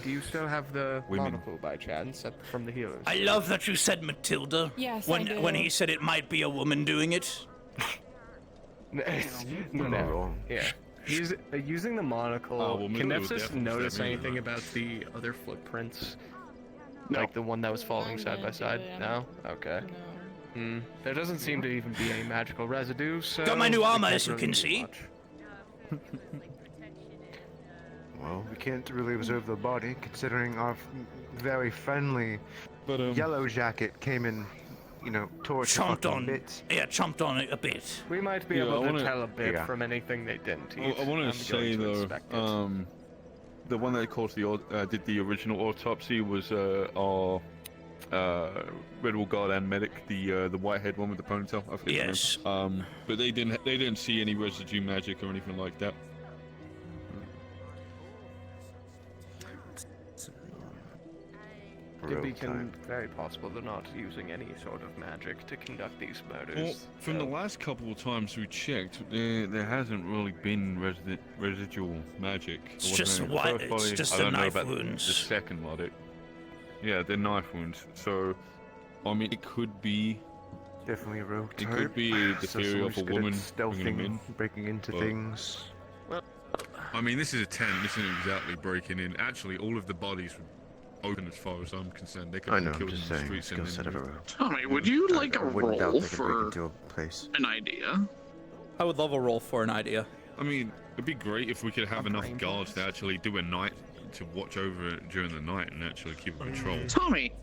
do you still have the Women. monocle by chance from the healers? I love that you said Matilda. Yes, I when do. when he said it might be a woman doing it. You're not No. wrong. Yeah. Using the monocle, Oh, well, can Matilda would Nepsis definitely notice step in anything that. about the other footprints? No. Like the one that was falling side by side? No? Okay. There doesn't seem to even be any magical residue, so... Got my new we armor, can't as you really can do see. much. Well, we can't really observe the body, considering our very friendly But yellow jacket came in, tore it to Chomped fucking on. bits. Yeah, chomped on it a bit. We might be Yeah, able I to wanna- tell a bit Yeah. from anything they didn't eat. I wanted I'm to say going though, inspect it. the one that caused did the original autopsy was our Redwall guard and medic, the white-haired one with the ponytail. I forget his name. But they didn't see any residue magic or anything like that. could be very possible they're not using any sort of magic to conduct these murders. Well, from the last couple of times we checked, there hasn't really been residual magic. It's just white. It's just the knife wounds. The second lot, yeah, the knife wounds. So, I mean, it could be. Definitely a rogue type. It could be the theory of a woman bringing them in, breaking into things. Well, I mean, this is a tent. This isn't exactly breaking in. Actually, all of the bodies were open as far as I'm concerned. They could have been killed in the streets and then. Tommy, would you like a roll for an idea? I would love a roll for an idea. I mean, it'd be great if we could have enough guards to actually do a night to watch over it during the night and actually keep a patrol. Tommy,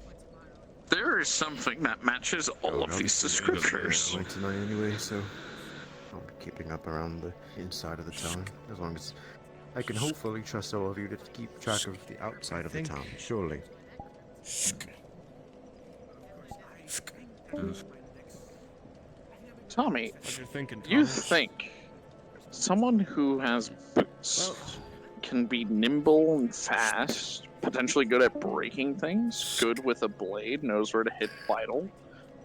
there is something that matches all of these descriptors. I'm tonight anyway, so I'll be keeping up around the inside of the town as long as I can hopefully trust all of you to keep track of the outside of the town. Surely. Tommy, What you thinking, you Thomas? think someone who has boots can be nimble and fast, potentially good at breaking things, good with a blade, knows where to hit vital,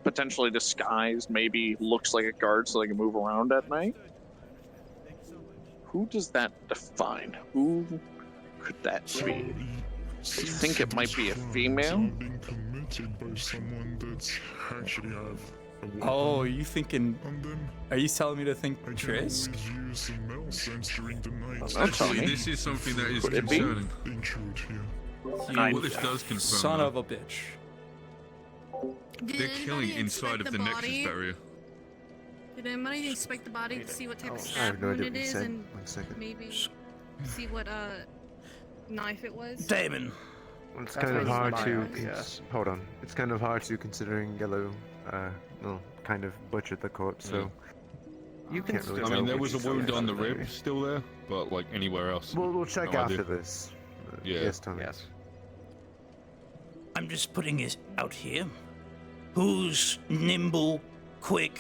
potentially disguised, maybe looks like a guard so they can move around at night? Who does that define? Who could that be? You think it might be a female? Being committed by someone that's actually have Oh, are you thinking? Are you telling me to think Trisk? use the male sense during the night. Actually, this is something that is concerning. Intrude here. What this does confirm. Son of a bitch. They're killing inside of the Nexus barrier. Did anybody inspect the body to see what type of I have stab no wound idea it what you is said. and 1 second. maybe see what knife it was? Damon. Well, it's kind of hard to. Hold on. It's kind of hard to considering Yellow, kind of butchered the corpse, so. You can. Can't really I tell mean, there which was a is wound on the exactly. rib still there, but like anywhere else. We'll check no after idea. this. Yeah. Yes, Tommy. Yes. I'm just putting it out here. Who's nimble, quick,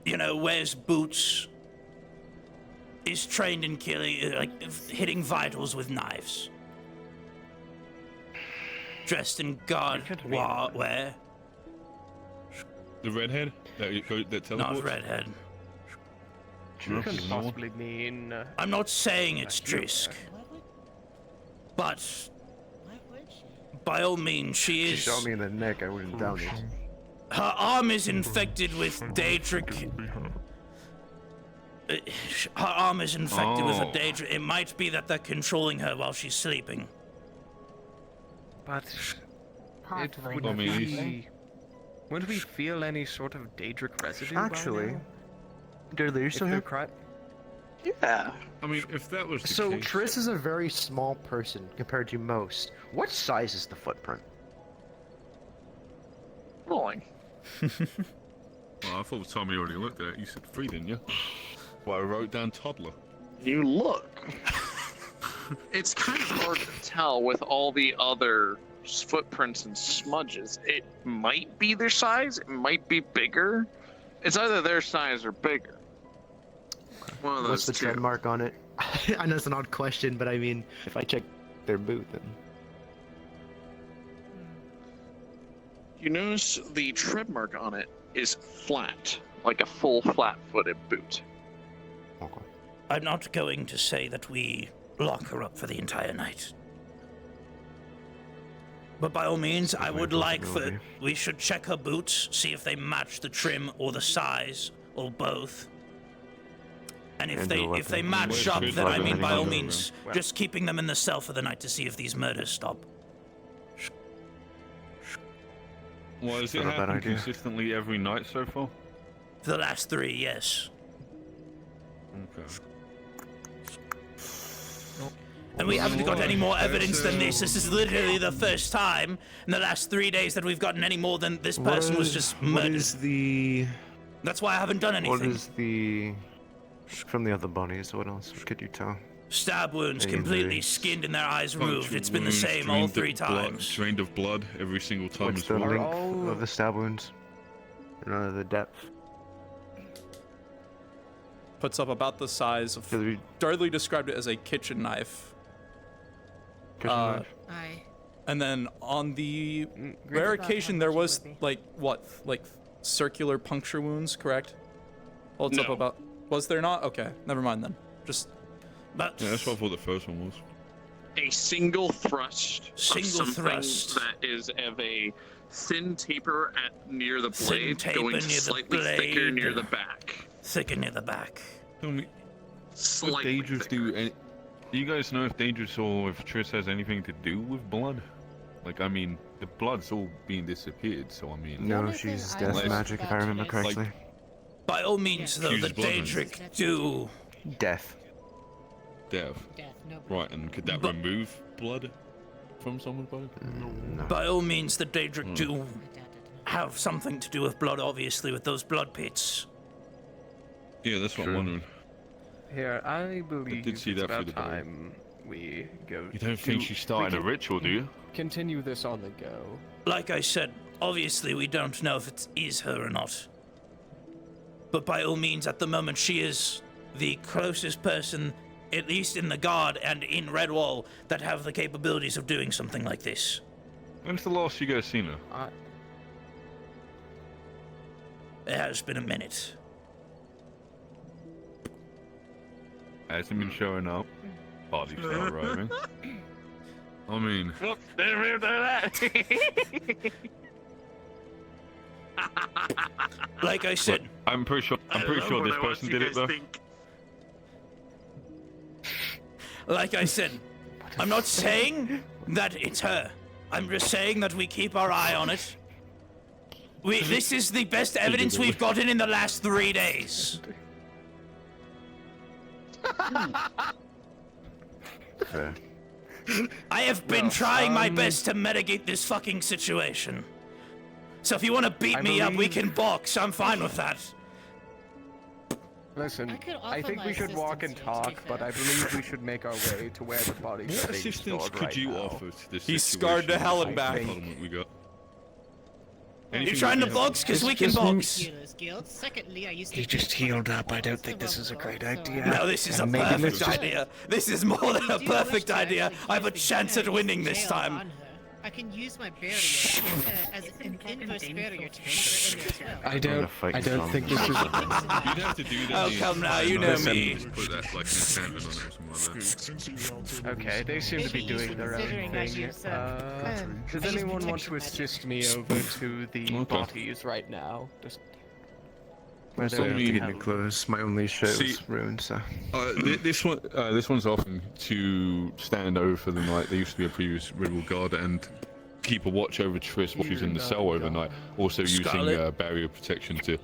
wears boots, is trained in killing, hitting vitals with knives. Dressed in guard wear. The redhead that teleports. Not redhead. You can possibly mean. I'm not saying it's Trisk, but by all means, she She is. shot me in the neck. I wouldn't doubt it. Her arm is infected with Daedric. Her arm is infected with a Daedric. It might be that they're controlling her while she's sleeping. But Possibly. would we feel any sort of Daedric residue? Actually, by now? Dudley, you're still here? Yeah. I mean, if that was the So case. Triss is a very small person compared to most. What size is the footprint? Rolling. Well, I thought Tommy already looked at it. You said 3, didn't you? Well, I wrote down toddler. You look. It's kind of hard to tell with all the other footprints and smudges. It might be their size, it might be bigger. It's either their size or bigger. One of those What's the two. tread mark on it? I know it's an odd question, but I mean, if I check their boot, then... You notice the tread mark on it is flat, like a full flat-footed boot. I'm not going to say that we lock her up for the entire night. But by all means, I would like for... We should check her boots, see if they match the trim or the size, or both. And if they match up, then I mean, by all means, just keeping them in the cell for the night to see if these murders stop. Well, has it happened consistently every night so far? For the last 3, yes. Okay. And we haven't got any more evidence than this. This is literally the first time in the last 3 days that we've gotten any more than this person was just murdered. What is the... That's why I haven't done anything. What is the... From the other bunnies, what else could you tell? Stab wounds, Any completely injuries? skinned and their eyes removed. Puncture It's been the wounds, same all drained 3 of blood- times. Drained of blood every single time What's as the well. length of the stab wounds? The depth? Puts up about the size of... Dudley described it as a kitchen knife. Kitchen knife? Aye. And then on the rare occasion, there was like circular puncture wounds, correct? Well, it's up about. Was there not? Okay, never mind then. Just. Yeah, that's what I thought the first one was. A single thrust. Single of something thrust. that is of a thin taper near the Thin blade, taper going near the slightly thicker blade. near the back. Thicker near the back. Tell me, would Slightly Dangerous do any? Do you guys know if Dangerous or if Triss has anything to do with blood? Like, I mean, the blood's all being disappeared, so I mean. No, she's death magic, if I remember correctly. By all means, though, the Choose blood Daedric do. Death. Death. Right, and could that remove blood from someone's body? No. By all means, the Daedric do have something to do with blood, obviously, with those blood pits. Yeah, that's what I'm wondering. Here, I believe did see it's that through about the door. time we go. You don't think she's starting a ritual, do you? Continue this on the go. Like I said, obviously we don't know if it is her or not. But by all means, at the moment, she is the closest person, at least in the Guard and in Redwall, that have the capabilities of doing something like this. When's the last you guys seen her? It has been a minute. Hasn't been showing up. Bodies start arriving. I mean. Whoops, didn't mean to do that. Like I said, I'm pretty sure this person did it though. Like I said, I'm not saying that it's her. I'm just saying that we keep our eye on it. This is the best evidence we've gotten in the last 3 days. Fair. I have been trying my best to mitigate this fucking situation. So if you want to beat me up, we can box. I'm fine with that. Listen, I think we should walk and talk, but I believe we should make our way to where the bodies What are being assistance stored could right you now. offer to this He's situation? scarred to hell and back. What we got? You're trying to box? Because we can box. He just healed up. I don't think this is a great idea. No, this is a perfect idea. This is more than a perfect idea. I have a chance at winning this time. I can use my barrier as an inverse barrier to enter in as well. I don't think this is. You'd have to do that. Oh, come now, you know me. Just put that like an enchantment on it or something like that. Okay, they seem to be doing their own thing. Does anyone want to assist me over to the bodies right now? Just Where they have to get me clothes. My only shirt was ruined, so. This one's often to stand over for the night. There used to be a previous Riddle guard and keep a watch over Triss while she's in the cell overnight. Also using barrier protection to.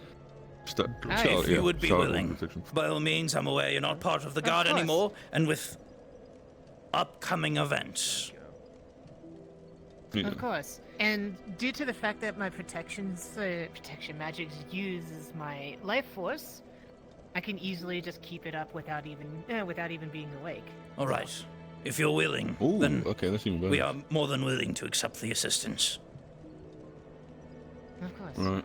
If you would be willing, by all means, I'm aware you're not part of the Guard anymore, and with upcoming events. Yeah. Of course. And due to the fact that my protection magic uses my life force, I can easily just keep it up without even being awake. All right. If you're willing, then okay, that's even better. we are more than willing to accept the assistance. Of course. Right.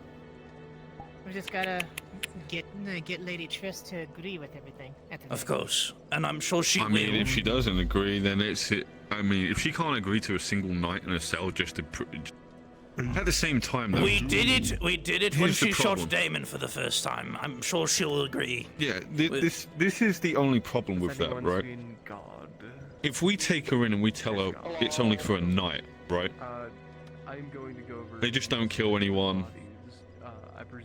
We just gotta get Lady Triss to agree with everything. Of course, and I'm sure she will. I mean, if she doesn't agree, then it's it. I mean, if she can't agree to a single night in a cell just to. At the same time, though. We did it when Here's the she shot problem. Damon for the first time. I'm sure she'll agree. Yeah, this is the only problem with that, right? If we take her in and we tell her it's only for a night, right? I'm going to go over. They just don't kill anyone,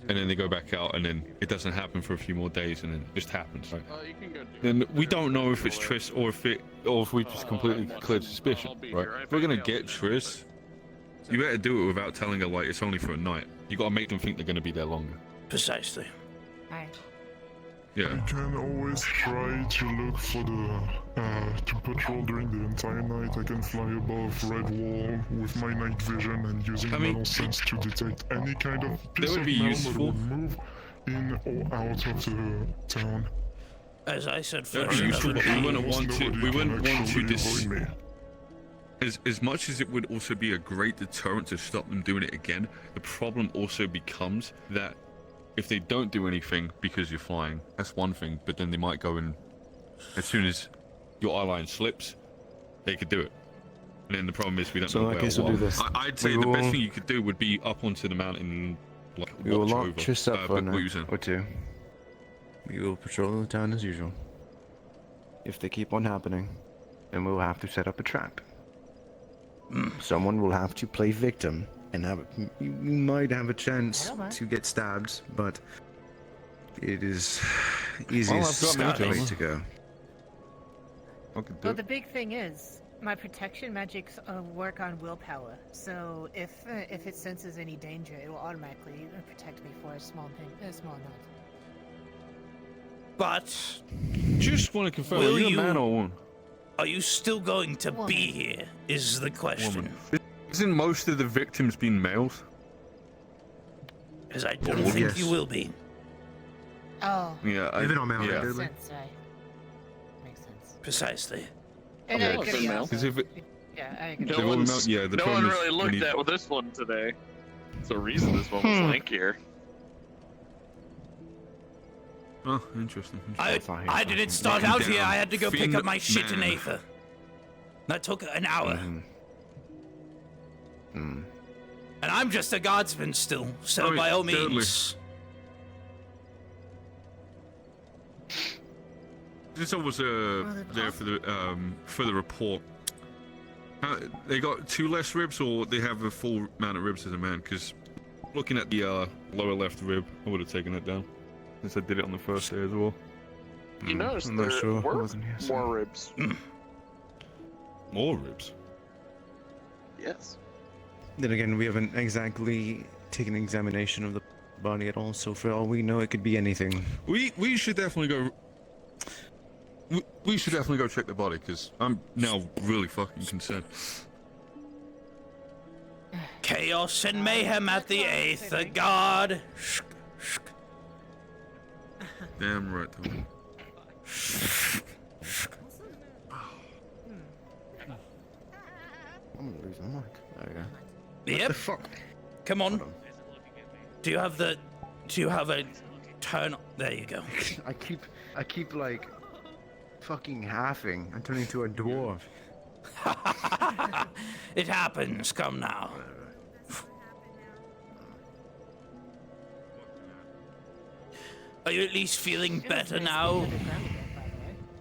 and then they go back out, and then it doesn't happen for a few more days, and then it just happens, right? You can go do Then we don't know if it's Triss or if we just completely cleared suspicion, right? If we're gonna get Triss, you better do it without telling her like it's only for a night. You gotta make them think they're gonna be there longer. Precisely. Yeah. You can always try to look for to patrol during the entire night. I can fly above Red Wall with my night vision and using metal sense to detect any kind of piece of metal that would move in or out of the town. As I said That'd first, be useful, but we wouldn't want to. Nobody We wouldn't can want to actually avoid me. As much as it would also be a great deterrent to stop them doing it again, the problem also becomes that if they don't do anything because you're flying, that's one thing, but then they might go and as soon as your eye line slips, they could do it. And And then the problem is we don't So know in that where case, or we'll do what. this. I'd say We the best will- thing you could do would be up onto the mountain and like We will watch launch over. this up for but an what you saying? or two. We will patrol the town as usual. If they keep on happening, then we'll have to set up a trap. Someone will have to play victim and have. You might have a chance to get stabbed, but it is easiest I've got way magic. to go. Well, the big thing is my protection magics work on willpower. So if it senses any danger, it will automatically protect me for a small amount. But just want to confirm: will are you a you- man or a woman? are you still going to be here? Is the question. Isn't most of the victims being males? Because I don't think you will be. Oh. Yeah, Leave it on male, yeah. dude. Makes sense, right. Makes sense. Precisely. And Yeah, I agree also. because if it, Yeah, I agree. No one's- yeah, the no one problem is really we looked need- at with this one today. It's the reason this one was lankier. Oh, interesting. I didn't start Looking out here. down, I had to go pick thin up my shit in man. Aether. That took an hour. Mm. And I'm just a guardsman still, so Oh, by all totally. means. This was there for the report. They got 2 less ribs, or they have a full amount of ribs as a man? Because looking at the lower left rib, I would have taken it down, since I did it on the first day as well. You noticed I'm not there sure. I were wasn't here, so- more ribs. More ribs. Yes. Then again, we haven't exactly taken an examination of the body at all, so for all we know, it could be anything. We should definitely go. We should definitely go check the body, because I'm now really fucking concerned. Chaos and mayhem at the Aether God. Damn right. Though. I'm gonna lose my mic. There we go. Yep. The fuck? Come on. Do you have a turn? There you go. I keep like fucking halving. I'm turning into a dwarf. It happens. Come now. Are you at least feeling better now?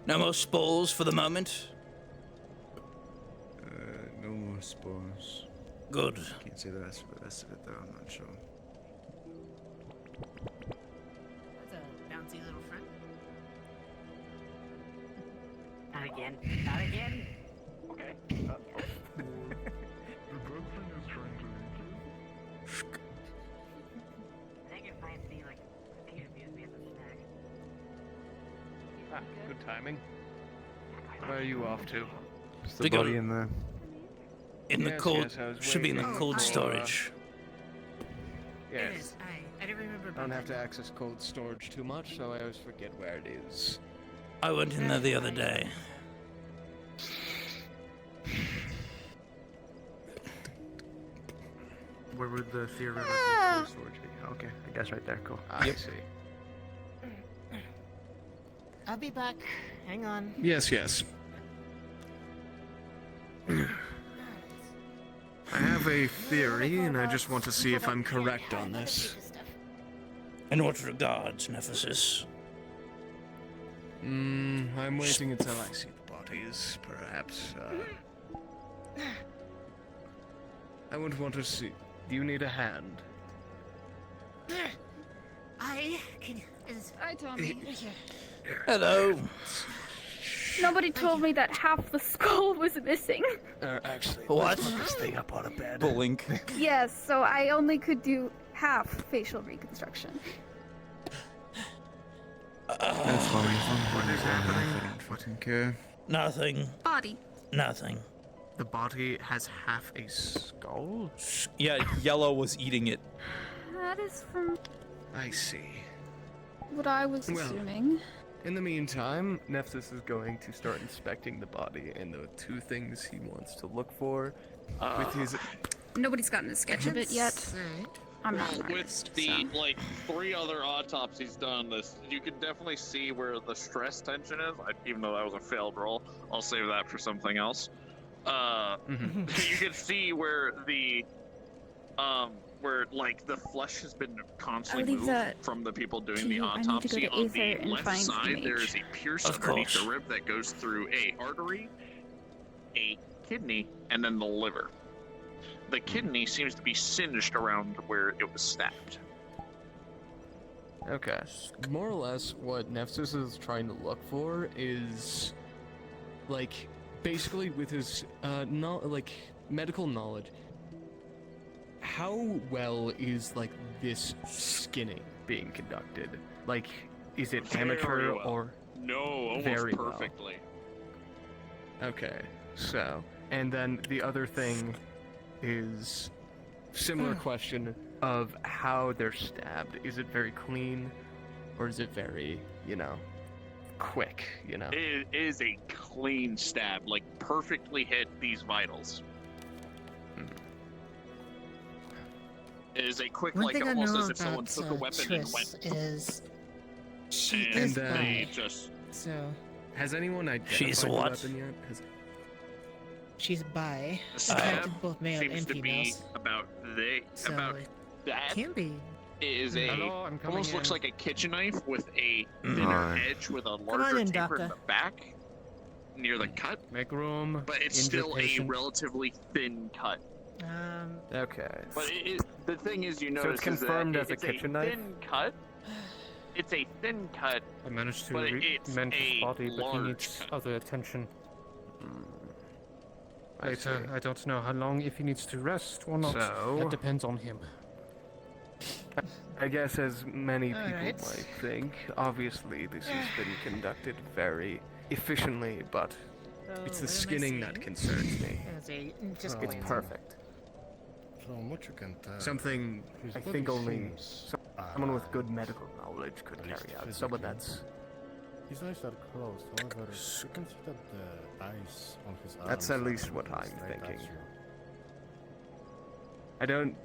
No more spores for the moment? No more spores. Good. Can't say the rest of it though. I'm not sure. That's a bouncy little friend. Not again. Not again. Okay. I think it might be like he abused me as a snack. Ah, good timing. Where are you off to? Just the We go- body in there. In the Yes, cold, yes, I was should be in the waiting cold for, storage. Yes. It is. I didn't remember I about don't that. have to access cold storage too much, so I always forget where it is. I went in there the other day. Where would the theoretical cold storage be? Okay, I guess right there. Cool. I see. I'll be back. Hang on. Yes, yes. I have a theory, and I just want to see if I'm correct on this. In what regards, Nephesis? I'm waiting until I see the bodies, perhaps. I would want to see. Do you need a hand? I can. Hi, Tommy. Hello. Nobody told me that half the skull was missing. Actually, what? let's put this thing up on a bed. Blink. Yes, so I only could do half facial reconstruction. That's fine. What is happening? I don't fucking care. Nothing. Body. Nothing. The body has half a skull? Yeah, Yellow was eating it. That is from I see. what I was Well, assuming. In the meantime, Nephthys is going to start inspecting the body, and the 2 things he wants to look for with his. Nobody's gotten a sketch of it yet. I'm not an With artist, the so. like 3 other autopsies done on this, you can definitely see where the stress tension is. Even though that was a failed roll, I'll save that for something else. you can see where the where like the flesh has been constantly moved from the people doing the autopsy. On the left side, there is a pierce underneath the rib that goes through a artery, a kidney, and then the liver. The kidney seems to be singed around where it was stabbed. Okay. More or less, what Nephthys is trying to look for is, like, basically with his, medical knowledge, how well is, like, this skinning being conducted? Like, is it amateur or... No, almost very perfectly. Well? Okay, so, and then the other thing is similar question of how they're stabbed. Is it very clean, or is it very, quick, It is a clean stab, like perfectly hit these vitals. It is a quick, One like thing I almost know as if someone about, took a weapon and Triss went. is she and is then bi. just. So has anyone identified She's the what? weapon yet? she's bi. The stab Attracted both male seems and to be females. about So about it that. can be. Is a Hello, I'm coming almost looks in. like a kitchen knife with a thinner Alright. edge with a on larger in, taper in Doctor. the back near the cut, Make room. but it's injure still patient. a relatively thin cut. Okay. But the thing is, you So notice it's confirmed is that as a it's kitchen a knife? thin cut. It's a thin cut, I managed to but reach it's mend his a body, but he large needs cut. other attention. I Later, see. I don't know how long, if he needs to rest or not. So- That depends on him. I guess as many people Alright. might think, obviously this has been conducted very efficiently, but it's the skinning that concerns me. Just It's glancing. perfect. From what you can tell, Something his I body think only seems, someone with good medical knowledge could at least carry out. Someone physically. that's... His eyes are closed, however, you can see that the eyes on his arms That's at are least what I'm straight at thinking. you. I don't,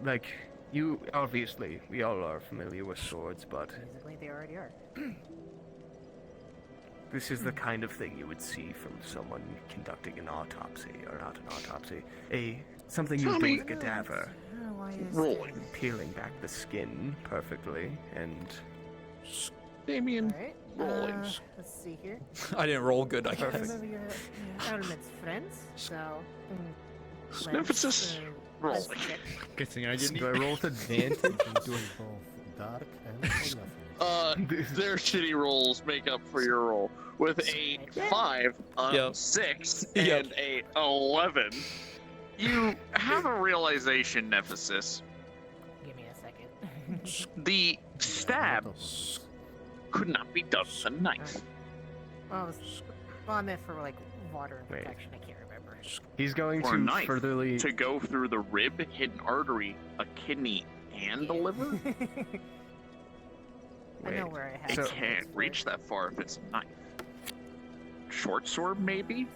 you, obviously, we all are familiar with swords, but Basically, they already are. this is the kind of thing you would see from someone conducting an autopsy, or not an autopsy, something you would do with a cadaver. Rolling. Peeling back the skin perfectly, and... Damien, Alright, rollings. let's see here. I didn't roll good, I I guess. remember your elements, friends. So, Nephthys, rolling. Good thing I didn't. Do I roll with advantage? Doing both dark and nothing. Their shitty rolls make up for your roll. With a 5, a Yep. 6, Yep. and a 11, you have a realization, Nephthys. give me a second. The stab could not be done with a knife. Well, I meant for like water and Wait. protection. I can't remember. He's going Or a to knife furtherly... to go through the rib, hit an artery, a kidney, and the liver. I know where I have It some can't for- reach that far if it's a knife. Short sword, maybe?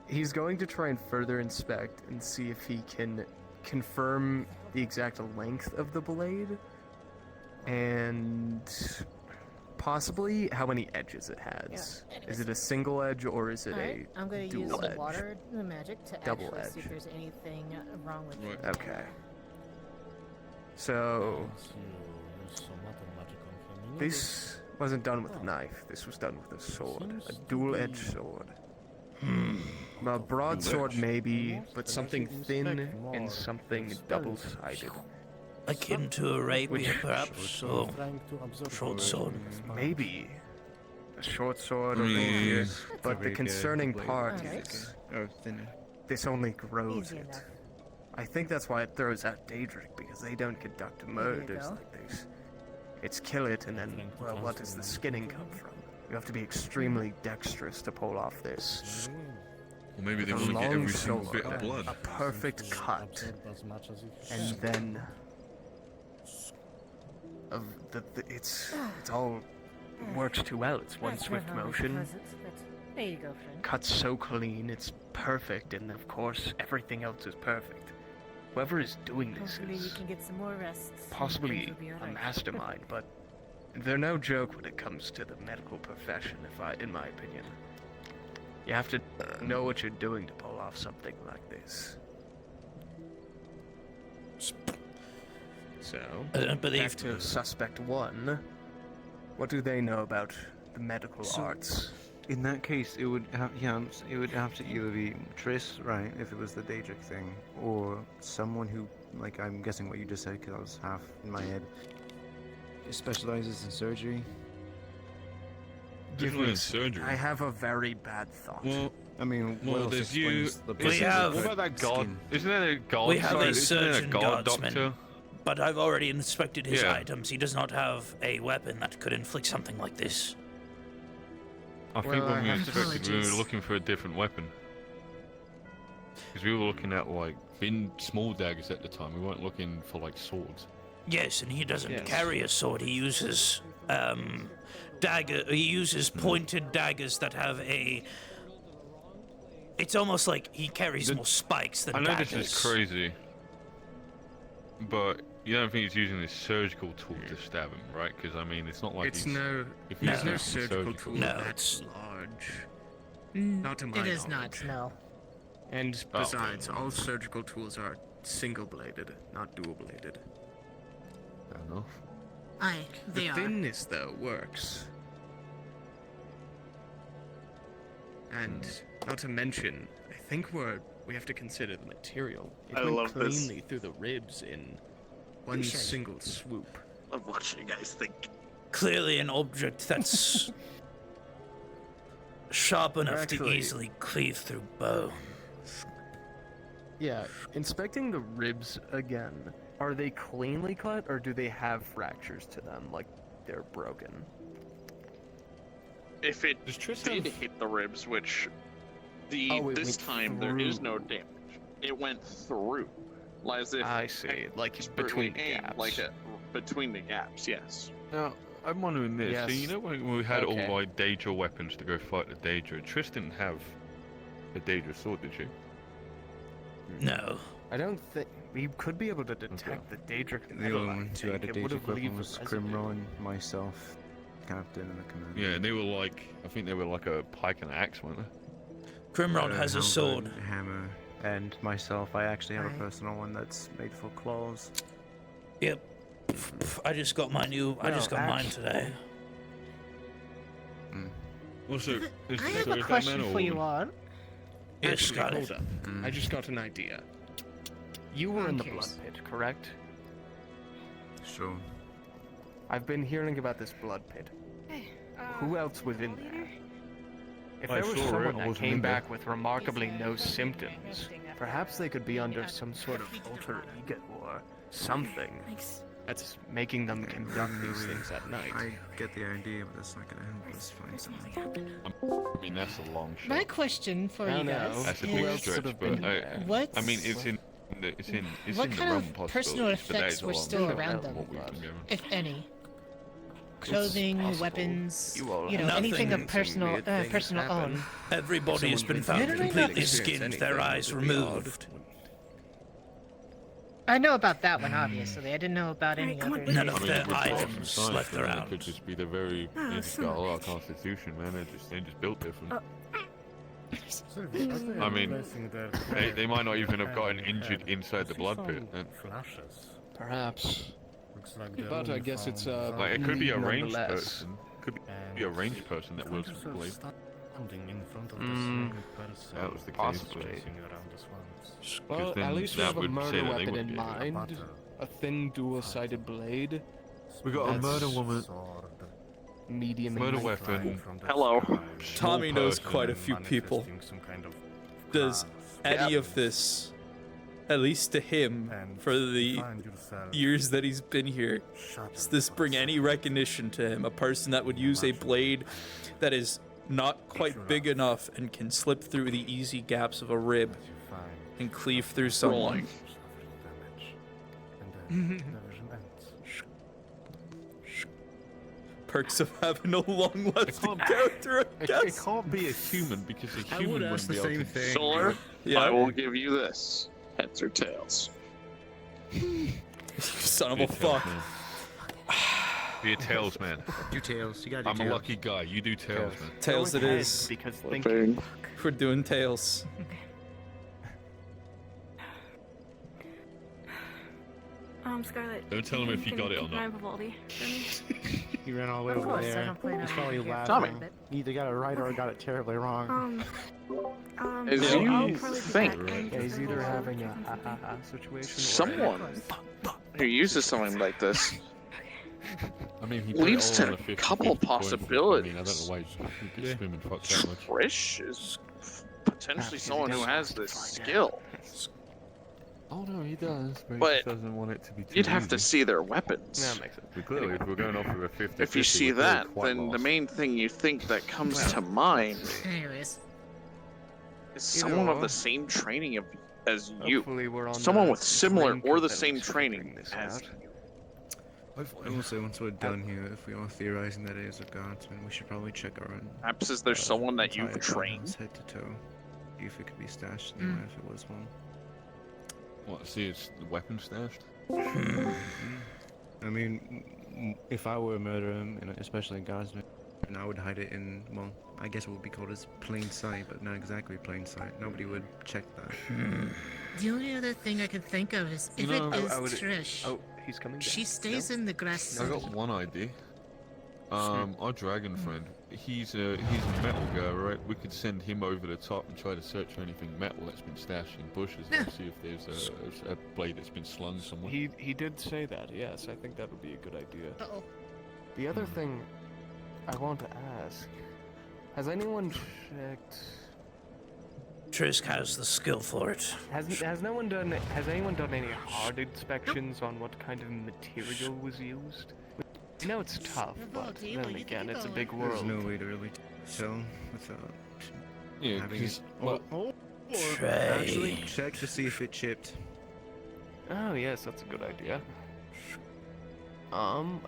He's going to try and further inspect and see if he can confirm the exact length of the blade and possibly how many edges it has. Yeah, Is it a single edge or is it Alright, I'm a gonna use dual the edge? water the magic to Double actually see edge. if there's anything wrong with it. Okay. So this wasn't done with a knife. This was done with a sword, a dual-edged sword. A broadsword maybe, but something thin and something double-sided. Akin to a rapier, perhaps, or short sword. Maybe a short sword or Mm. rapier. But the rapier concerning blade. part Alright. is Oh, thinner. this only grows Easy it. enough. I think that's why it throws out Daedric, because they don't conduct murders go. like this. It's kill it and then, well, what does the skinning come from? You have to be extremely dexterous to pull off this. Or maybe they A want to get long every single sword, bit of blood. a perfect cut, and then it's all works too well. It's one That's swift not how it motion. does it, but there you go, friend. Cuts so clean, it's perfect, and of course everything else is perfect. Whoever is doing this Hopefully you is can get some more rest. and possibly things will be a alright. mastermind, but They're no joke when it comes to the medical profession, in my opinion. You have to know what you're doing to pull off something like this. So, I don't believe back to suspect 1. What do they know about the medical arts? In that case, it would have it would have to either be Triss, right, if it was the Daedric thing, or someone who, like, I'm guessing what you just said because I was half in my head, specializes in surgery. Definitely in surgery. I have a very bad thought. Well, I mean, well, what else there's you. explains the We have- What about that god? Isn't there a god? We have sorry, a isn't there surgeon god guardsman, doctor? but I've already inspected his Yeah. items. He does not have a weapon that could inflict something like this. I think Well, when I we have inspected, we were apologies. looking for a different weapon. Because we were looking at like small daggers at the time. We weren't looking for like swords. Yes, and he doesn't Yes. carry a sword. He uses He uses pointed daggers that have a. It's almost like he carries more spikes than I know daggers. this is crazy, but you don't think he's using this surgical tool to stab him, right? Because I mean, it's not like It's he's. no, if there's he's no using surgical tool No, that's large. Not to my It is knowledge. not, no. And Oh. besides, all surgical tools are single-bladed, not dual-bladed. Fair enough. Aye, they The are. thinness, though, works. And not to mention, I think we have to consider the material. It I went love this. cleanly through the ribs in one single swoop. I'm watching you guys think. Clearly an object that's sharp enough to Actually- easily cleave through bone. Yeah, inspecting the ribs again. Are they cleanly cut, or do they have fractures to them, like they're broken? If it did hit the ribs, which Oh, it this went time there is through. no damage. It went through, like as if I see, like expertly between aimed, gaps. like between the gaps. Yes. Now, I'm wondering this. So Yes. you know when we had Okay. all like Daedra weapons to go fight the Daedra, Triss didn't have a Daedra sword, did she? No. I don't think we could be able to detect the Daedric The metal. only I ones who had a think. It would Daedric have weapon leave was a residue. Crimron, myself, Captain, and the commander. Yeah, they were like, I think they were like a pike and an axe, weren't they? Crimron has a halberd, sword. hammer, and myself. I actually have a personal one that's made for claws. Yep. I just got my new. I just got mine today. Also, is, I have so a is that question man or for you woman? all. Yes, Actually, got hold it. up. I just got an idea. You were in the blood pit, correct? Sure. I've been hearing about this blood pit. Who else was in there? If I there was saw it, someone I that wasn't came in there. back with remarkably no symptoms, perhaps they could be under some sort of alter ego or something that's making them conduct these things at night. I get the idea, but that's not gonna help us find something. I mean, that's a long shot. My question for I you don't guys know. That's a is, big stretch, but I mean, it's in the what kind realm of personal possibilities, but that effects is a were long still shot around from them, what we've been given. if any? Clothing, possible. weapons, You all you know, have anything of nothing personal, weird things personal happen. own. Everybody has been found completely skinned, their eyes removed. I know about that one, obviously. I didn't know about any other. None of their With awesome items science, left man, around. It could just be the very. They just got a lot of constitution, man. They just built different. I mean, they might not even have gotten injured inside the blood pit. Flashes. Perhaps. Looks like But I guess it's Like it could be a ranged nonetheless. person. Could be a ranged person that wields a blade. standing in front of the Mm, same person. that was the case, possibly. chasing around the swamps. Well, then at least we that have a would say murder that they weapon wouldn't in be able to mind. A thin dual-sided blade. We got a That's murder woman. Medium in Murder length. weapon. Hello. Tommy knows person quite a few people. Some kind of Does any Yeah. of this, at least to him, for the years that he's been here, does this bring any recognition to him? A person that would use a blade that is not quite big enough and can slip through the easy gaps of a rib and cleave through someone. Perks of having a long-lasting character, I It guess. can't be a human because a I human would wouldn't ask be the able same to. thing. Solar, Yeah. I will give you this. Heads or tails. You son of a Good job, fuck. man. Be a tails man. Do tails. You gotta do I'm tails. a lucky guy. You do tails, man. Tails it ahead, is. because thinking. We're doing tails. Scarlet. Don't tell him if you can got it or keep an eye not. on Vivaldi for me? He ran all the way Of over course, I there. don't plan He's on probably being here laughing. for a He either got it right or got it terribly wrong. As I'll you probably be think, back in Yeah, he's just either a little having a bit. ha-ha-ha situation someone who uses something like this I mean, he put leads it all to on a 50-50 couple coin flip. possibilities. I mean, I don't know why he could swim and fuck that much. Trish is potentially someone who has this skill. Oh no, he does, but he But just doesn't want it to be too you'd have to easy. see their weapons. Yeah, makes sense. But clearly, if we're going off with a 50-50, If you see we're clearly that, quite then the lost. main thing you think that comes to mind Anyways, is someone of the same training as you. Hopefully we're on Someone the with similar brink or of the at same least training figuring this as out. you. Also, once we're done here, if we are theorizing that it is a guardsman, we should probably check our own. Perhaps is there someone that you've entire trained? guardhouse head to toe. See if it could be stashed anywhere if it was one. What, see, it's the weapon stashed? I mean, if I were a murderer, especially a guardsman, I would hide it in, well, I guess it would be called as plain sight, but not exactly plain sight. Nobody would check that. the only other thing I can think of is if You know, it is I would- Trish, Oh, he's coming down. she stays in the grass I city. got one idea. Our dragon friend, he's a metal guy, right? We could send him over the top and try to search for anything metal that's been stashed in bushes and see if there's a blade that's been slung somewhere. He did say that. Yes, I think that would be a good idea. Uh-oh. The other thing I want to ask: has anyone checked? Trisk has the skill for it. Has anyone done any hard inspections on what kind of material was used? I know it's tough, but then again, it's a big There's world. no way to really tell without Yeah, having because it. Or actually check to see if it chipped. Oh yes, that's a good idea.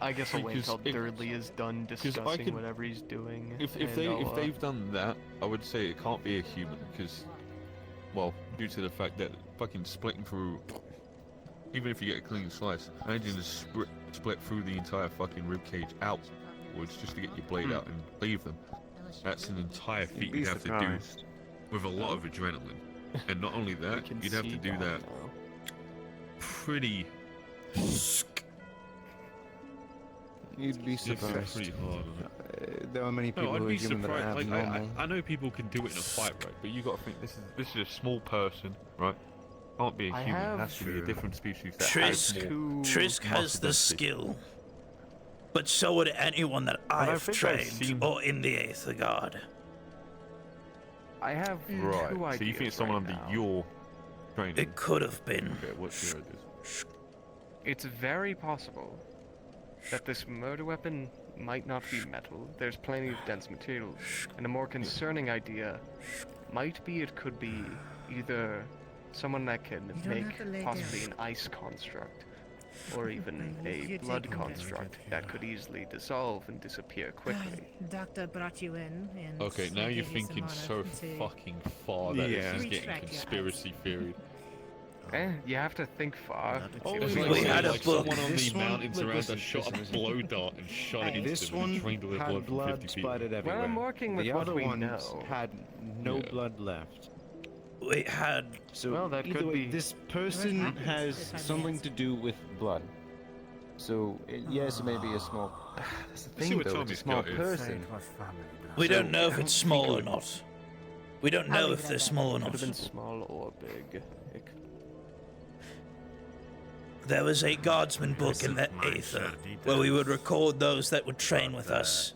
I guess I'll wait Because until Dudley is done 'cause I discussing could- whatever he's doing. If and they've done that, I would say it can't be a human because, well, due to the fact that fucking splitting through, even if you get a clean slice, imagine to split through the entire fucking rib cage outwards just to get your blade out and leave them. That's an entire feat be you'd have to do surprised. with a lot of adrenaline, and not only that, can you'd have to see do that that now. pretty. You'd be surprised. Pretty hard. There are many people No, I'd who are be human that are surprised. Like, abnormal. I know people can do it in a fight, right? But you got to think this is a small person, right? Can't be a I human. It have- has to be a different species that has Trisk, more Trisk has muscle the density. skill, but so would anyone that I I've think I've trained seen- or in the Aether Guard. I have Right. two So you think ideas it's someone right under now. your training? It could have been. Okay, what's your ideas? It's very possible that this murder weapon might not be metal. There's plenty of dense material. And a more concerning idea might be it could be either someone that can You don't have to lay make possibly down. an ice construct, or even You're a taking blood that. construct that could easily dissolve and disappear quickly. Doctor brought you in and Okay, now I you're gave you some thinking so honor to- fucking far that Yeah. this is getting Retract your conspiracy theory. You have to think far. It's we like, we had had a like book. someone on This the one- mountains look, around listen, us shot listen, a blow dart and shot it into This them one and drained all the had blood from blood 50 feet. splattered everywhere. I'm working with the what other we ones know. had no Yeah. blood left. We had. So Well, that either could way, be- this person happens has if I something dance. to do with blood. So yes, it may be a small. That's the Let's see thing, what though. Tommy's It's a small got here. person. We So, don't know if I it's don't small think or it not. We don't I'll know leave if it they're at that. small or Could have not. been small or big. There was a guardsman book in the Aether where we would record those that would train with us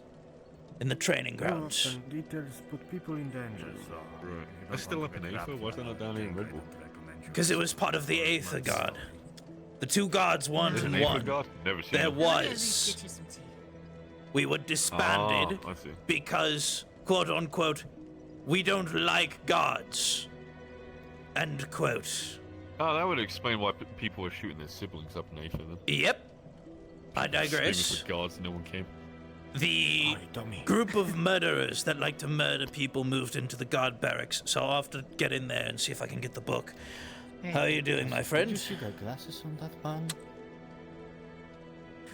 in the training grounds. Details put people in danger, so. Right. That's still up in Aether. Why is that not down here in Red Bull? Because it was part of the Aether Guard. The two guards weren't There's in an Aether one. Guard? Never seen There it. was. Get you some tea. We were disbanded Ah, I see. because, quote unquote, we don't like guards. End quote. Oh, that would explain why people were shooting their siblings up in Aether then. Yep. I digress. Screaming for guards and no one came. The group of murderers that like to murder people moved into the guard barracks, so I'll have to get in there and see if I can get the book. How are you doing, my Did friend? you see the glasses on that man?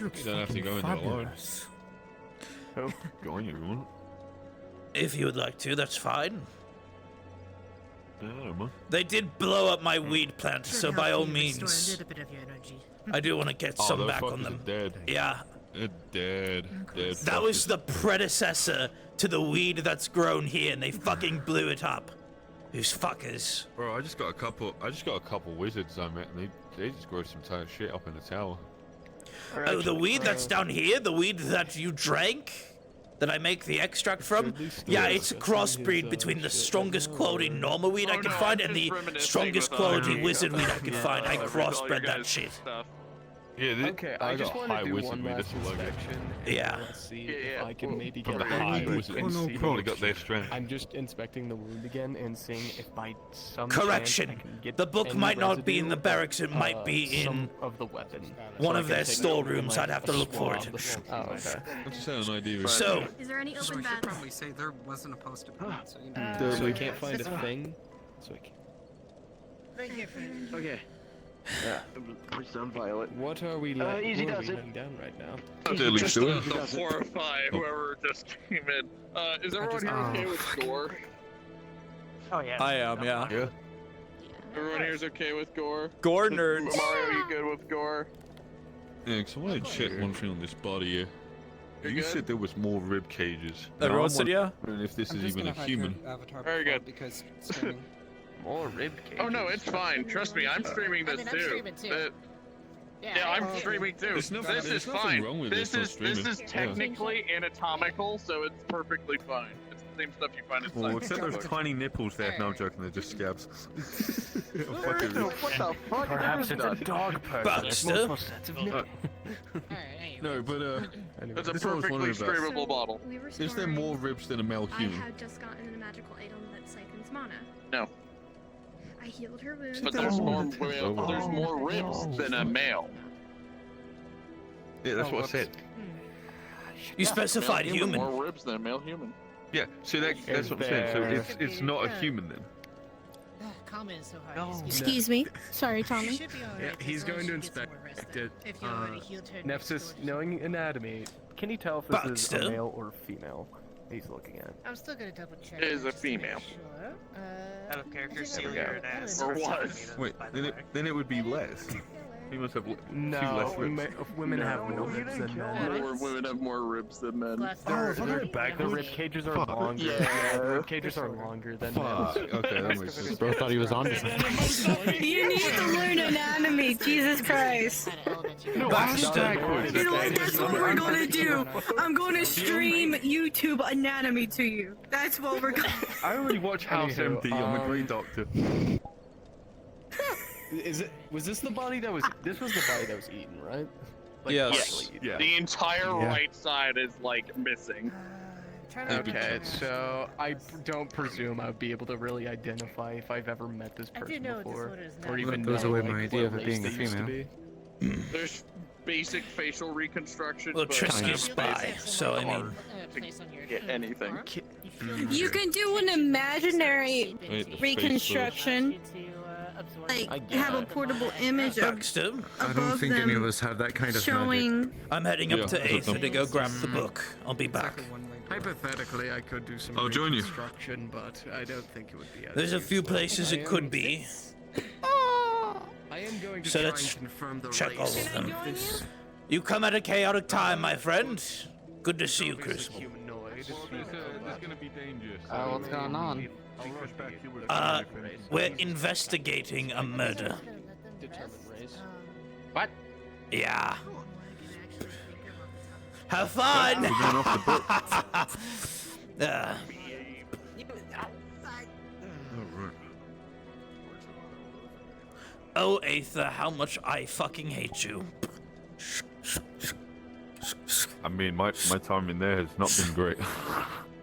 looks You don't have to go in there alone. Oh, go on, you want? If you would like to, that's fine. Yeah, I don't mind. They did blow up my weed plant, so by all means, Restore a little bit of your energy. I do want to get Oh, some those back on fuckers them. are dead. Yeah. They're dead. Dead. That was fuckers. the predecessor to the weed that's grown here, and they fucking blew it up. Those fuckers. Bro, I just got a couple wizards I met, and they just grow some tight shit up in the tower. Oh, the weed that's down here? The weed that you drank? That I make the extract from? Yeah, it's a crossbreed between the strongest quality normal weed I can find and the strongest quality wizard weed I can find. I crossbred that shit. Yeah, Okay, I I just got want to high do wizard one weed, last that's what I got. inspection. Yeah. Let's see if I can maybe From get the high wizard. and see Probably got their strength. I'm just inspecting the wound again and seeing if by some Correction. chance I can get The book any might not be in residue the barracks, it might be some in of the weapon. one So of I can their take storerooms. like, I'd have to a look for it. swab. Oh, okay. I just had an idea. So, Is there any So open we should beds? probably say there wasn't a post of blood, so you So we can't find a thing. So we can't. Thank you for Okay. Yeah, push down Violet. What are we Easy what are we does it. laying down right now? Just to horrify whoever just came in. Is everyone here okay with gore? Oh yeah. I am, yeah. Everyone here is okay with gore? Gore nerds. Mario, you good with gore? Yeah, because I want to check one thing on this body here. You're You good? said there was more rib cages. Everyone Now I'm said yeah? wondering if this I'm is just even a gonna hide human. your avatar Very before good. because streaming. More rib cages. Oh no, it's fine. Trust me, I'm streaming this I'm too. streaming too. Yeah, I'm streaming too. There's nothing- This there's is nothing fine. wrong with This this is on streaming. this is Yeah. technically anatomical, so it's perfectly fine. It's the same stuff you find in Well, science except those textbooks. tiny nipples there. No, I'm joking. They're just scabs. What the fuck? Perhaps it's a dog person. Baxter? No, but It's a this is what I was perfectly wondering about. streamable bottle. We were Is there storing- more ribs than a male I human? had just gotten a magical item that siphons mana. No, I healed her wounds. but there's more there's more ribs than a male. Yeah, that's what I said. You specified Male human. More ribs than a male human. Yeah, so that's what I'm saying. So it's not a human then. Comment so hard. Excuse me. Sorry, She Tommy. should be alright. Yeah, he's as long going as to she gets more rest inspect then. it. If you already healed her. Nefsis, knowing anatomy, can you tell if this is a Baxter? male or female he's looking at? I'm still gonna double check. It is a just to make female. Sure. Out of character, I think Celia I and got as it. Or was. Wait, then it would be less. He must have few No, less ribs. women have more ribs than men. More women have more ribs than men. The rib cages are longer. Yeah. The rib cages are longer than Fuck. men's. Okay, that makes sense. Bro thought he was on to something. You need to learn anatomy, Jesus Christ. Baxter. You know what? That's what we're gonna do. I'm gonna stream YouTube anatomy to you. That's what we're gonna. I already watch House Anywho, MD. I'm a great doctor. Was this the body that was? This was the body that was eaten, right? Like, Yes. partially eaten. Yeah. The entire Yeah. right side is like missing. Okay, so I don't presume I would be able to really identify if I've ever met this I do person know before, disorders or now. even That goes know, away like, my idea what of it race being they a used to female. be. There's basic facial reconstruction. Well, but Trisky's it's by, so I mean. get anything. You can do an imaginary Wait, reconstruction, like have a portable image of Baxter, I don't above think any of them us have that kind of magic. showing. I'm heading up Yeah, to that's Aether okay. to go grab the book. I'll be back. Hypothetically, I could do some I'll join you. reconstruction, but I don't think it would be. as There's a few useful. places it could be. I am going to So try let's and confirm the check all race of them. this You come at a chaotic time, my friend. Good to see you, Crucible. humanoid. There's gonna be danger. What's going on? I'll rush back to you. We're investigating a murder. Determine race. What? Yeah. Have fun! We're going off the book. Oh, Aether, how much I fucking hate you. I mean, my time in there has not been great.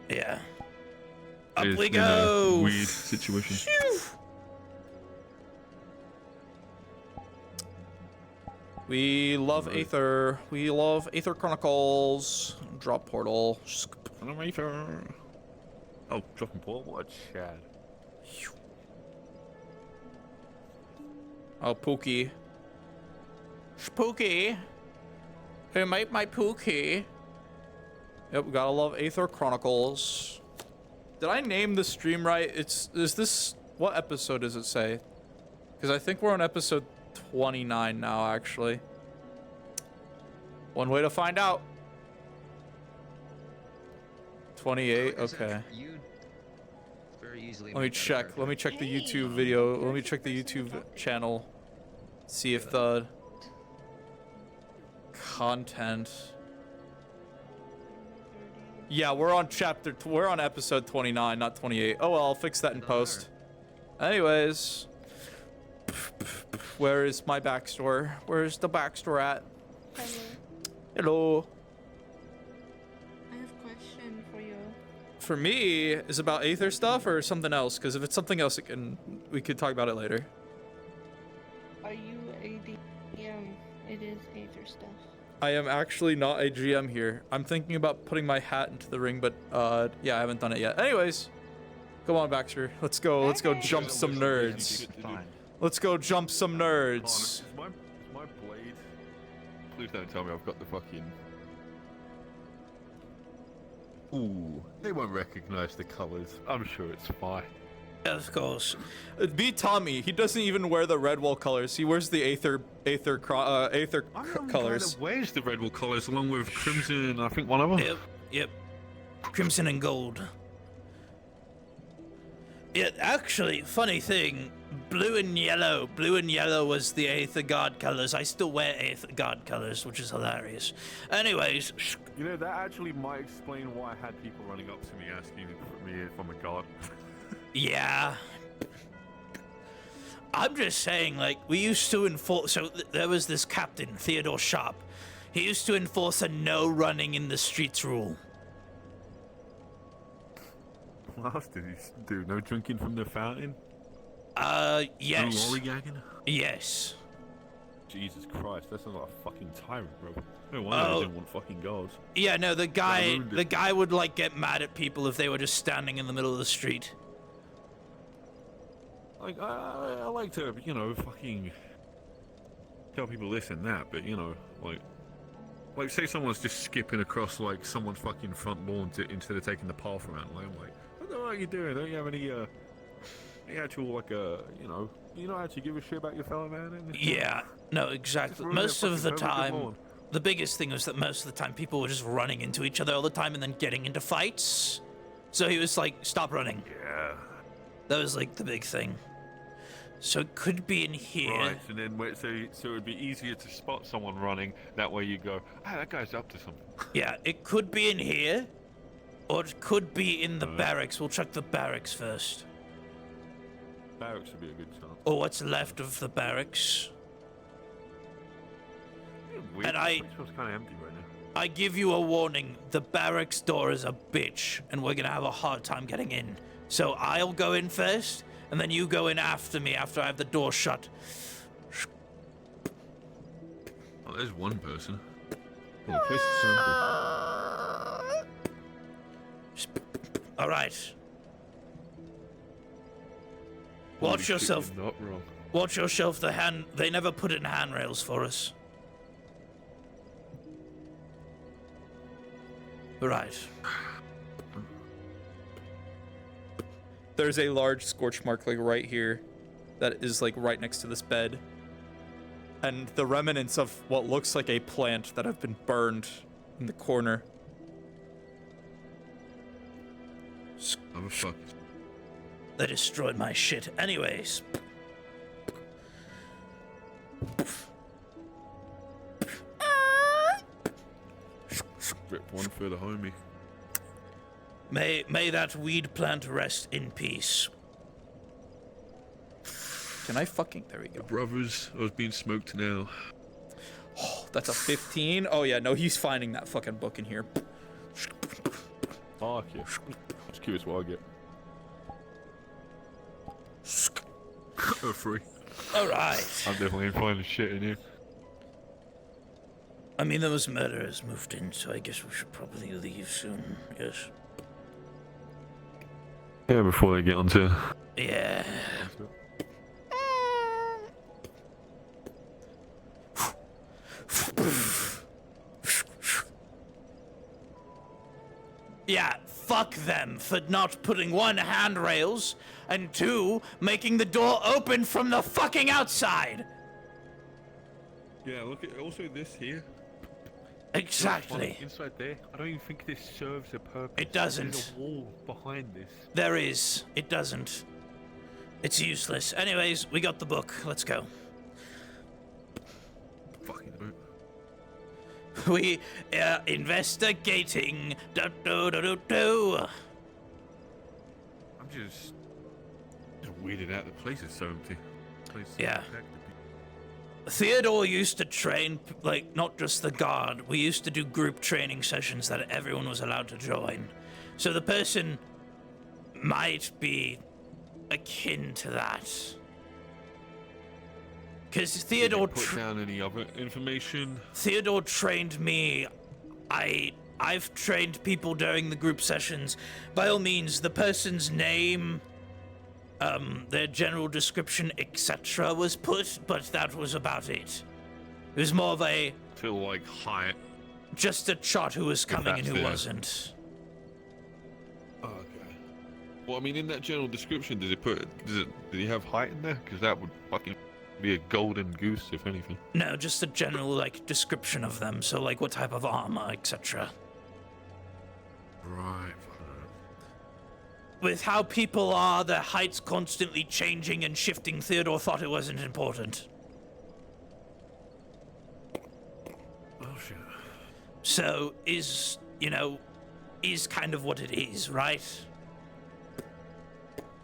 Yeah. Up It's we been go! a weird situation. We love Aether. We love Aether Chronicles. Drop portal. Aether. Oh, dropping portal. What a Chad. Oh, Pookie. Spooky. Who made my Pookie? Yep, we gotta love Aether Chronicles. Did I name the stream right? Is this, what episode does it say? Because I think we're on episode 29 now, actually. One way to find out. 28, okay. Let me check. Let me check the YouTube video. Let me check the YouTube channel. See if the content. Yeah, we're on we're on episode 29, not 28. Oh well, I'll fix that in post. Anyways, where is my backstore? Where's the backstore at? Hello. I have a question for you. For me, is about Aether stuff or something else? Because if it's something else, we could talk about it later. Are you a DM? It is Aether stuff. I am actually not a GM here. I'm thinking about putting my hat into the ring, but yeah, I haven't done it yet. Anyways, come on, Baxter. Let's go. Let's go jump some nerds. Let's go jump some nerds. Is my blade? Please don't tell me I've got the fucking. Ooh, they won't recognize the colors. I'm sure it's fine. Of course. Be Tommy. He doesn't even wear the red wall colors. He wears the Aether colors. Where's the red wall colors along with crimson and I think one other? Yep. Crimson and gold. Yeah, actually, funny thing, blue and yellow was the Aether Guard colors. I still wear Aether Guard colors, which is hilarious. Anyways. You know, that actually might explain why I had people running up to me asking me if I'm a guard. Yeah. I'm just saying, like, we used to enforce, so there was this captain, Theodore Sharp. He used to enforce a no running in the streets rule. What else did he do? No drinking from the fountain? Yes. No lollygagging? Yes. Jesus Christ, that's not a fucking tyrant, bro. No wonder they didn't want fucking guards. Yeah, no, the guy would, like, get mad at people if they were just standing in the middle of the street. Like, I like to, you know, fucking tell people this and that, but, you know, like say someone's just skipping across, like, someone's fucking front lawn instead of taking the path around. Like, I'm like, what the hell are you doing? Don't you have any actual, like, you know, actually give a shit about your fellow man? Yeah, no, exactly. Most of the time, the biggest thing was that most of the time people were just running into each other all the time and then getting into fights. So he was like, stop running. Yeah. That was, like, the big thing. So it could be in here. Right, and then so it would be easier to spot someone running. That way you go, ah, that guy's up to something. Yeah, it could be in here, or it could be in the barracks. We'll check the barracks first. Barracks would be a good chance. Or what's left of the barracks. Weird. And I feels kind of empty right now. I give you a warning. The barracks door is a bitch, and we're gonna have a hard time getting in. So I'll go in first, and then you go in after me after I have the door shut. Oh, there's one person. Well, the place is All right. Watch yourself. You're not wrong. Watch yourself. They never put in handrails for us. Right. There's a large scorch mark like right here that is like right next to this bed. And the remnants of what looks like a plant that have been burned in the corner. Oh, fuck. They destroyed my shit. Anyways. Rip one for the homie. May that weed plant rest in peace. Can I fucking... There we go. Brothers, I was being smoked now. Oh, that's a 15. Oh yeah, no, he's finding that fucking book in here. Fuck yeah. Just curious what I get. Oh, free. Alright. I'm definitely finding shit in here. I mean, those murderers moved in, so I guess we should probably leave soon, yes? Yeah, before they get onto... Yeah. fuck them for not putting 1, handrails, and 2, making the door open from the fucking outside. Yeah, look at also this here. Exactly. Inside there, I don't even think this serves a purpose. It doesn't. There's a wall behind this. There is. It doesn't. It's useless. Anyways, we got the book. Let's go. Fucking boot. We are investigating. Do. I'm just weirded out. The place is so empty. Yeah. Theodore used to train, like, not just the guard. We used to do group training sessions that everyone was allowed to join. So the person might be akin to that. Because Theodore put down any other information. Theodore trained me. I've trained people during the group sessions. By all means, the person's name, their general description, etc. was put, but that was about it. It was more of a... Feel like height. Just a chart who was coming and who there. wasn't. Oh, okay. Well, I mean, in that general description, did he have height in there? Because that would fucking be a golden goose, if anything. No, just a general, like, description of them. So, like, what type of armor, etc. Right. With how people are, their height's constantly changing and shifting, Theodore thought it wasn't important. Oh, shit. So, is kind of what it is, right?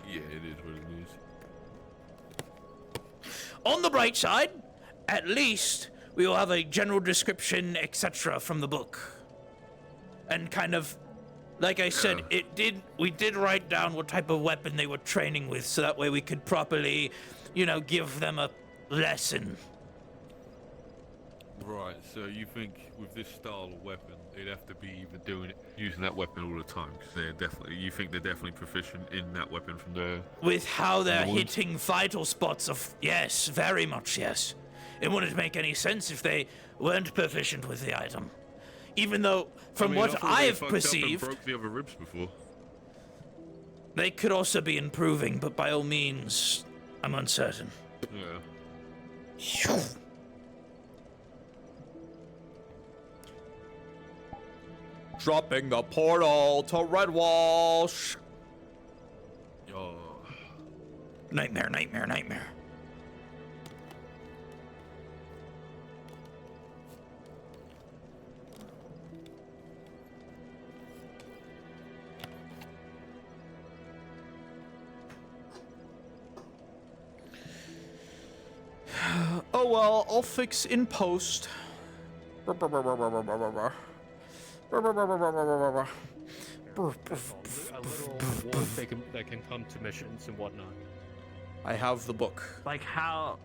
Yeah, it is what it is. On the bright side, at least we will have a general description, etc. from the book. And kind of, like I said, we did write down what type of weapon they were training with, so that way we could properly, give them a lesson. Right, so you think with this style of weapon, they'd have to be either using that weapon all the time, because you think they're definitely proficient in that weapon from the... With how they're hitting vital spots yes, very much yes. It wouldn't make any sense if they weren't proficient with the item. Even though, from what I've perceived, broke the other ribs before. They could also be improving, but by all means, I'm uncertain. Yeah. Dropping the portal to Redwall. Oh. Nightmare. Oh well, I'll fix in post. That can come to missions and whatnot. I have the book. Like how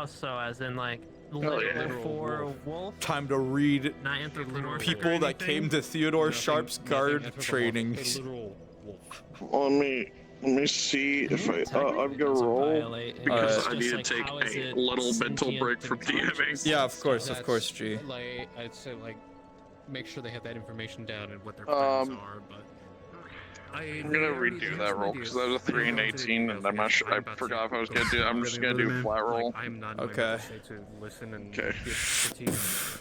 so? As in like literal for wolf? Time to read Not anthropomorphic or people that anything? came to Theodore Sharp's guard trainings. Let me see if I'm gonna roll because I need to take a little mental break from DMing. Yeah, of course, G. Like, I'd say, like, make sure they have that information down and what their plans are, but... I'm gonna redo that roll because that was a 3 and 18, and I'm not sure. I forgot if I was gonna do. I'm just gonna do flat roll. I'm not okay. To listen and okay.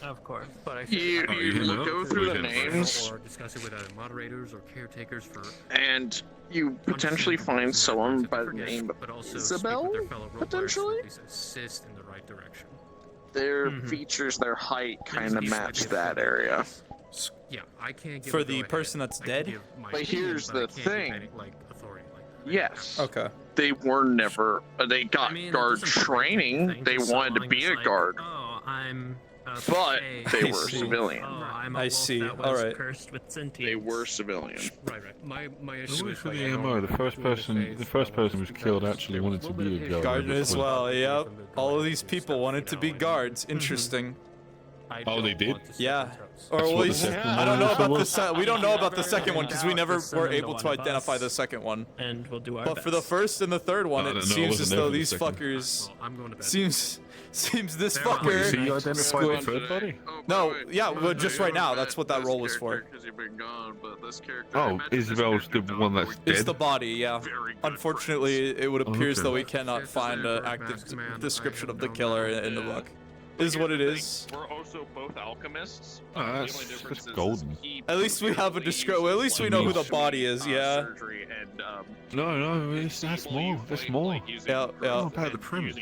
Of course, but I you go through the names or discuss it with either moderators or caretakers for, and you potentially find someone by the name of Isabel. Potentially, assist in the right direction. Their features, their height, kind of match that area. Yeah, I can't give for the person that's dead. But here's the thing. Yes. Okay. They were never. They got guard training. They wanted to be a guard. Oh, I'm. But they were civilian. Oh, I'm a I wolf see. that was All right. Cursed with sentience. They were civilian. Right. My issue is for the MO. The first person was killed actually wanted to be a guard. Guard as well. Yep. All of these people wanted to be guards. Interesting. Oh, they did? Yeah. Or at what the least second I don't one know about the was. we don't know about the second one because we never were Send able them to to one of identify us, the second one. and we'll do our But best. for the first and the third one, I it don't know, I seems wasn't as there though for the these second. fuckers I'm going to bed. seems this Wait, fucker. so you identified the squid- third body? No, yeah, well, just right now. That's what that role was for. Because you've been gone, but this character. Oh, Isabel's the one that's dead? It's the body, yeah. Unfortunately, it would appear as okay. though we cannot find an active description of the killer in the book. Is what it is. We're also both alchemists. Oh, The only that's difference is golden. he At least we have a description. Well, at least we know who the body is, yeah. surgery and No, that's more. That's more. Yeah, yeah. Not about the premise.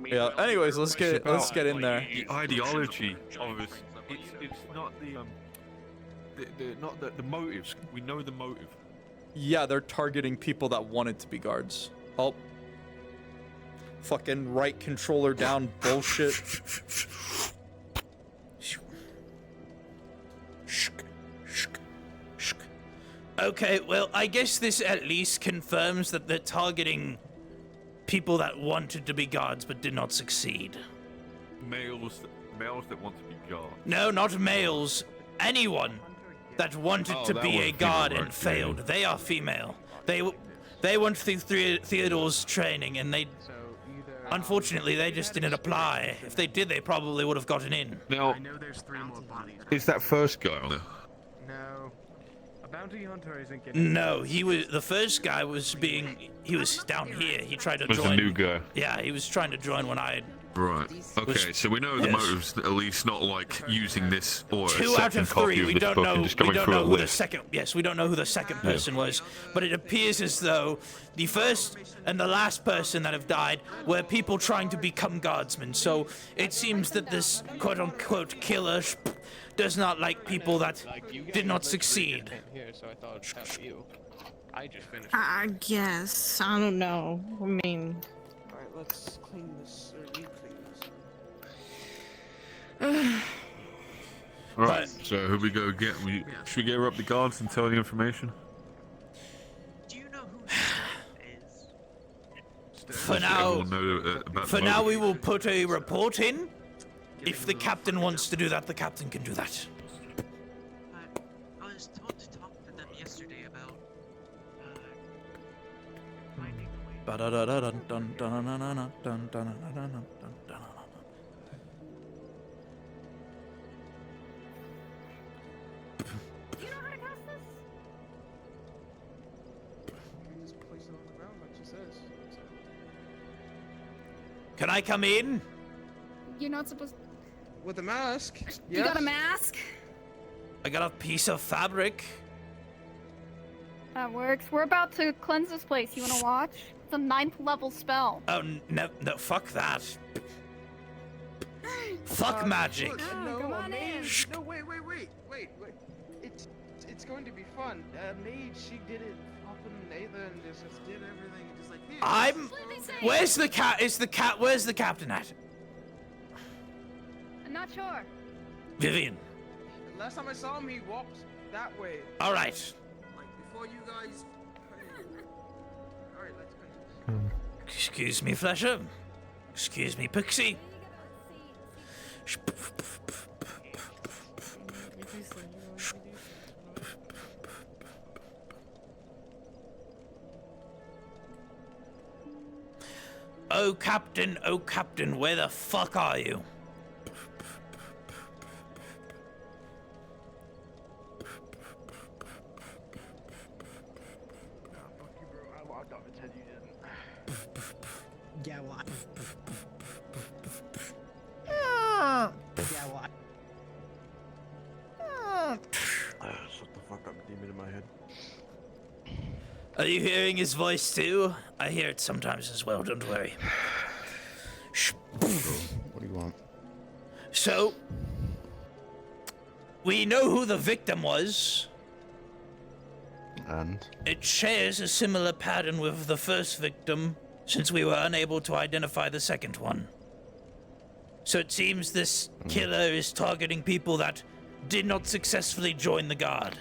Yeah. Anyways, let's get in there. The ideology of it. It's not the motives. We know the motive. Yeah, they're targeting people that wanted to be guards. Oh. Fucking right controller down bullshit. Okay, well, I guess this at least confirms that they're targeting people that wanted to be guards but did not succeed. Males that want to be guards. No, not males. Anyone that wanted Oh, to that be was a guard female, and right, failed. yeah. They are female. They went through Theodore's training and they... Unfortunately, they just didn't apply. If they did, they probably would have gotten in. Now, is that first guy on there? No. A bounty hunter isn't getting. No, he was... The first guy was being... He was down here. He tried to Was join... the new guy? Yeah, he was trying to join when I... Right. Okay, so we know the Yes. motives, at least not like using this or a 2 out second of copy 3. of We this don't book know. and just We going don't through know a who the list. second. Yes, we don't know who the second Yeah. person was, but it appears as though the first and the last person that have died were people trying to become guardsmen. So it seems that this quote-unquote killer does not like people that did not succeed. Here, so I thought that was you. I just finished. I guess. I don't know. I mean. Alright, let's clean this. Or you clean this. Right, so who we go get? Should we get her up the guards and tell the information? For Does now, everyone know, about for the now motive? we will put a report in. If the captain wants to do that, the captain can do that. I was told to talk to them yesterday about Just place it on the ground like she says. Can I come in? You're not supposed. With a mask. You got a mask? I got a piece of fabric. That works. We're about to cleanse this place. You wanna watch? It's a 9th level spell. Oh no, fuck that. Fuck magic. Look, no, come on in. No, wait. It's going to be fun. Mage, she did it up in Aether and just did everything and just like here. Where's the cat? Where's the captain at? I'm not sure. Vivian. Last time I saw him, he walked that way. All right. Like before you guys. All right, let's go. Excuse me, Flasher. Excuse me, Pixie. Oh, Captain, where the fuck are you? I walked off and said you didn't. Yeah, well. Yeah, well. Shut the fuck up, demon in my head. Are you hearing his voice too? I hear it sometimes as well, don't worry. What do you want? So, we know who the victim was. And? It shares a similar pattern with the first victim, since we were unable to identify the second one. So it seems this killer is targeting people that did not successfully join the guard.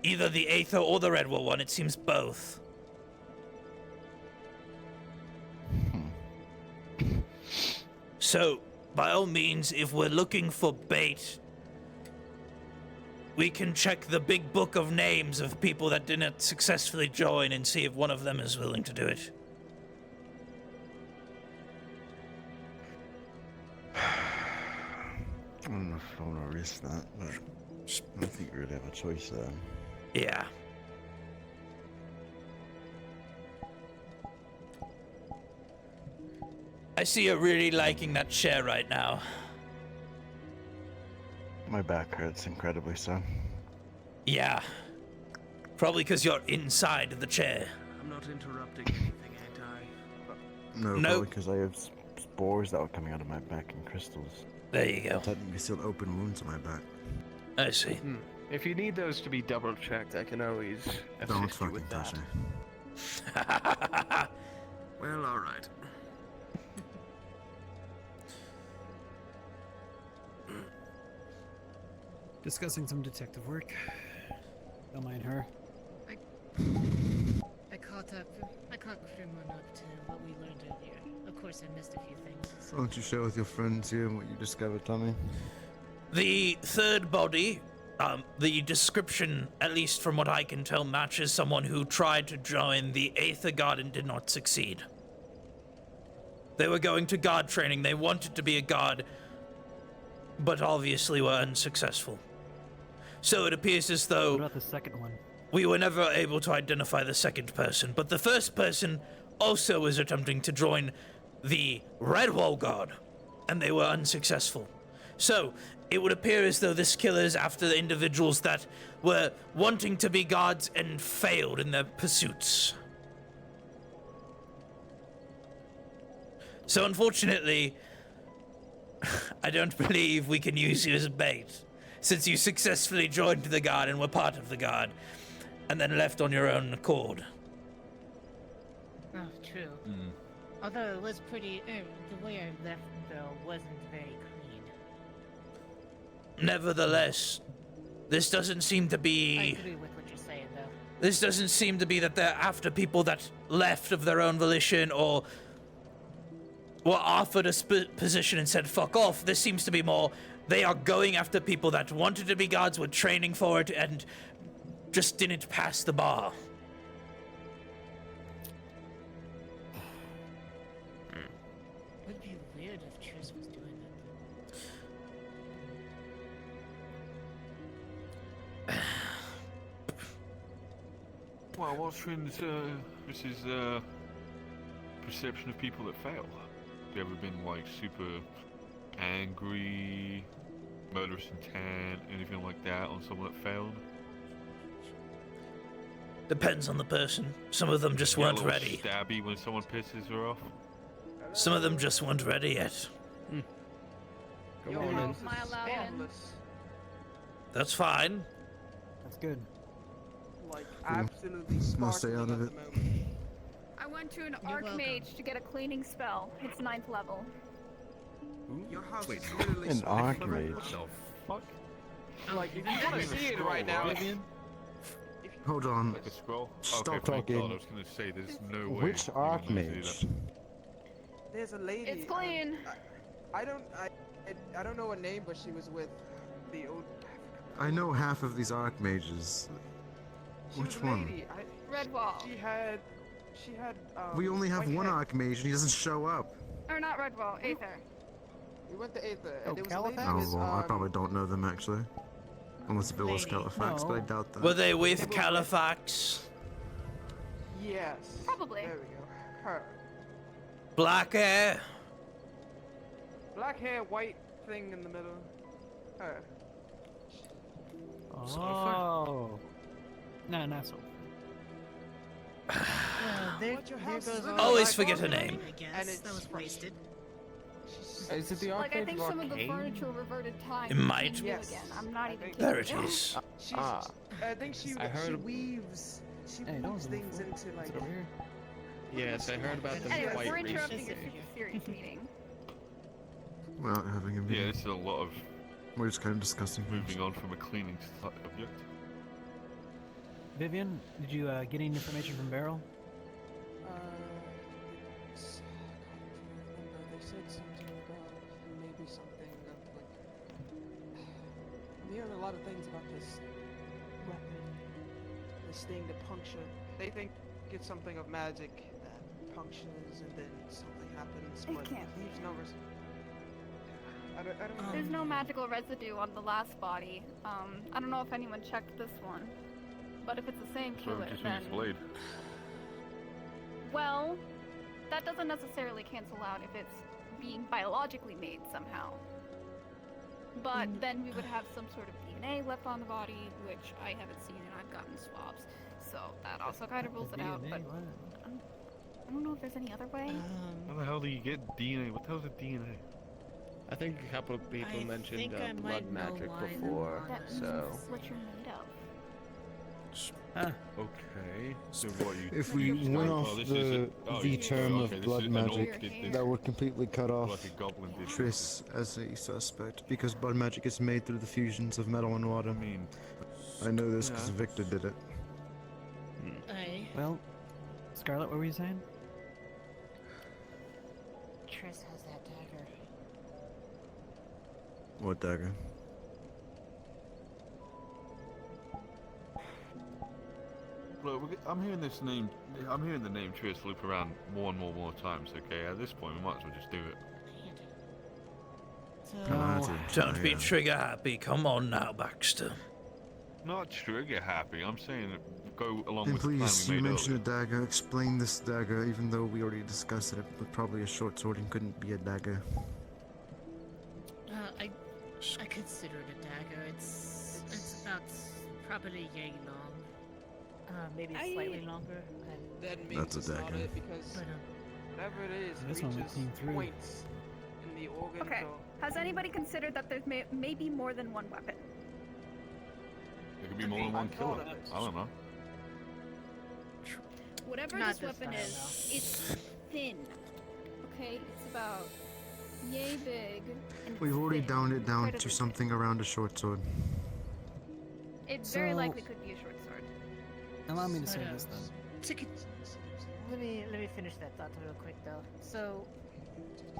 Either the Aether or the Red Wall one, it seems both. So, by all means, if we're looking for bait, we can check the big book of names of people that didn't successfully join and see if one of them is willing to do it. I don't know if I want to risk that, but I don't think we really have a choice there. Yeah. I see you're really liking that chair right now. My back hurts incredibly so. Yeah. Probably because you're inside the chair. I'm not interrupting anything, ain't I? No, Nope. probably because I have spores that were coming out of my back and crystals. There you go. Technically still open wounds on my back. I see. If you need those to be double checked, I can always Don't assist you fucking with touch that. me. Well, alright. Discussing some detective work. Don't mind her. I caught Krimon up to what we learned earlier. Of course, I missed a few things. Why don't you share with your friends here what you discovered, Tommy? The third body, the description, at least from what I can tell, matches someone who tried to join the Aether Guard and did not succeed. They were going to guard training. They wanted to be a guard, but obviously were unsuccessful. So it appears as though... What about the second one? We were never able to identify the second person, but the first person also was attempting to join the Redwall Guard, and they were unsuccessful. So, it would appear as though this killer is after the individuals that were wanting to be guards and failed in their pursuits. So unfortunately, I don't believe we can use you as bait, since you successfully joined the Guard and were part of the Guard, and then left on your own accord. Oh, true. Although it was pretty... the way I left, though, wasn't very clean. Nevertheless, this doesn't seem to be... I agree with what you're saying, though. This doesn't seem to be that they're after people that left of their own volition or were offered a position and said fuck off. This seems to be more they are going after people that wanted to be guards, were training for it, and just didn't pass the bar. Would be weird if Triss was doing that. Well, what's Trin's, perception of people that fail? Have you ever been, like, super angry, murderous intent, anything like that on someone that failed? Depends on the person. Some of them just weren't ready. Stabby when someone pisses her off? Some of them just weren't ready yet. Go on in. That's fine. That's good. Like, absolutely I'll stay out of it. I went to an Archmage to get a cleaning spell. It's 9th level. Your house is literally An smoking. Archmage. What the fuck? Like, if you want to see it right now, Hold on. Like a scroll? Stop okay, thank talking. God, I was gonna say, there's no way. Which you can manage to do Archmage? there's a lady. It's clean. I don't know her name, but she was with the old. I know half of these Archmages. She Which was a one? lady. Redwall. She had. We only have white one hair. Archmage and he doesn't show up. Or not Redwall, Aether. We went to Aether, Oh, and there was a lady Oh, with, well, I probably don't know them actually. Unless it was Califax, but I doubt that. Were they with Califax? Yes. Probably. There we go. Her. Black hair? Black hair, white thing in the middle. Her. Oh. No, not so. There goes all Always the forget her Archmage, name. I guess. And it's that was wasted. Is it the Like, I Archmage think of some of the Arcane? furniture reverted time. It might. to Yes. again. I'm not even kidding. There it is. She's, I think she I heard- weaves. She Hey, that weaves was things into like. Is it over here? Yes, I heard about the Anyway, white we're race. interrupting a super serious meeting. We're not having a Yeah, meeting. this is a lot of We're just kind of discussing things. moving on from a cleaning object. Vivian, did you get any information from Beryl? They said something about maybe be something of like. I'm hearing a lot of things about this weapon, this thing to puncture. They think it's something of magic that punctures and then something happens, but there's no I don't know. There's no magical residue on the last body. I don't know if anyone checked this one, but if it's the same So killer, just then... use blade. Well, that doesn't necessarily cancel out if it's being biologically made somehow. But then we would have some sort of DNA left on the body, which I haven't seen, and I've gotten swabs. So that also kind of rules it out, but I don't know if there's any other way. How the hell do you get DNA? What the hell's a DNA? I think a couple of people I mentioned think I blood might know magic why before, That so... means what you're made of. Okay. So what you? If we went off the term of blood magic, that would completely cut off Like a goblin did. Triss as a suspect, because blood magic is made through the fusions of metal and water. I know this because Victor did it. Well, Scarlet, what were you saying? Triss has that dagger. What dagger? Look, I'm hearing this name. I'm hearing the name Triss loop around more and more times. Okay, at this point, we might as well just do it. Don't be trigger happy. Come on now, Baxter. Not trigger happy. I'm saying go along And with the plan please, we you made mentioned a dagger. Explain this dagger, even though we already discussed that it was probably a short sword and couldn't be a dagger. I consider it a dagger. It's about probably yay long. Maybe slightly longer. That means That's a it's not dagger. it because whatever it is, This one reaches came through. points in the organs. Okay, or has anybody considered that there's maybe more than one weapon? There could be more than one killer. I don't know. Whatever Not this this weapon time, is, it's thin. Okay, it's about yay big. And We've already thin. downed it down to Incredibly something around a short sword. thin. It very So- likely could be a short sword. Allow me to say Hold on. this then. Let me finish that thought real quick though. So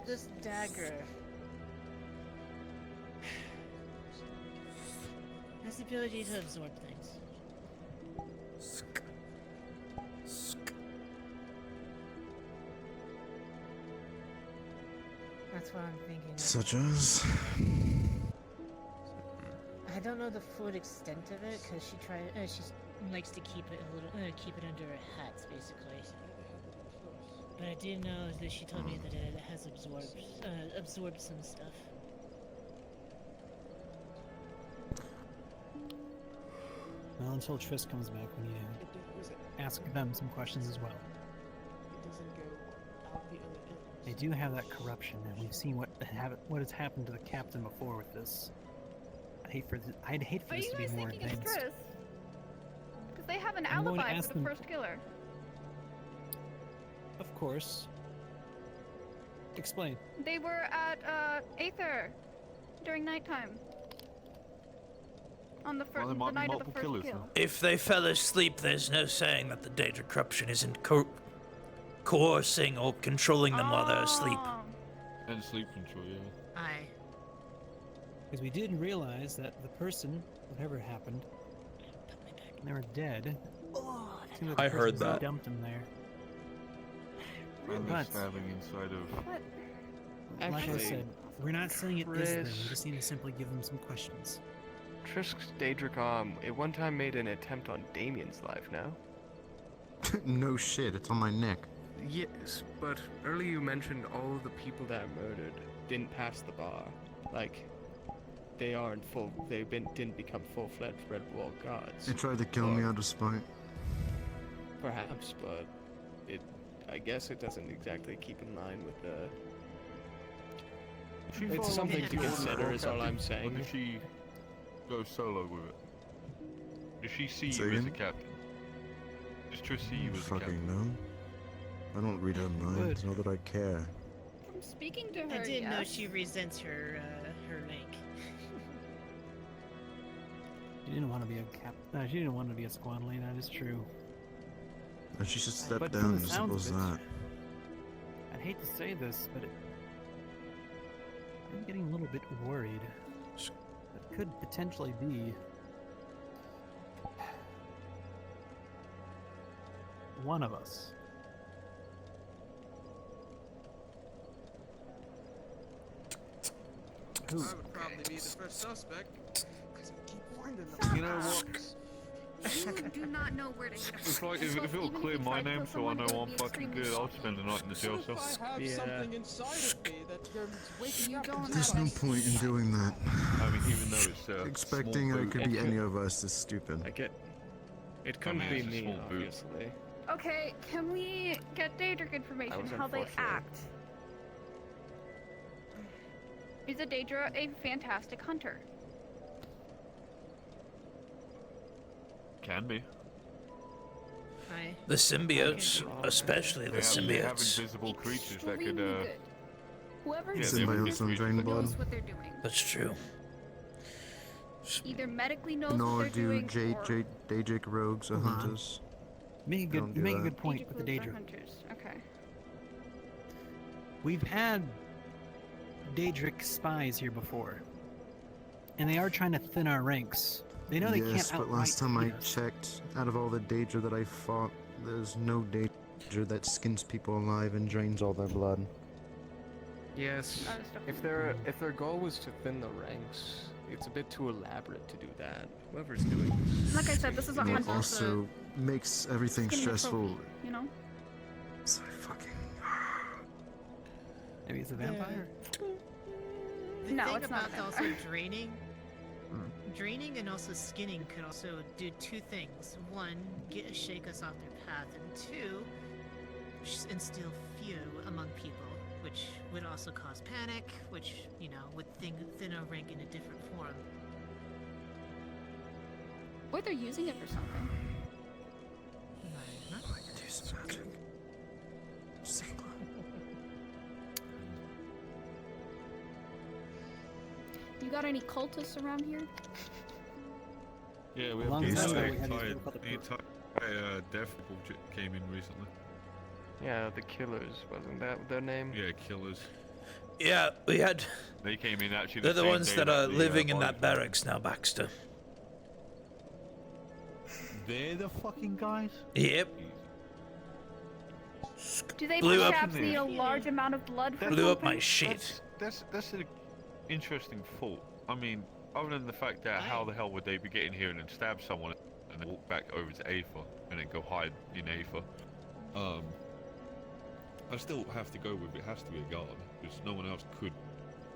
this dagger has the ability to absorb things. That's what I'm thinking of. Such as? I don't know the full extent of it because she likes to keep it a little keep it under her hats basically. But I do know that she told me that it has absorbed some stuff. Well, until Triss comes back, we need to ask them some questions as well. it doesn't go out the other end. They do have that corruption, and we've seen what has happened to the captain before with this. I'd hate for Are this you to be guys more thinking it's advanced. Triss? Because they have an I'm going to alibi ask for the them- first killer. Of course. Explain. They were at Aether during nighttime. On the Well, there the might be night of the multiple first killers kill. If they fell asleep, there's no saying that the data corruption isn't coercing or controlling them while they're asleep. Oh. And sleep control, yeah. Aye. Because we did realize that the person, whatever happened, they were dead. Seemed like the I heard person that. Dumped them there. And they're But- stabbing inside of. What? Like I Actually, said, we're not saying it is them. We Triss- just need to simply give them some questions. Trisk's Daedric arm at one time made an attempt on Damien's life now. No shit, it's on my neck. Yes, but earlier you mentioned all of the people that are murdered didn't pass the bar. Like, they aren't full, didn't become full-fledged Red Wall guards. They tried to kill me out of spite. Perhaps, but I guess it doesn't exactly keep in line with the... She It's follow something me to the consider is all I'm captain, saying. Or does she go solo with it? Does she see Say you as a again? captain? Does Triss see you as a Fucking captain? no. I don't read her mind, not that I care. I'm speaking to her. I did know yes. she resents her rank. She didn't want to be a cap. She didn't want to be a squad lead. That is true. And she should step But from down, the as sounds simple as of it, that. I'd hate to say this, but I'm getting a little bit worried. It could potentially be one of us. I would probably be the first suspect, because I keep finding them. You know what? You do not know where to get a It's like if it'll clear my name so I know I'm fucking good, I'll spend the night in the jail cell. I have something inside of me that waking up. There's no point in doing that. I mean, even though it's Expecting small it could boot. be any of us is stupid. I get. It couldn't mean, be it's a me, small boot. obviously. Okay, can we get Daedric information, was how they unfortunate. act? Is a Daedra a fantastic hunter? Can be. The symbiotes, especially the They have symbiotes. invisible creatures that could. Extremely good. Whoever Yeah, knows they have Symbiotes on drain blood. knows what they're doing. That's true. Either medically knows Nor what they're do doing, or Daedric rogues or Hold on. hunters. You They don't do make a that. good point with the Daedric Daedra. hunters. Okay. We've had Daedric spies here before, and they are trying to thin our ranks. They know they Yes, can't but last outright time I beat us. checked, out of all the Daedra that I fought, there's no Daedra that skins people alive and drains all their blood. Yes. If their goal was to thin the ranks, it's a bit too elaborate to do that. Whoever's doing this. Like I said, this is a And it hunter. also makes everything skinning a stressful. trophy, you know? So fucking. Maybe it's a vampire. The No, thing it's not about a also vampire. draining and also skinning could also do two things. One, shake us off their path, and two, instill fear among people, which would also cause panic, which, you know, would thin our rank in a different form. Or they're using it for something. Do some magic. You got any cultists around here? Yeah, we Long have time the ago we had these entire people called the deaf people came in recently. Yeah, the killers, wasn't that their name? Yeah, killers. Yeah, we had. They came in actually. They're the same ones day that are the, living in body that barracks now, Baxter. They're the fucking guys? Yep. Do they Blew up- perhaps need a large amount of blood for Blew up something? my shit. That's an interesting thought. I mean, other than the fact that how the hell would they be getting here and then stab someone and then walk back over to Aether and then go hide in Aether? I still have to go with it has to be a guard because no one else could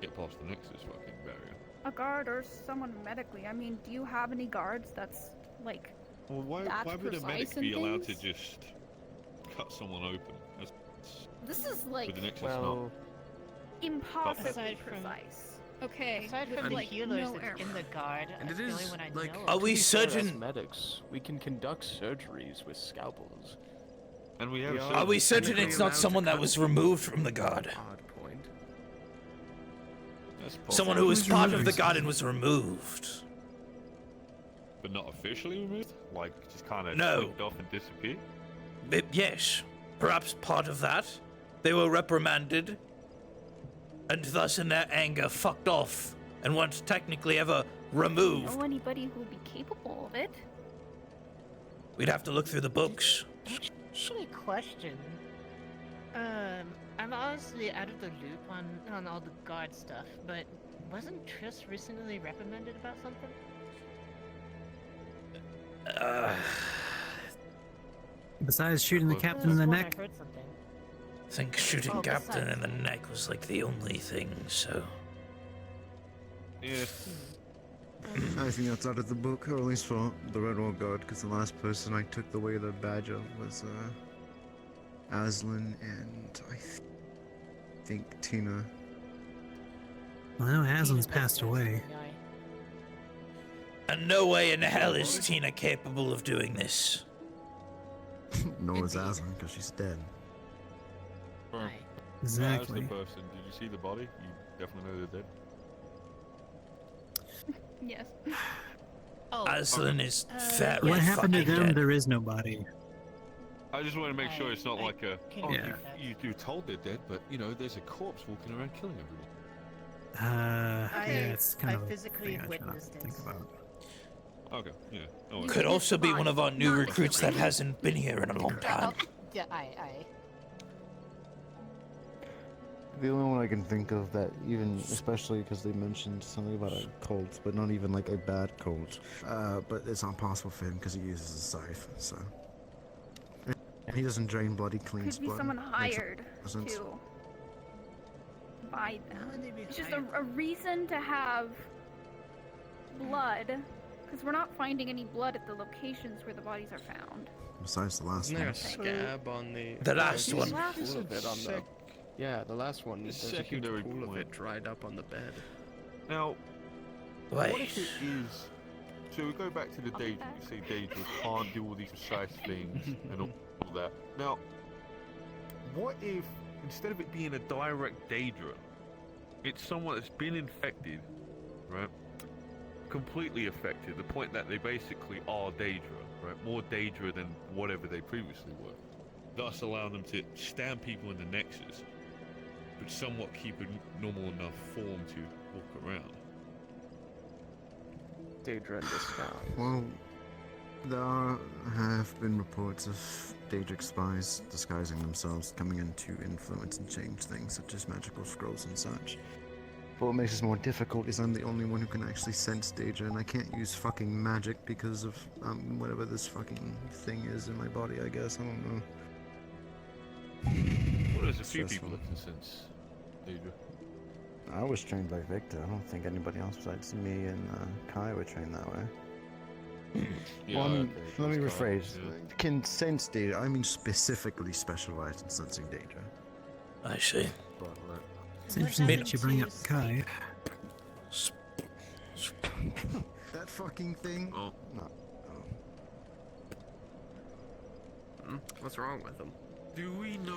get past the Nexus fucking barrier. A guard or someone medically. I mean, do you have any guards that's like Well, why that would a medic precise in be allowed to things? just cut someone open? This is like with the Nexus well, impossibly Aside from- precise. Okay. Aside with, from the like, healers no that's in error. the guard, and that's it the only is one I like. know Are of. we to be fair, as certain- medics? We can conduct surgeries with scalpels. And we have. Are we certain technically it's allowed not to someone that cut was removed from the guard? Odd point. That's Someone who was part of the guard and was removed. But not officially removed? Like, just kind of No. flicked off and disappeared? Yes, perhaps part of that. They were reprimanded, and thus in their anger fucked off, and weren't technically ever removed. Know anybody who would be capable of it? We'd have to look through the books. Actually, question. I'm honestly out of the loop on all the guard stuff, but wasn't Triss recently reprimanded about something? Besides shooting the captain in the neck. I heard something. I think shooting Oh, Captain besides- in the neck was like the only thing, so. Yeah. I think that's out of the book, or at least for the Redwall Guard, because the last person I took the way of the badge of was Aslan and I think Tina. Well, I know Aslan's passed away. And no way in hell is Tina capable of doing this. Nor is Aslan, because she's dead. Exactly. As the person, did you see the body? You definitely know they're dead. Yes. Aslan is very What happened to fucking them? dead. There is nobody. I just want to make sure it's not like a. can Oh, Yeah. you're told they're dead, but you know, there's a corpse walking around killing everyone. Yeah, it's kind of I a physically thing I try not to witnessed it. think about. Okay, yeah. No Could worries. also be one of our new Not recruits that killing. hasn't been here in a long time. Yeah, I. The only one I can think of that even, especially because they mentioned something about a cult, but not even like a bad cult. But it's not possible for him because he uses a scythe, so. He doesn't drain blood, he cleans Could be blood. someone Makes hired sense. to buy them. would they be It's just hired? a reason to have blood, because we're not finding any blood at the locations where the bodies are found. Besides the last Isn't there one. a scab on the... The last one. There's a pool of it on the... Yeah, the last one. There's a huge secondary pool of point. it dried up on the bed. Now, Wait. what if it is? So we go back to the Daedra. You say Daedra can't do all these precise things and all that. Now, what if instead of it being a direct Daedra, it's someone that's been infected, right? Completely affected, the point that they basically are Daedra, right? More Daedra than whatever they previously were. Thus allowing them to stab people in the nexus, but somewhat keep a normal enough form to walk around. Daedra in disguise. Well, there have been reports of Daedric spies disguising themselves, coming in to influence and change things, such as magical scrolls and such. But what makes this more difficult is I'm the only one who can actually sense Daedra, and I can't use fucking magic because of whatever this fucking thing is in my body, I guess. I don't know. Well, there's a few Stressful. people that can sense Daedra. I was trained by Victor. I don't think anybody else besides me and Kai were trained that way. Yeah, Well, I mean, okay, let me that's Kai, rephrase. yeah. Can sense Daedra, I mean specifically specialized in sensing Daedra. I see. It's interesting that you bring up Kai. That fucking thing? Oh. No. What's wrong with them? Do we know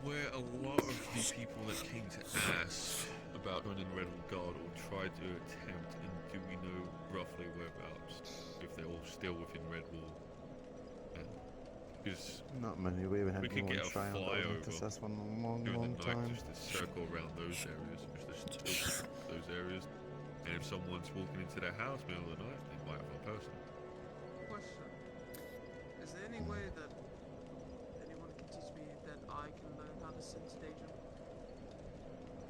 where a lot of the people that came to ask about joining Red Wall Guard or tried to attempt, and do we know roughly whereabouts? If they're all still within Red Wall? Because Not many. We haven't had we could anyone get a try out that flyover test one in a long, during long the night time. just to circle around those areas, if there's still those areas. And if someone's walking into their house middle of the night, they might have a person. Question. Is there any way that anyone can teach me that I can learn how to sense Daedra?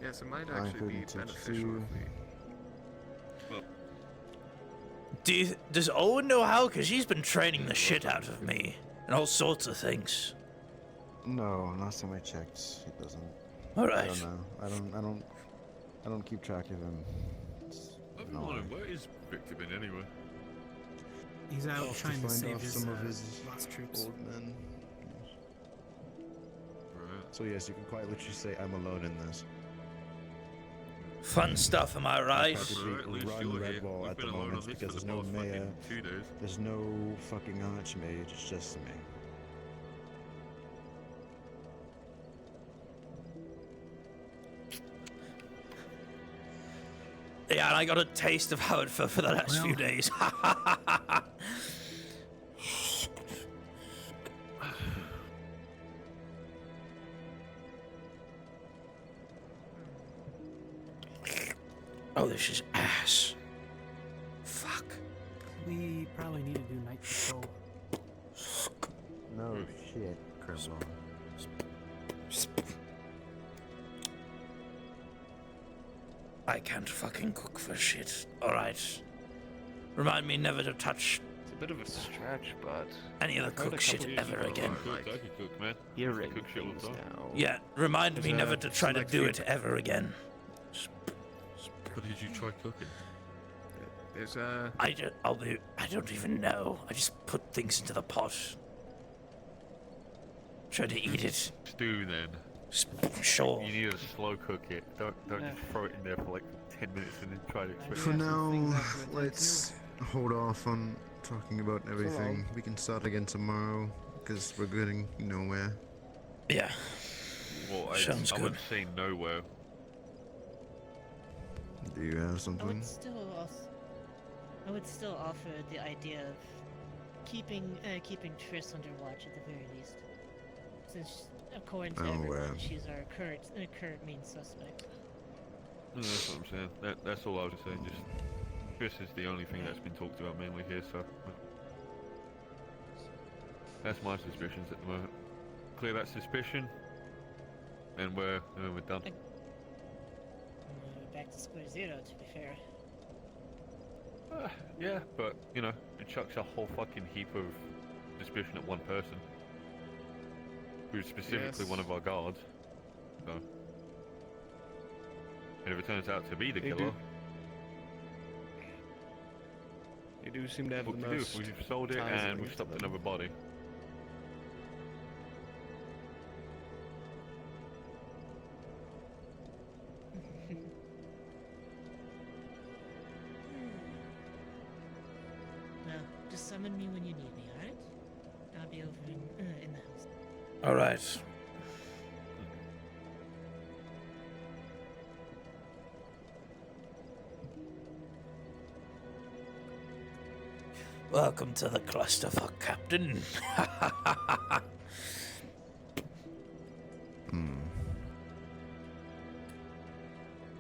Yes, it might I actually be couldn't teach beneficial you. if we... Does Owen know how? Because he's been training the shit out of me. And all sorts of things. No, last time I checked, he doesn't. Alright. I don't know. I don't keep track of him. I've been wondering, where is Victor been anyway? He's out Off to trying to find save off his, some of his lost troops. old men. Right. So yes, you can quite literally say I'm alone in this. Fun stuff, am I right? At least Run you're Red here. Wall We've at the been alone moment on this because for there's the no past mayor, fucking 2 days. there's no fucking archmage, it's just me. Yeah, and I got a taste of how it felt for the last few days. Oh, this is ass. Fuck. We probably need to do night patrol. No shit, Cribble. I can't fucking cook for shit. Alright. Remind me never to touch It's a bit of a stretch, but... any of the I've heard a cook shit couple ever people again. like I could cook, man. earring Cook shit all the things time. now. Yeah, remind There's me a never to try to select do few- it ever again. What did you try cooking? There's a... I don't even know. I just put things into the pot. Try to eat it. Stew then. Sure. You need to slow cook it. Don't just throw it in there for like 10 minutes and then try to expect For it. now, let's hold off on talking about everything. We can start again tomorrow, because we're getting nowhere. Yeah. Well, Sounds I good. wouldn't say nowhere. Do you have I something? would still offer the idea of keeping Triss under watch at the very least, since according to everyone, she's our current main suspect. That's what I'm saying. That's all I was saying. Just Chris is the only thing that's been talked about mainly here, so that's my suspicions at the moment. Clear that suspicion, and we're done. Back to square zero, to be fair. Yeah, but you know, it chucks a whole fucking heap of suspicion at one person, who's specifically one of our guards. So, and if it turns out to be the killer, they do seem to have what the we do? most. We've sold it ties and we've to stopped them. another body. Well, just summon me when you need me, alright? I'll be over in the house. All right. Welcome to the clusterfuck, Captain.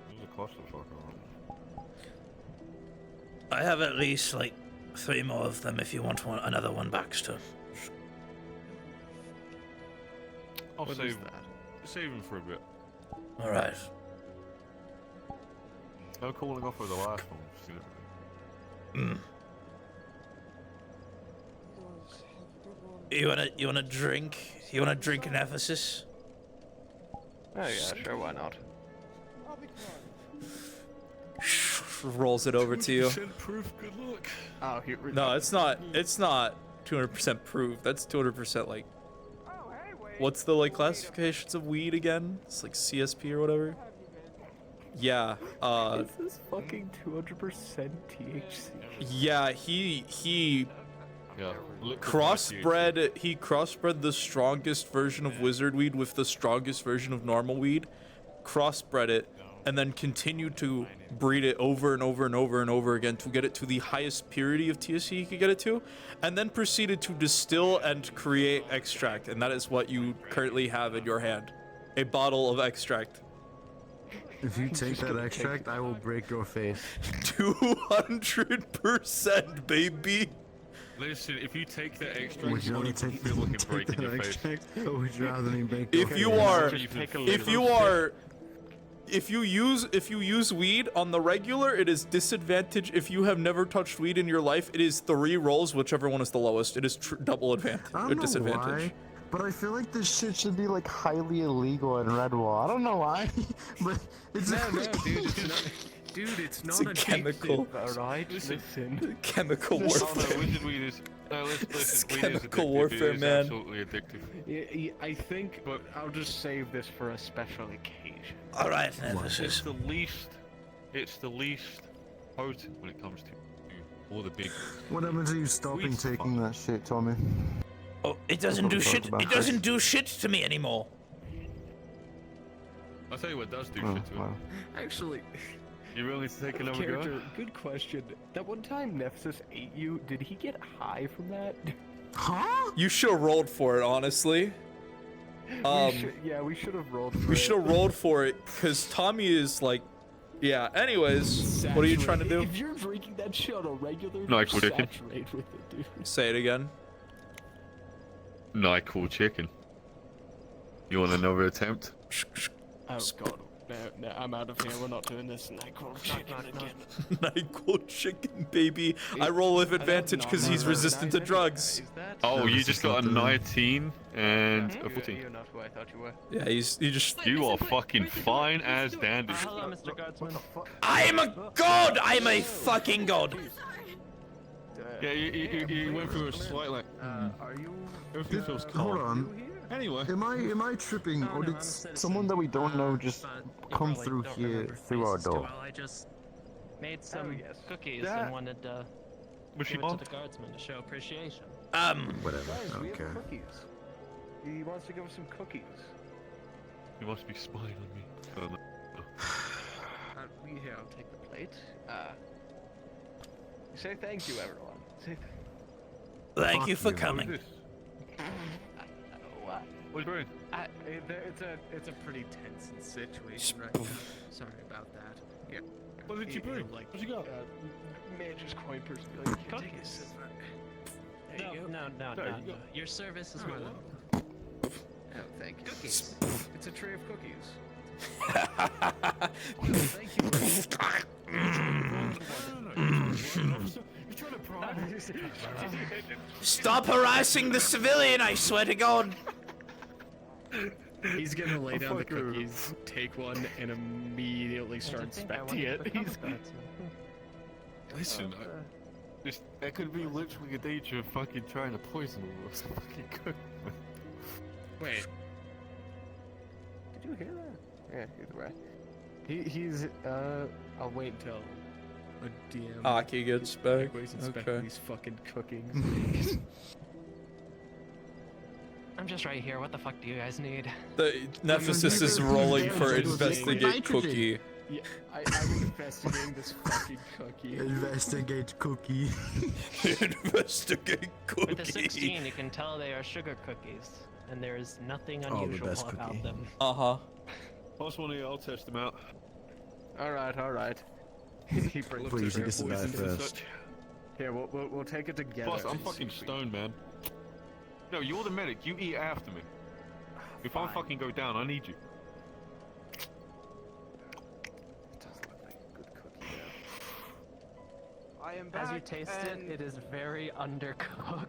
There's a clusterfuck around. I have at least like 3 more of them if you want another one, Baxter. I'll What save is that? Save him for a bit. All right. No calling off of the last one. You wanna drink? You wanna drink an Ephesus? Oh yeah, sure, why not? Rolls it over to you. 200% proof. Good luck. Oh, here. No, it's not. It's not 200% proof. That's 200% like. What's the like classifications of weed again? It's like CSP or whatever. Yeah. This is fucking 200% THC. Yeah. He Yeah. crossbred. He crossbred the strongest version of wizard weed with the strongest version of normal weed. Crossbred it, and then continued to breed it over and over and over and over again to get it to the highest purity of THC he could get it to, and then proceeded to distill and create extract, and that is what you currently have in your hand. A bottle of extract. If you take that extract, I will break your face. 200%, baby. Listen, if you take that extract, Would you you rather won't even take feel like breaking that your face. extract, or would you rather me break your If face? you are, if you use weed on the regular, it is disadvantage. If you have never touched weed in your life, it is 3 rolls, whichever one is the lowest. It is double advantage I or don't know disadvantage. why, but I feel like this shit should be like highly illegal in Redwall. I don't know why, but it's No, dude, it's not. Dude, it's not a chemical. Alright, listen. Chemical Oh warfare. no, wizard weed is. No, listen, It's weed is chemical addictive. warfare, it is man. Absolutely addictive. Yeah, I think, but I'll just save this for a special occasion. All right, It's the least. It's the least potent when it comes to all the big. What happens to you stopping Weed's taking that shit, Tommy? Oh, it doesn't do shit. It doesn't do shit to me anymore. I'll tell you what does do Oh, shit to wow. him. Actually, You willing to take another character, go? good question. That one time Nephthys ate you, did he get high from that? Huh? You should have rolled for it, honestly. We should have rolled for it. We should have rolled for it, because Tommy is like, yeah. Anyways, what are you trying to do? If you're drinking that shit on a regular, NyQuil chicken. saturate with it, dude. Say it again. NyQuil chicken. You want another attempt? Oh god. No, I'm out of here. We're not doing this NyQuil chicken again. NyQuil chicken, baby. I roll with advantage because he's resistant to drugs. Oh, you just got a 19 and a 14. You're not who I thought you were. Yeah, you just. You are fucking fine as dandy. Hello, Mr. Guardsman. I am a god. I am a fucking god. Yeah, you went through a slight like. Are you? Everything feels calm. Hold on. Anyway. Am I tripping, or did someone that we don't know just come through here through our door? Well, I just made some cookies That- and wanted to Was she give it to mom? the guardsman to show appreciation. Whatever. Guys, I we don't have care. cookies. He wants to give us some cookies. You must be spying on me. I don't know. Here, I'll take the plate. Say thank you, everyone. Say Thank you for Who's coming. this? why? What are you doing? It's a pretty tense situation right now. Sorry about that. Here. What did you bring? Like, What you got? Manager's coin purse. Be like, "Here, take Cookies. this." No. Your service is more than. Oh, thank you. Cookies. It's a tray of cookies. Thank you. Stop harassing the civilian, I swear to God. He's gonna lay down the cookies, take one, and immediately start inspecting it. Listen, that could be literally a danger of fucking trying to poison us. Fucking cook. Wait. Did you hear that? Yeah, either way. He's I'll wait until a DM. Aki gets back. He's inspecting these fucking cookies. I'm just right here. What the fuck do you guys need? The Nemesis is rolling for investigate cookie. Yeah, I'm investigating this fucking cookie. Investigate cookie. Investigate cookie. With the 16, you can tell they are sugar cookies, and there is nothing Oh, the unusual best about cookie. them. Pass one of you, I'll test them out. Alright. He brings Please, the you get some poison bad to the first. Here, we'll take it together. Boss, I'm and fucking see if we- stoned, man. No, you're the medic. You eat after me. If I fucking go down, I need you. I am back. As you taste and... it is very undercooked,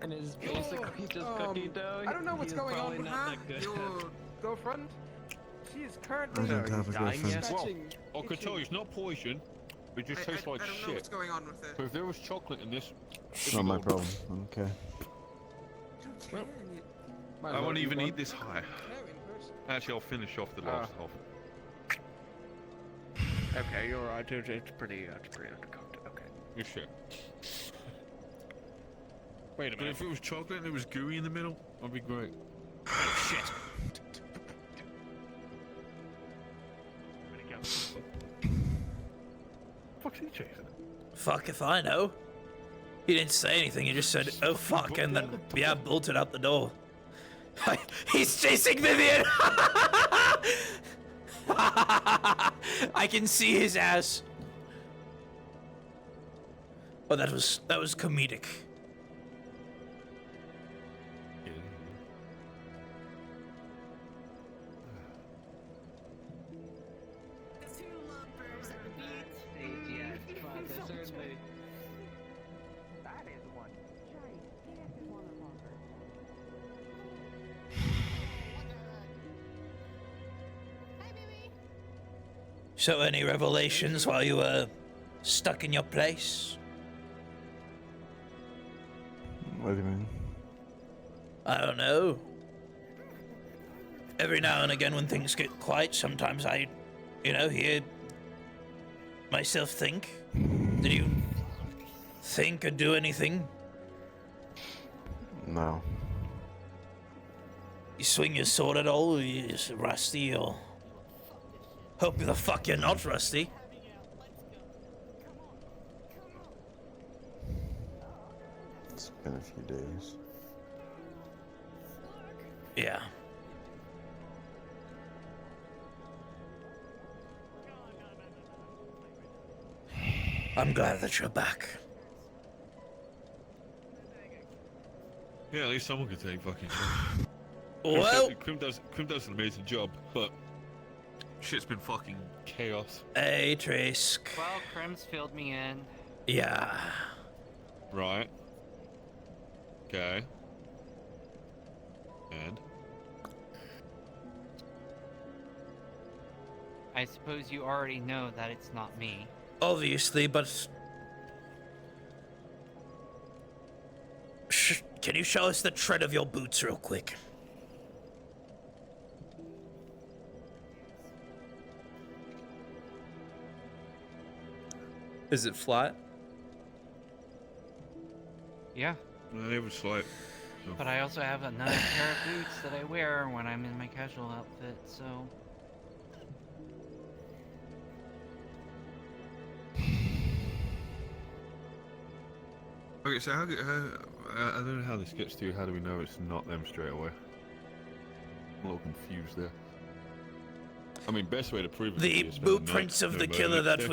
and it is basically just cookie dough. I don't know what's He is going probably on, not huh? that good. Your girlfriend? She is currently I don't have a dying girlfriend. yet. Well, I could tell you it's not poison. It just tastes like I don't know shit. what's going on with it. But if there was chocolate in this, It's not my problem. Okay. I won't even eat this high. Actually, I'll finish off the last half. Okay, you're right. It's pretty undercooked. Okay. Good shit. Wait a But minute. if it was chocolate and it was gooey in the middle, that'd be great. Shit. Fuck's he chasing? Fuck if I know. He didn't say anything, he just said, oh fuck, and then, yeah, bolted out the door. He's chasing Vivian! I can see his ass. Oh, that was comedic. So, any revelations while you were stuck in your place? What do you mean? I don't know. Every now and again when things get quiet, sometimes I, hear myself think. Did you think or do anything? No. You swing your sword at all? Or you just rusty or... Hope the fuck you're not rusty. It's been a few days. Yeah. I'm glad that you're back. Yeah, at least someone could take fucking Well... Krim does an amazing job, but... Shit's been fucking chaos. Hey, Trace. Well, Krim's filled me in. Yeah. Right. Okay. And? I suppose you already know that it's not me. Obviously, but... Can you show us the tread of your boots real quick? Is it flat? Yeah. No, it was slight. So. But I also have another pair of boots that I wear when I'm in my casual outfit, so... Okay, so how I don't know how this gets to you. How do we know it's not them straight away? I'm a little confused there. I mean, best way to prove it. The blueprints of the killer that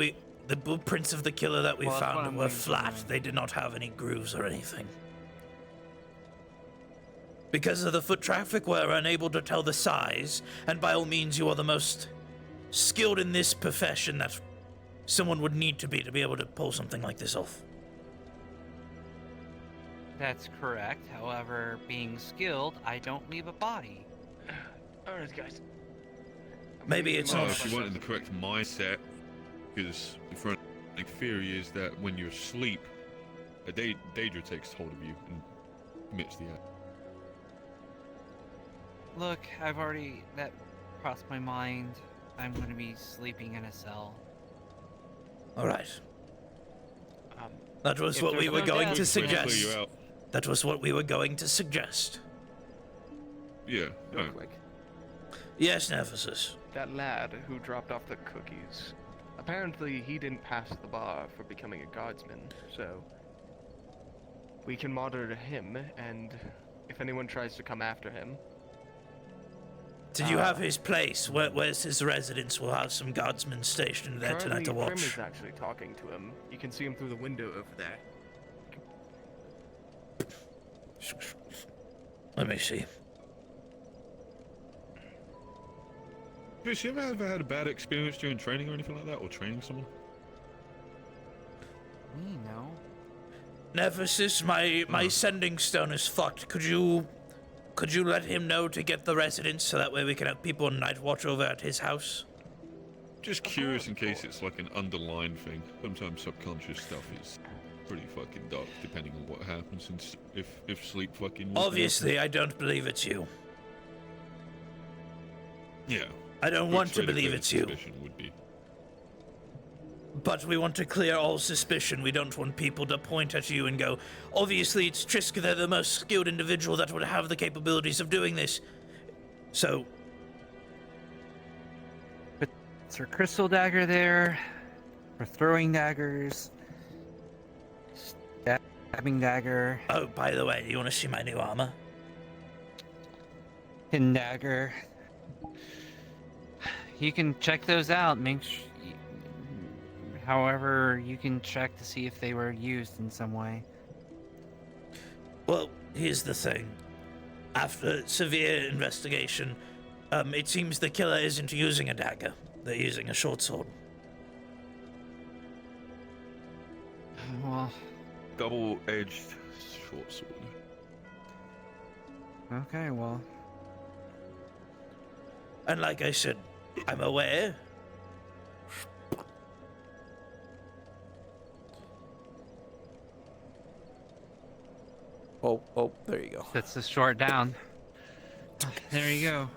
we found were flat. They did not have any grooves or anything. Because of the foot traffic, we're unable to tell the size, and by all means, you are the most skilled in this profession that someone would need to be able to pull something like this off. That's correct. However, being skilled, I don't leave a body. Alright, guys. Maybe it's not. If you weren't in the correct mindset, because the front theory is that when you're asleep, a Daedra takes hold of you and commits the act. Look, that crossed my mind. I'm going to be sleeping in a cell. All right. That was what we were going to suggest. That was what we were going to suggest. Yeah. Real quick. Yes, Nemesis. That lad who dropped off the cookies. Apparently, he didn't pass the bar for becoming a guardsman, so we can monitor him, and if anyone tries to come after him. Did you have his place? Where's his residence? We'll have some guardsmen stationed there tonight to watch. Prim is actually talking to him. You can see him through the window over there. Let me see. Chris, you ever had a bad experience during training or anything like that, or training someone? Me, no. Nemesis, my sending stone is fucked. Could you let him know to get the residence so that way we can have people on night watch over at his house? Just curious in case it's like an underlying thing. Sometimes subconscious stuff is pretty fucking dark depending on what happens and if sleep fucking... Obviously, I don't believe it's you. Yeah. I don't want to believe it's you. Would be. But we want to clear all suspicion. We don't want people to point at you and go, obviously it's Trisk, they're the most skilled individual that would have the capabilities of doing this. So... But is her crystal dagger there? Her throwing daggers? Stabbing dagger? Oh, by the way, you want to see my new armor? Hidden dagger? You can check those out. However, you can check to see if they were used in some way. Well, here's the thing. After severe investigation, it seems the killer isn't using a dagger. They're using a short sword. Well... Double-edged short sword. Okay, well... And like I said, I'm aware. Oh, there you go. That's the short down. There you go.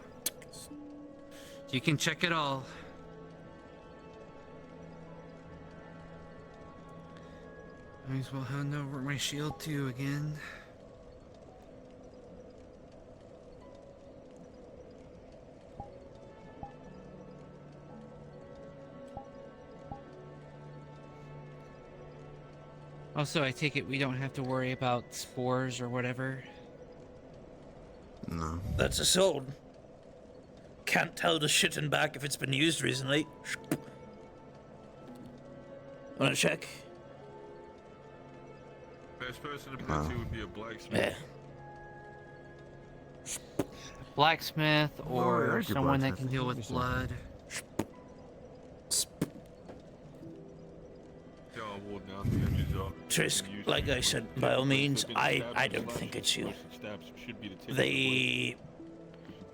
You can check it all. Might as well hand over my shield too again. Also, I take it we don't have to worry about spores or whatever? No. That's a sword. Can't tell the shit and back if it's been used recently. Wanna check? Best person to put to would be a blacksmith. Yeah. Blacksmith or someone that can deal with blood. Trisk, like I said, by all means, I don't think it's you.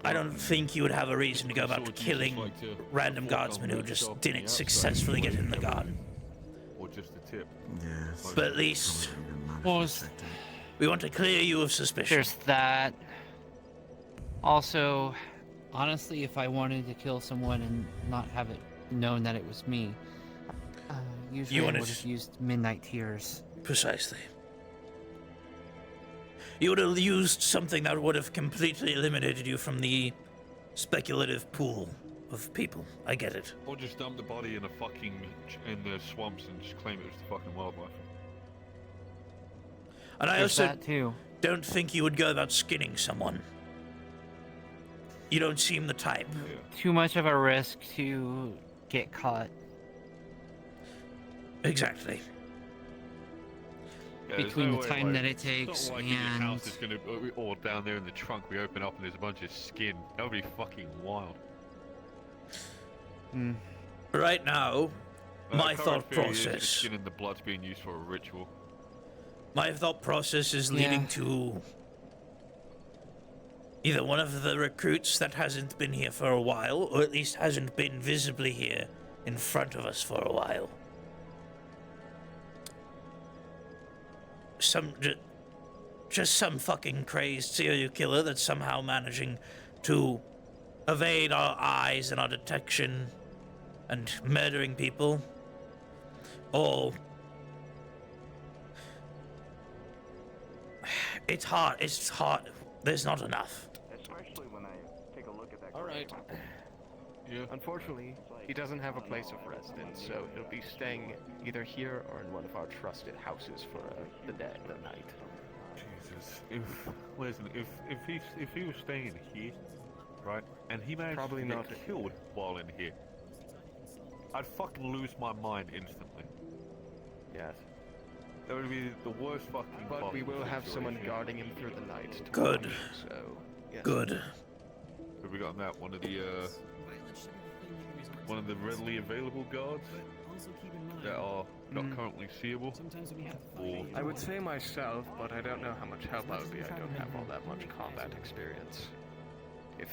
I don't think you would have a reason to go about killing random guardsmen who just didn't successfully get in the garden. Or just a tip. Yes. But at least we want to clear you of suspicion. There's that. Also, honestly, if I wanted to kill someone and not have it known that it was me, usually I would have used Midnight Tears. Precisely. You would have used something that would have completely eliminated you from the speculative pool of people. I get it. Or just dump the body in the swamps and just claim it was the fucking wildlife. And I There's also that too. don't think you would go about skinning someone. You don't seem the type. Too much of a risk to get caught. Exactly. Yeah, Between no the way, time like, that it it's takes not like in your and house is gonna, or down there in the trunk we open up and there's a bunch of skin. That would be fucking wild. Right now, my current thought theory is the process. skin and the blood's being used for a ritual. My thought process is leading to either one of the recruits that hasn't been here for a while, or at least hasn't been visibly here in front of us for a while. Just some fucking crazed serial killer that's somehow managing to evade our eyes and our detection and murdering people. Or it's hard. There's not enough. Especially when I take a look at that. All right. Yeah. Unfortunately, he doesn't have a place of residence, so he'll be staying either here or in one of our trusted houses for the night. Jesus, if he was staying here, right, and he managed Probably to not. get killed while in here, I'd fucking lose my mind instantly. Yes. That would be the worst fucking. But we will have someone situation. guarding him through the night. Good. So, yes. Good. Have we got that? One of the readily available guards that are not currently seeable. Or I would say myself, but I don't know how much help I would be. I don't have all that much combat experience. If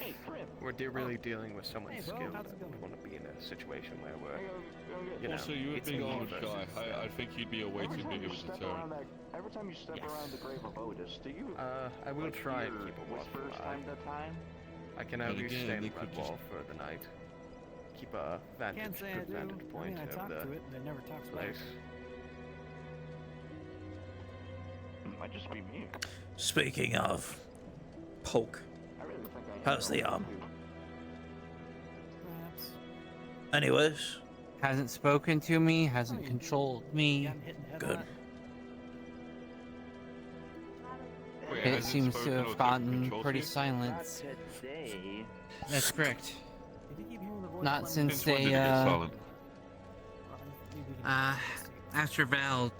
we're really dealing with someone skilled, I don't want to be in a situation where we're, you know, also, you're a it's big me armored versus guy. I think you'd be a way too big of a deterrent. Every time you step around the grave of Otis, do you? I will try and keep a watchful eye. I can at least stay in the red wall for the night. Keep a Can't say I good do. vantage point I of talk the to it, but it never talks back. place. Might just be me. Speaking of poke, how's the arm? Perhaps. Anyways, hasn't spoken to me, hasn't controlled me. good. Wait, It has seems spoken to or have gotten controls pretty you? silent. That's correct. If you keep hearing the voice, Not let me since Since when did they, it get silent? after Val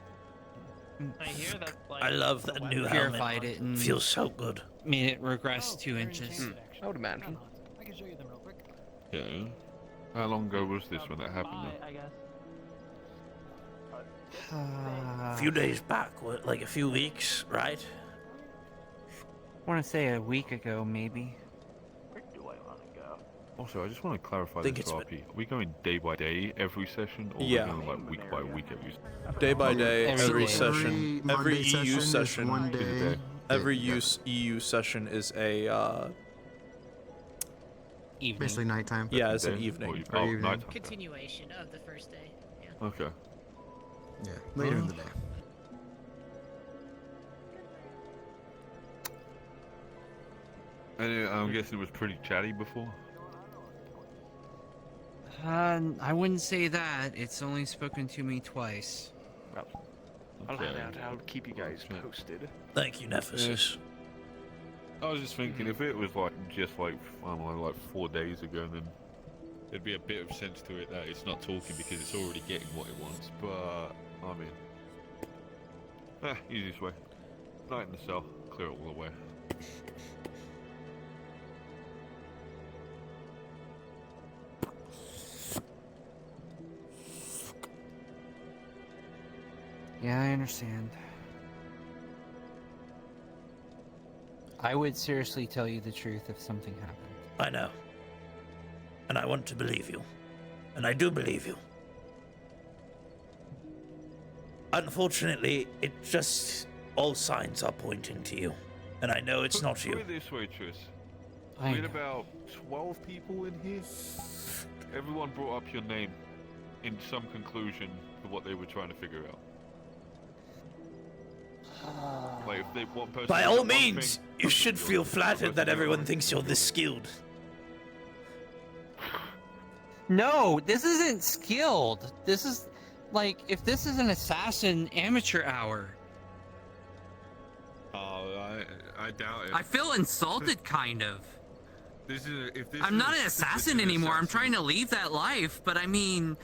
I hear that. Like, I love that new purified helmet. it and Feels so good. made it regress 2 inches. I would imagine. I can show you them real quick. Yeah. How long ago was this when that happened? I guess. A few days back, like a few weeks, right? I want to say a week ago, maybe. Where do I want to go? Also, I just want to clarify Think this, it's RP. Are we going day by day every session, or Yeah. are we going like week by week every? Day by day, Every every day. session, every EU session, one Is it day. day? every EU session is a Evening. Basically nighttime. yeah, it's an Day? evening. Or you- Or oh, evening. nighttime. Continuation of the first day. Yeah. Okay. Yeah, later in the day. And I'm guessing it was pretty chatty before. I wouldn't say that. It's only spoken to me twice. Well, I'll keep you guys posted. Thank you, Nephesis. I was just thinking, if it was like just like I don't know, like 4 days ago, then there'd be a bit of sense to it that it's not talking because it's already getting what it wants. But I mean, easiest way. Night in the cell, clear it all away. Yeah, I understand. I would seriously tell you the truth if something happened. I know. And I want to believe you. And I do believe you. Unfortunately, it just all signs are pointing to you. And I know it's not Put you. it this way, Tris. I We had know. about 12 people in here. Everyone brought up your name in some conclusion to what they were trying to figure out. Like if they one person By said all one means, thing, you should you're- feel one flattered person that said everyone one. thinks you're this skilled. No, this isn't skilled. This is like if this is an assassin amateur hour. Oh, I doubt it. I feel insulted, kind of. I'm not an assassin anymore. I'm trying to leave that life, but I mean,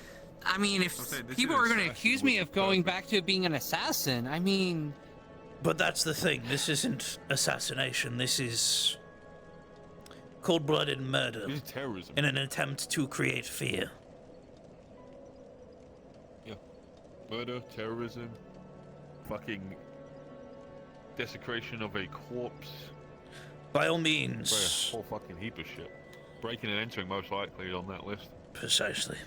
if people are going to accuse me of going back to being an assassin, I mean... But that's the thing. This isn't assassination. This is cold-blooded murder. This is terrorism. In an attempt to create fear. Yeah. Murder, terrorism, fucking desecration of a corpse. By all means. A whole fucking heap of shit. Breaking and entering most likely on that list. Precisely.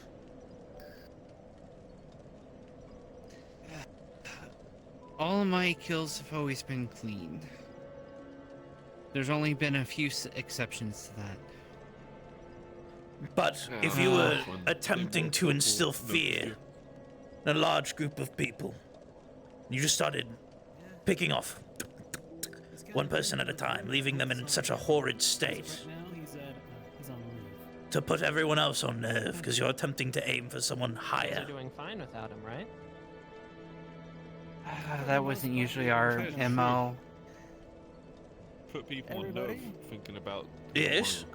All of my kills have always been clean. There's only been a few exceptions to that. But if you were attempting to instill fear in a large group of people, you just started picking off one person at a time, leaving them in such a horrid state to put everyone else on nerve because you're attempting to aim for someone higher. You're doing fine without him, right? That wasn't usually our MO. Put people on nerve thinking about... Yes?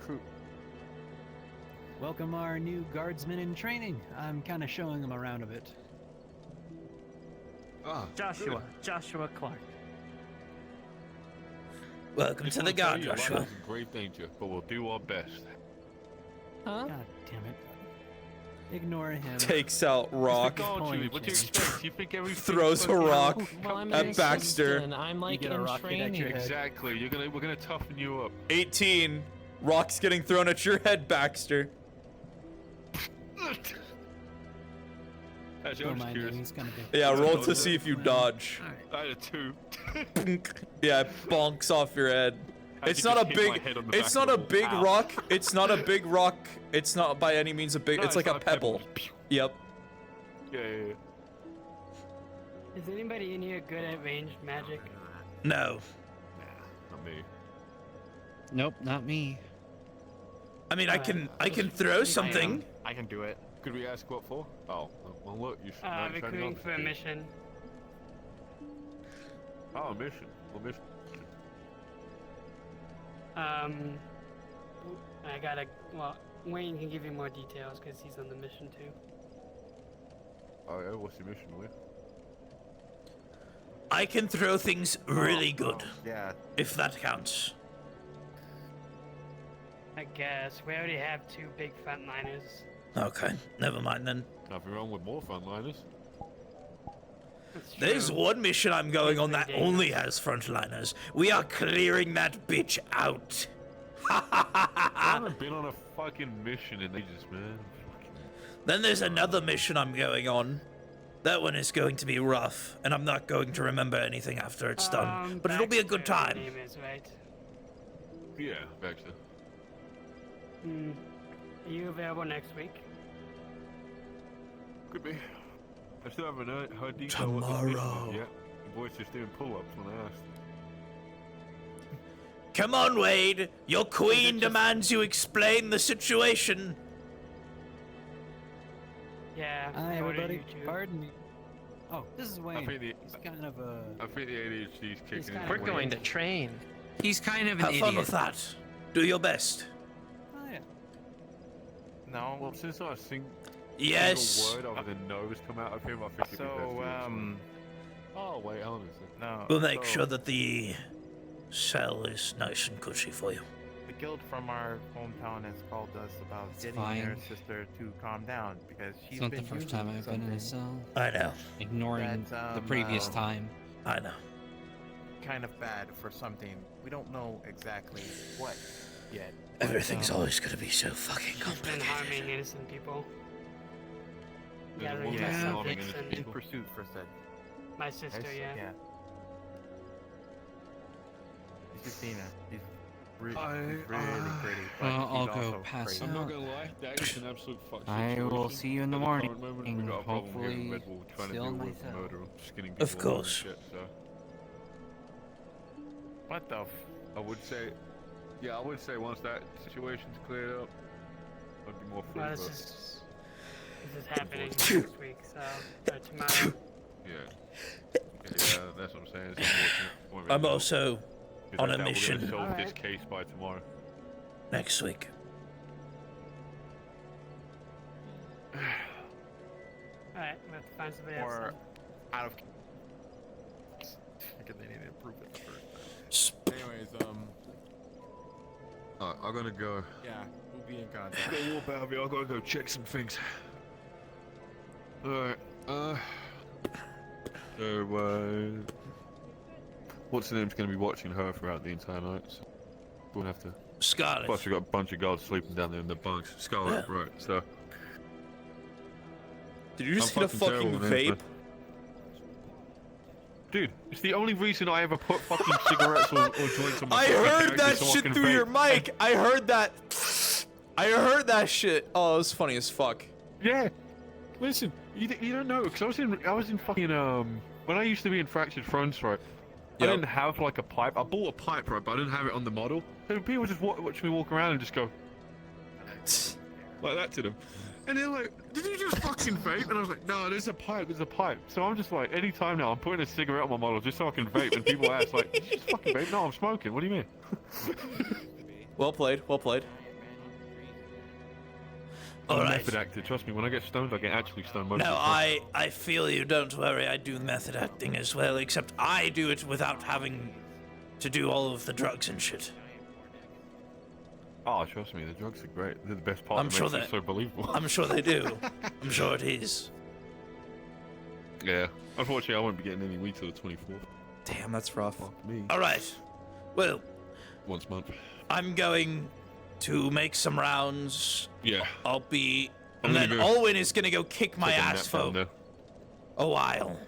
Welcome our new guardsmen in training. I'm kind of showing them around a bit. Joshua Clark. Welcome to the guard, Joshua. In grave danger, but we'll do our best. Huh? God damn it. Ignore him. Takes out rock. What do you expect? You think Throws a rock at Baxter. And I'm like in training. Exactly. We're gonna toughen you up. 18. Rock's getting thrown at your head, Baxter. Actually, I'm just curious. Yeah, roll to see if you dodge. I had a 2. Yeah, it bonks off your head. It's not a big. It's not a big rock. It's not a big rock. It's not by any means a big. It's like a pebble. Yep. Yeah. Is anybody in here good at ranged magic? No. Not me. Nope, not me. I mean, I can throw something. I can do it. Could we ask what for? Oh, well look, you should. Recruiting for a mission. Oh, a mission. What mission? I gotta. Well, Wayne can give you more details because he's on the mission too. Oh yeah, what's your mission, Wayne? I can throw things really good. Yeah. If that counts. I guess we already have 2 big frontliners. Okay, never mind then. Nothing wrong with more frontliners. There's one mission I'm going on that only has frontliners. We are clearing that bitch out. I haven't been on a fucking mission in ages, man. Then there's another mission I'm going on. That one is going to be rough, and I'm not going to remember anything after it's done. But it'll be a good time. Name is, right? Yeah, Baxter. Are you available next week? Could be. I still haven't heard detail tomorrow. Yeah, the boy's just doing pull-ups when I asked. Come on, Wade. Your queen demands you explain the situation. Yeah. Hi, everybody. Pardon me. Oh, this is Wayne. He's kind of a. I think the ADHD's kicking in. We're going to train. He's kind of an Have idiot. fun with that. Do your best. Oh yeah. No, well, since I sing. Yes. Single word other than no has come out of him, I think it'd be best. Oh wait, hold on a second. No. We'll make sure that the cell is nice and cushy for you. The guild from our hometown has called us about getting their sister to calm down because she's It's not been the first time using I've been in a something cell. I know. Ignoring the previous time. I know. kind of bad for something. We don't know exactly what yet. Everything's always gonna be so fucking She's complicated. been harming innocent people. Gathering Yeah, subjects in and pursuit for said. my sister, yeah. She's Christina. She's really pretty. Well, I'll she's go also pass crazy. I'm not gonna lie, that is an absolute fuck I will situation. see you in the At the morning. current moment, we got a problem here in Hopefully, Redwall trying to still deal in my with cell. murder, skinning Of people alive and course. shit, so. What the I would say, yeah, I would say once that situation's cleared up, I'd be more free. Well, but this is happening next week, so or tomorrow. yeah, that's what I'm saying. It's unfortunate. I'm also 'Cause on I a doubt we're mission. gonna solve this Alright. case by tomorrow. next week. Alright, we have to find somebody else. Or then. out of. Because they need to improve it first. Anyways, I'm gonna go. yeah, we'll be in contact. Go walk out of here. I gotta go check some things. Alright, so, what's the name's gonna be watching her throughout the entire night? So we'll have to. Scarlet. Plus, we got a bunch of guards sleeping down there in the bunks. Scarlet, Yeah. right? So. Did you just I'm hit a fucking terrible with names, vape? man. Dude, it's the only reason I ever put fucking cigarettes or joints on my I fucking heard character that so I shit can through vape. your mic. I heard that. I heard that shit. Oh, it was funny as fuck. Yeah. Listen, you don't know, because I was in fucking when I used to be in Fractured Fronts, right? I Yep. didn't have like a pipe. I bought a pipe, right, but I didn't have it on the model. So people just watch me walk around and just go like that to them. And they're like, "Did you just fucking vape?" And I was like, "No, there's a pipe. There's a pipe." So I'm just like, anytime now, I'm putting a cigarette on my model just so I can vape. And people ask like, "Did you just fucking vape?" No, I'm smoking. What do you mean? Well played. Well played. I'm a Alright. method actor. Trust me, when I get stoned, I get actually stoned most of No, the time. I feel you. Don't worry. I do method acting as well, except I do it without having to do all of the drugs and shit. Oh, trust me, the drugs are great. They're the best part. I'm that sure makes it they- so believable. I'm sure they do. I'm sure it is. Yeah. Unfortunately, I won't be getting any weed till the 24th. Damn, that's rough. Me. All right. Well, Once a month. I'm going to make some rounds. Yeah. I'll be, I'm and then gonna go Olwen is gonna go kick my take a ass nap down for there. a while.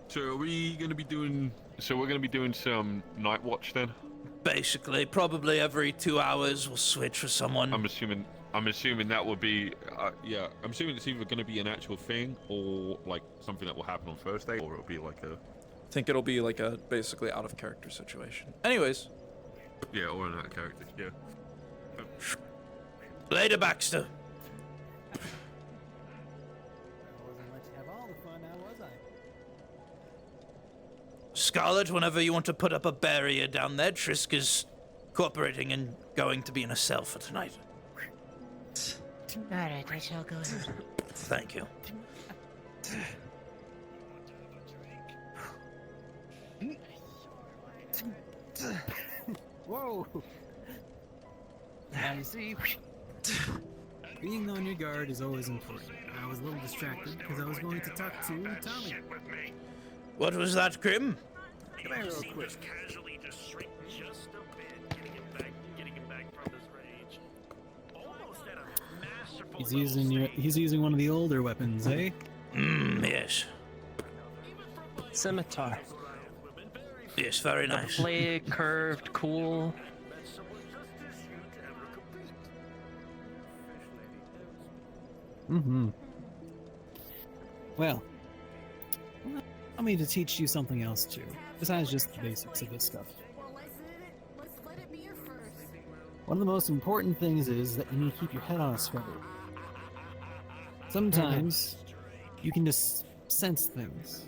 So are we gonna be doing? So we're gonna be doing some night watch then. Basically, probably every 2 hours we'll switch with someone. I'm assuming that will be. Yeah. I'm assuming it's either gonna be an actual thing or like something that will happen on Thursday, or it'll be like a. I think it'll be like a basically out of character situation. Anyways. Yeah, or an out of character. Yeah. Later, Baxter. I wasn't let you have all the fun now, was I? Scarlet, whenever you want to put up a barrier down there, Trisk is cooperating and going to be in a cell for tonight. Alright, I shall go. Thank you. Whoa! Now you see, being on your guard is always important. I was a little distracted because I was going to talk to Tommy. What was that, Grim? Come here real quick. Casually just shrink just a bit, getting him back from his rage. Almost at a masterful He's using one of the older weapons, eh? Yes. Scimitar. Yes, very The nice. blade curved, cool. Mm-hmm. Well, allow me to teach you something else too, besides just the basics of this stuff. One of the most important things is that you need to keep your head on a swivel. Sometimes you can just sense things.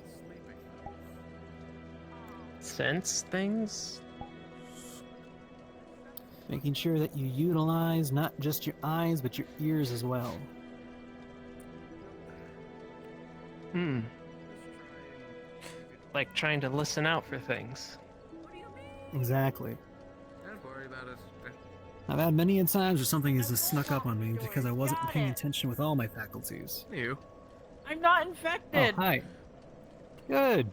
Sense things? Making sure that you utilize not just your eyes, but your ears as well. Like trying to listen out for things. Exactly. Don't worry about it. I've had many a times where something has just snuck up on me because I wasn't paying attention with all my faculties. You. I'm not Oh, infected. hi. Good.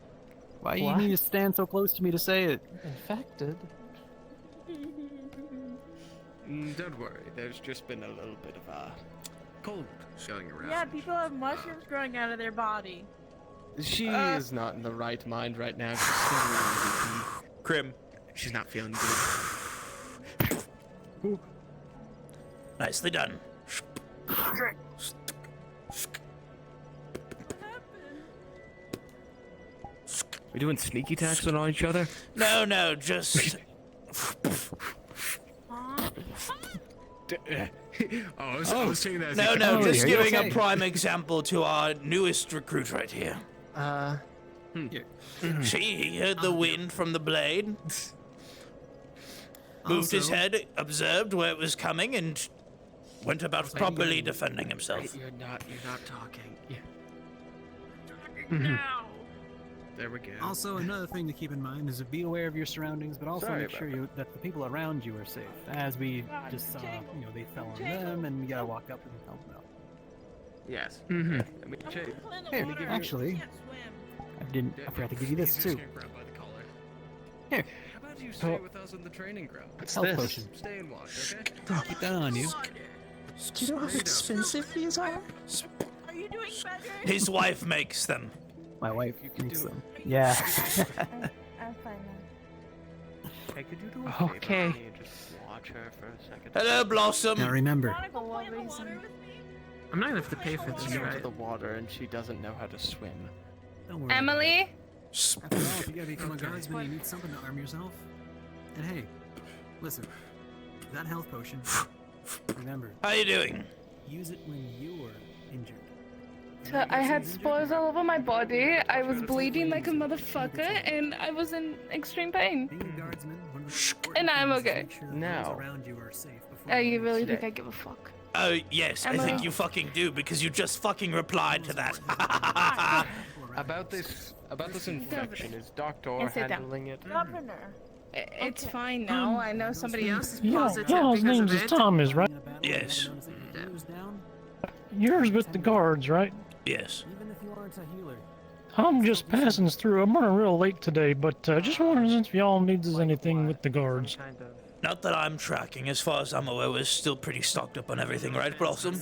Why you What? need to stand so close to me to say it? Infected? Don't worry, there's just been a little bit of a cold going around. Yeah, people have mushrooms growing out of their body. She is not in the right mind right now. She's still really weak. Crim. She's not feeling good. Nicely done. We doing sneaky attacks on each other? No, just. I was taking that as No, a no, compliment. just giving a prime example to our newest recruit right here. Hmm. She heard the wind from the blade. moved his Also- head, observed where it was coming, and went about properly defending himself. You're not talking. Yeah. There we go. Also, another thing to keep in mind is to be aware of your surroundings, but also Sorry make sure about that the people around you are safe. As we just saw, they fell on them, and we gotta walk up and help them out. Yes. Mm-hmm. Let me check. Here, actually, I forgot to give you this too. Here. How about you stay with us in the training ground? Health potion. Stay and watch, okay? Keep that on you. Do you know how expensive these are? Are you doing better? His wife makes them. My wife makes them. Yeah. I'm fine now. Hey, could you do a favor Okay. for me and just watch her for a second? Hello, Blossom. Now remember, For what reason? I'm not gonna have to pay for this, She's into right? the water and she doesn't know how to swim. don't worry. Emily? After all, if you gotta become a guardsman, you need something to arm yourself. And hey, listen, that health potion. Remember. How you doing? Use it when you're injured. So I had spores all over my body, I was bleeding like a motherfucker, and I was in extreme pain. And I'm okay. Now. Oh, you really think I give a fuck? Oh, yes, I Emily? think you fucking do, because you just fucking replied to that. About this infection, is Doctor And sit down. handling it? Governor. It's fine now. I know somebody else is Yeah, positive y'all's because names of is it. Thomas, right? Yes. Yours with the guards, right? Yes. Even if you aren't a healer. I'm just passing through. I'm running real late today, but just wondering if y'all needs anything with the guards. Not that I'm tracking. As far as I'm aware, we're still pretty stocked up on everything, right, Blossom?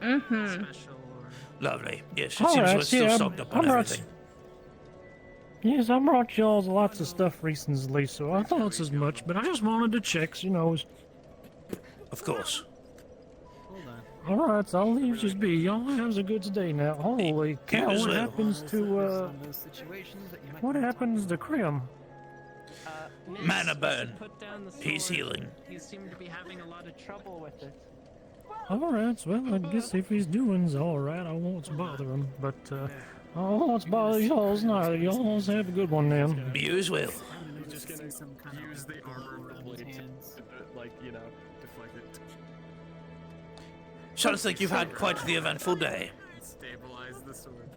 Mm-hmm. Lovely. Yes, it All seems right, we're still yeah, stocked up on I'm right. everything. Yes, I brought y'all lots of stuff recently, so I thought it's as much, but I just wanted to check, so, Of course. Alright, so I'll leave you be. Y'all have a good day now. Holy cow, as what well. happens to, what happens to Krim? Mana burn. He's healing. You seem to be having a lot of trouble with it. Alright, well, I guess if he's doing's alright, I won't bother him, but, I won't bother y'all's neither. Y'all's have a good one then. You as well. Just gonna use the armor of the blade to, deflect it. Sounds like you've had quite the eventful day. Stabilize the sword.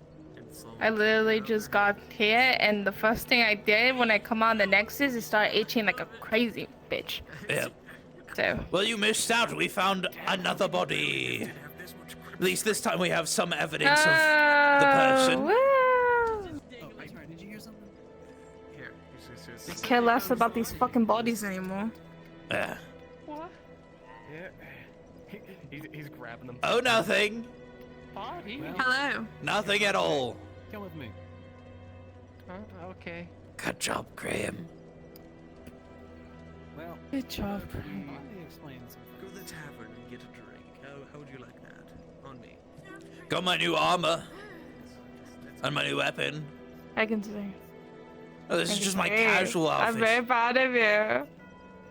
I literally just got here, and the first thing I did when I come on the Nexus is start itching like a crazy bitch. Yep. So. Well, you missed out. We found another body. At least this time we have some evidence of the person. Woo! Care less about these fucking bodies anymore. Yeah. Yeah. He's grabbing them. Oh, nothing. Hello. Nothing at all. Come with me. Okay. Good job, Graham. Well, good job. Let me explain something. Go to the tavern and get a drink. How would you like that? On me. Got my new armor. And my new weapon. I can see. Oh, this is just my casual outfit. I'm very proud of you.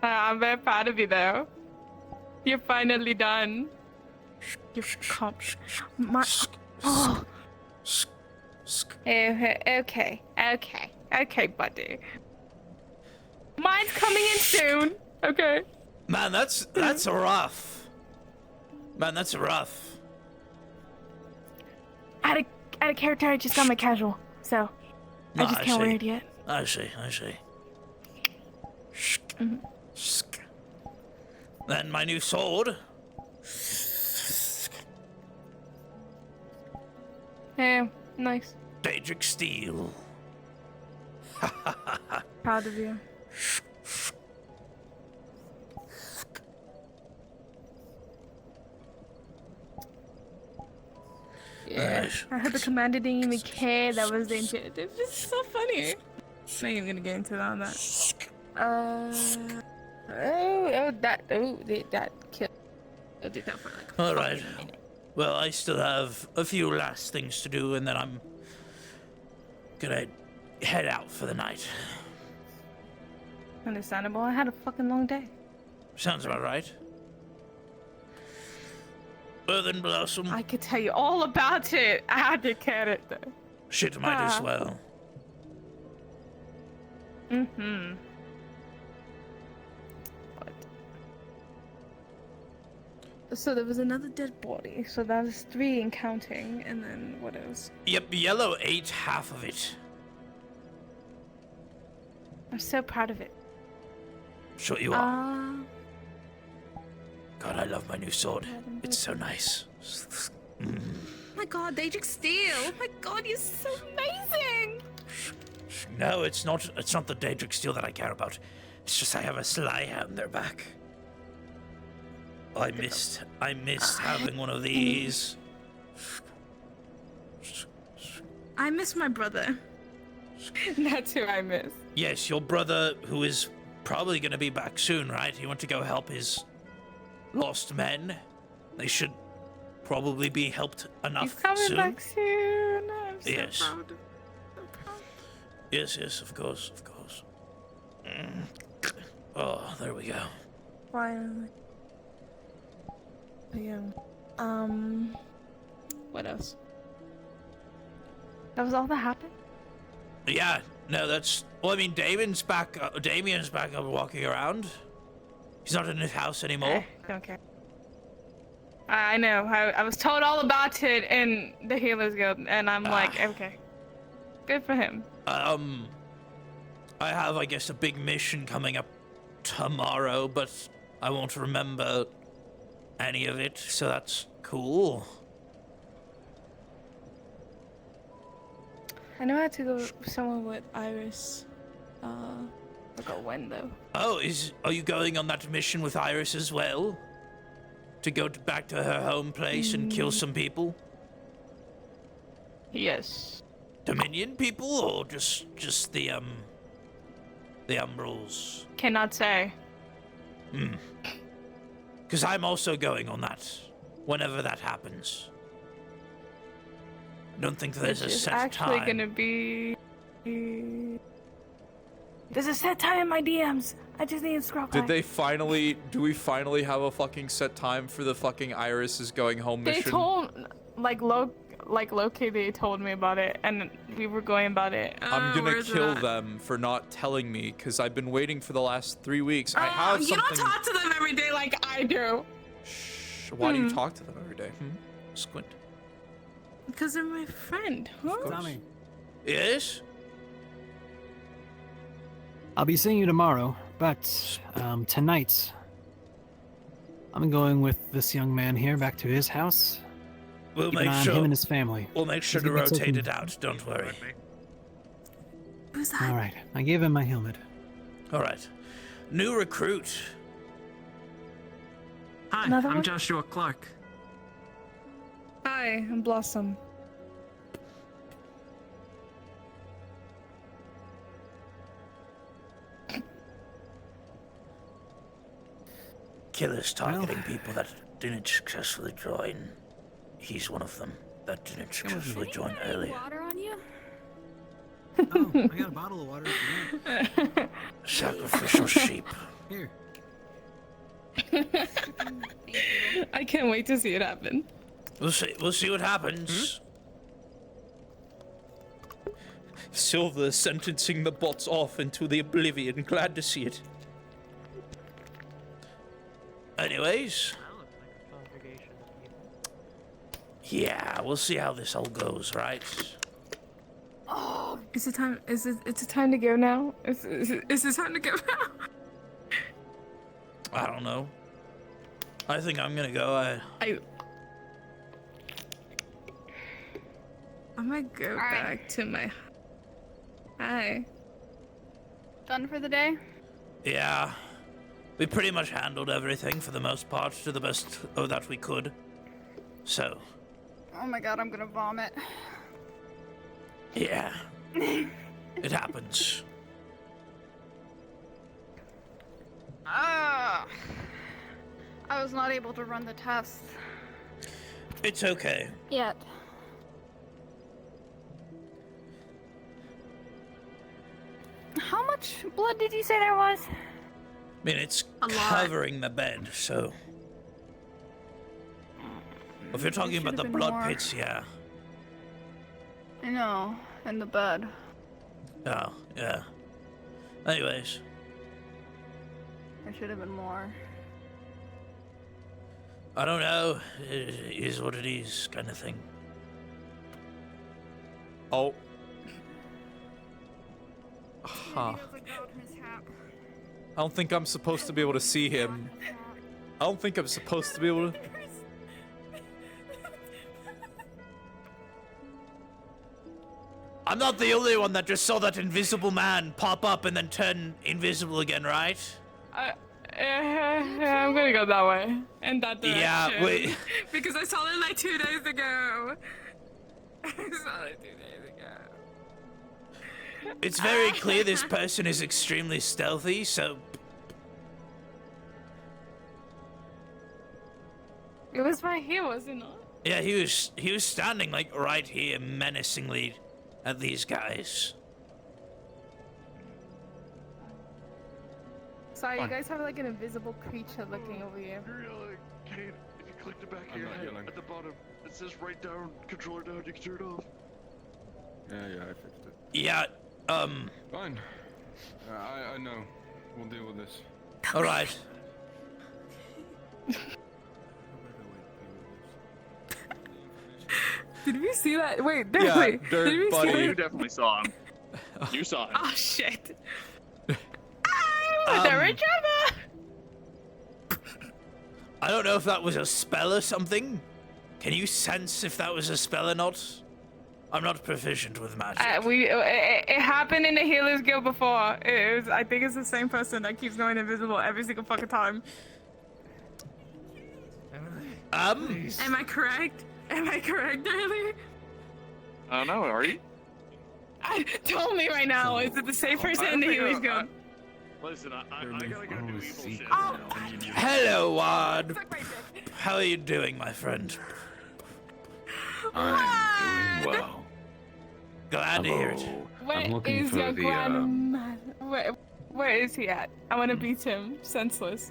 I'm very proud of you, though. You're finally done. You come. My. Oh. Okay, buddy. Mine's coming in soon. Okay. Man, that's rough. Man, that's rough. Out of character, I just got my casual, so I just can't wear it yet. I see. Then my new sword. Yeah, nice. Daedric steel. Proud of you. Yeah. Nice. I heard the commander didn't even care that was the initiative. This is so funny. I'm not even gonna get into that. That killed. I did that for like. All right. Well, I still have a few last things to do, and then I'm gonna head out for the night. Understandable. I had a fucking long day. Sounds about right. Well then, Blossom. I could tell you all about it. I had to character. Shit, might as well. Mm-hmm. So there was another dead body. So that was 3 and counting, and then what else? Yep, Yellow ate half of it. I'm so proud of it. Sure you are. God, I love my new sword. It's so nice. Oh my God, Daedric Steel! Oh my God, you're so amazing! No, it's not. It's not the Daedric Steel that I care about. It's just I have a sly hand there back. I missed having one of these. I miss my brother. That's who I miss. Yes, your brother, who is probably going to be back soon, right? He went to go help his lost men. They should probably be helped enough He's coming soon. back soon. I'm so Yes. proud. Yes, of course. Oh, there we go. Finally. Yeah. What else? That was all that happened? Yeah, no, that's... Well, I mean, Damien's back up walking around. He's not in his house anymore. Don't care. I know. I was told all about it in the Healers Guild, and I'm like, okay. Good for him. I have, I guess, a big mission coming up tomorrow, but I won't remember any of it, so that's cool. I know I had to go somewhere with Iris. I forgot when though. Oh, are you going on that mission with Iris as well? To go back to her home place and kill some people? Yes. Dominion people, or just the Umbrals? Cannot say. Because I'm also going on that, whenever that happens. I don't think there's a set actually time. Gonna be. There's a set time in my DMs. I just need to scroll back. Do we finally have a fucking set time for the fucking Iris is going home They mission? told, Loki, they told me about it, and we were going about it. I'm gonna kill them for not telling me, because I've been waiting for the last 3 weeks. I have You something... don't talk to them every day like I do. Why do you talk to them every day? Squint. Because they're my friend. Huh? Tommy, Yes? I'll be seeing you tomorrow, but tonight I'm going with this young man here back to his house. We'll Keep an make eye on sure. him and his family. We'll make sure He's to gonna be rotate taking- it out. Don't worry. Who's that? All right, I gave him my helmet. All right. New recruit. Hi, Another I'm one? Joshua Clark. Hi, I'm Blossom. Killer's targeting people that didn't successfully join. He's one of them that didn't successfully join earlier. Water on you? Oh, I got a bottle of water if you want. Sacrificial sheep. Here. I can't wait to see it happen. We'll see what happens. Silver sentencing the bots off into the oblivion. Glad to see it. Anyways. Yeah, we'll see how this all goes, right? Oh, is it time? Is it time to go now? Is it time to go now? I don't know. I think I'm gonna go. I might go back to my. Hi. Done for the day? Yeah. We pretty much handled everything for the most part to the best of that we could. So. Oh my god, I'm gonna vomit. Yeah. It happens. I was not able to run the test It's okay. yet. How much blood did you say there was? I mean, it's A lot. covering the bed, so. If you're talking about the should've been blood more. pits, yeah. I know, in the bed. Oh, yeah. Anyways, There should have been more. I don't know. It is what it is, kind of thing. Oh. Huh. I don't think I'm supposed to be able to see him. I don't think I'm supposed to be able to... I'm not the only one that just saw that invisible man pop up and then turn invisible again, right? I'm gonna go that way. In that direction. Yeah, wait. Because I saw it like 2 days ago. I saw it 2 days ago. It's very clear this person is extremely stealthy, so... It was right here, was it not? Yeah, he was standing like right here menacingly at these guys. Sorry, you guys have like an invisible creature looking over you. Kate, if you click the back of your head at the bottom, it says right down, controller down, you can turn it off. Yeah, I fixed it. Yeah, Fine. I know. We'll deal with this. Alright. Did we see that? Wait, Yeah, wait. Dirt Did we Buddy. see You that? definitely saw him. You saw him. Oh shit. The retriever! I don't know if that was a spell or something. Can you sense if that was a spell or not? I'm not proficient with magic. It happened in the Healers Guild before. I think it's the same person that keeps going invisible every single fucking time. Am I correct? Am I correct, Riley? I don't know, are you? Tell me right now, is it the same person in the Healers Guild? Listen, I gotta go do evil shit. Hello, Wad. How are you doing, my friend? I'm doing well. Glad to hear it. I'm looking Where is for your the, grandma? Where is he at? I want to beat him senseless.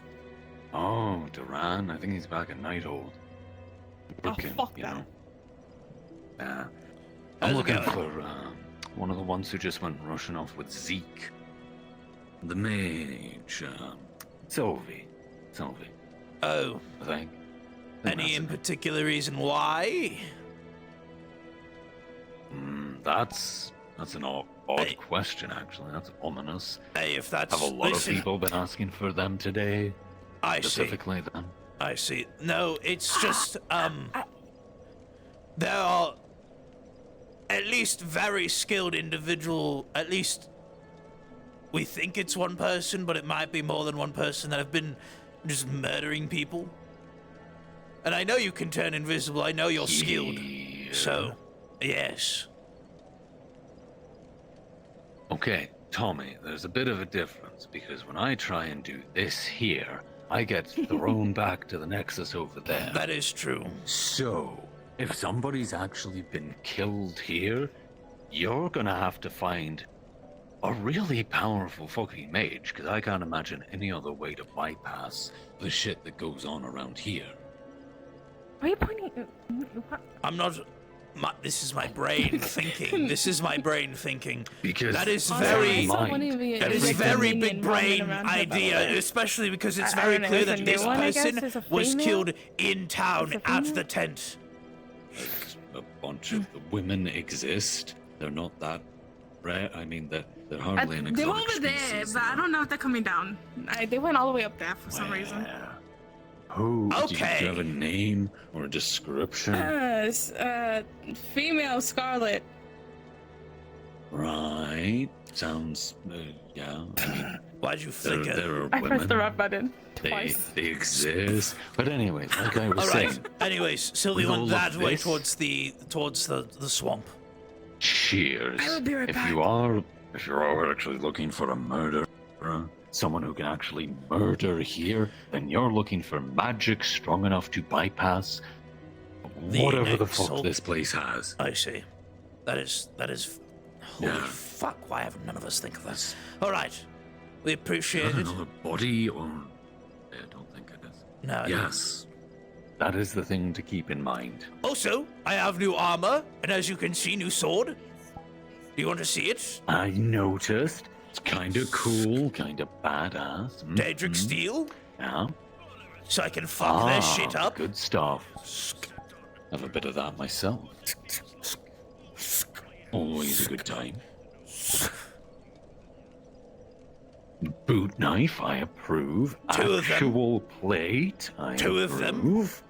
Oh, Duran. I think he's back at Nighthold. Working, fuck you that. know. Yeah. How's I'm it looking going? for one of the ones who just went rushing off with Zeke. The mage, Sylvie. Oh. I think. Any in particular reason why? That's an odd question, actually. That's ominous. Hey, if that's... Have a lot listen, of people been asking for them today? I see. Specifically them? I see. No, it's just, there are at least very skilled individual, at least we think it's one person, but it might be more than one person that have been just murdering people. And I know you can turn invisible, I know you're skilled. So, yes. Okay, Tommy, there's a bit of a difference, because when I try and do this here, I get thrown back to the Nexus over there. That is true. So, if somebody's actually been killed here, you're gonna have to find a really powerful fucking mage, because I can't imagine any other way to bypass the shit that goes on around here. Why are you pointing? What? I'm not... this is my brain thinking. This is my brain thinking. Because that is I very... saw one of you- That is like a very minion big running brain around here, by the idea, way. especially because it's I very don't know, clear it's a that new this one, I guess? person There's a was female? killed in town There's a at female? the tent. A bunch of the women exist. They're not that rare. I mean, they're hardly an They were exotic over there, species. but I don't know if they're coming down. They went all the way up there for some reason. Who? Do Okay. you have a name or a description? Female Scarlet. Right. Sounds. Yeah. I mean, why'd you flicker? There are I women. pressed the right button They twice. exist. But anyways, like I was All saying. right. Anyways, Sylvie with all went of that way this- towards the swamp. Cheers. I will be right if back. you are actually looking for a murderer, someone who can actually murder here, then you're looking for magic strong enough to bypass whatever the fuck Nexus. this place has. I see. That is. Holy Yeah. fuck! Why haven't none of us think of this? All right, we appreciate Is that it. another body, or I don't think it is. No. Yes, that is the thing to keep in mind. Also, I have new armor, and as you can see, new sword. Do you want to see it? I noticed. It's kind of cool, kind of badass. Daedric steel. Yeah. so I can fuck their shit up. Good stuff. Have a bit of that myself. Always a good time. Boot knife, I approve. Two of them. Actual plate, I Two of them. approve.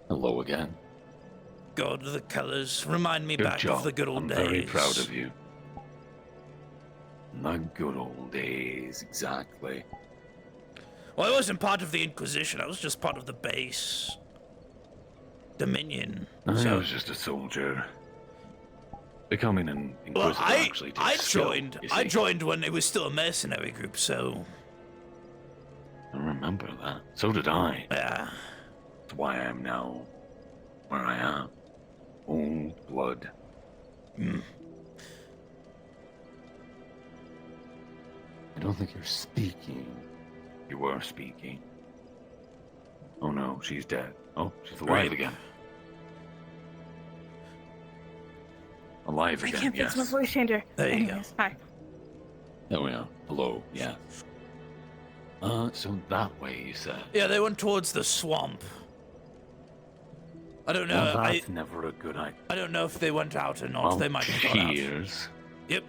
Hello again. God, the colors remind me Good back job. of the good old I'm days. very proud of you. The good old days, exactly. Well, I wasn't part of the Inquisition. I was just part of the base. Dominion. I So, was just a soldier. Becoming an well, Inquisitor actually takes I skill, joined. you I see. joined when it was still a mercenary group. So. I remember that. So did I. Yeah. That's why I am now where I am. Old blood. Mm. I don't think you're speaking. You were speaking. Oh no, she's dead. Oh, she's alive Right. again. Alive I again, can't yes. fix my voice changer. There you go. Anyways, hi. There we are. Hello, yeah. So that way you said. Yeah, they went towards the swamp. I don't know. Well, that's never a good idea. I don't know if they went out or not. Well, They might have gone out. cheers. Yep.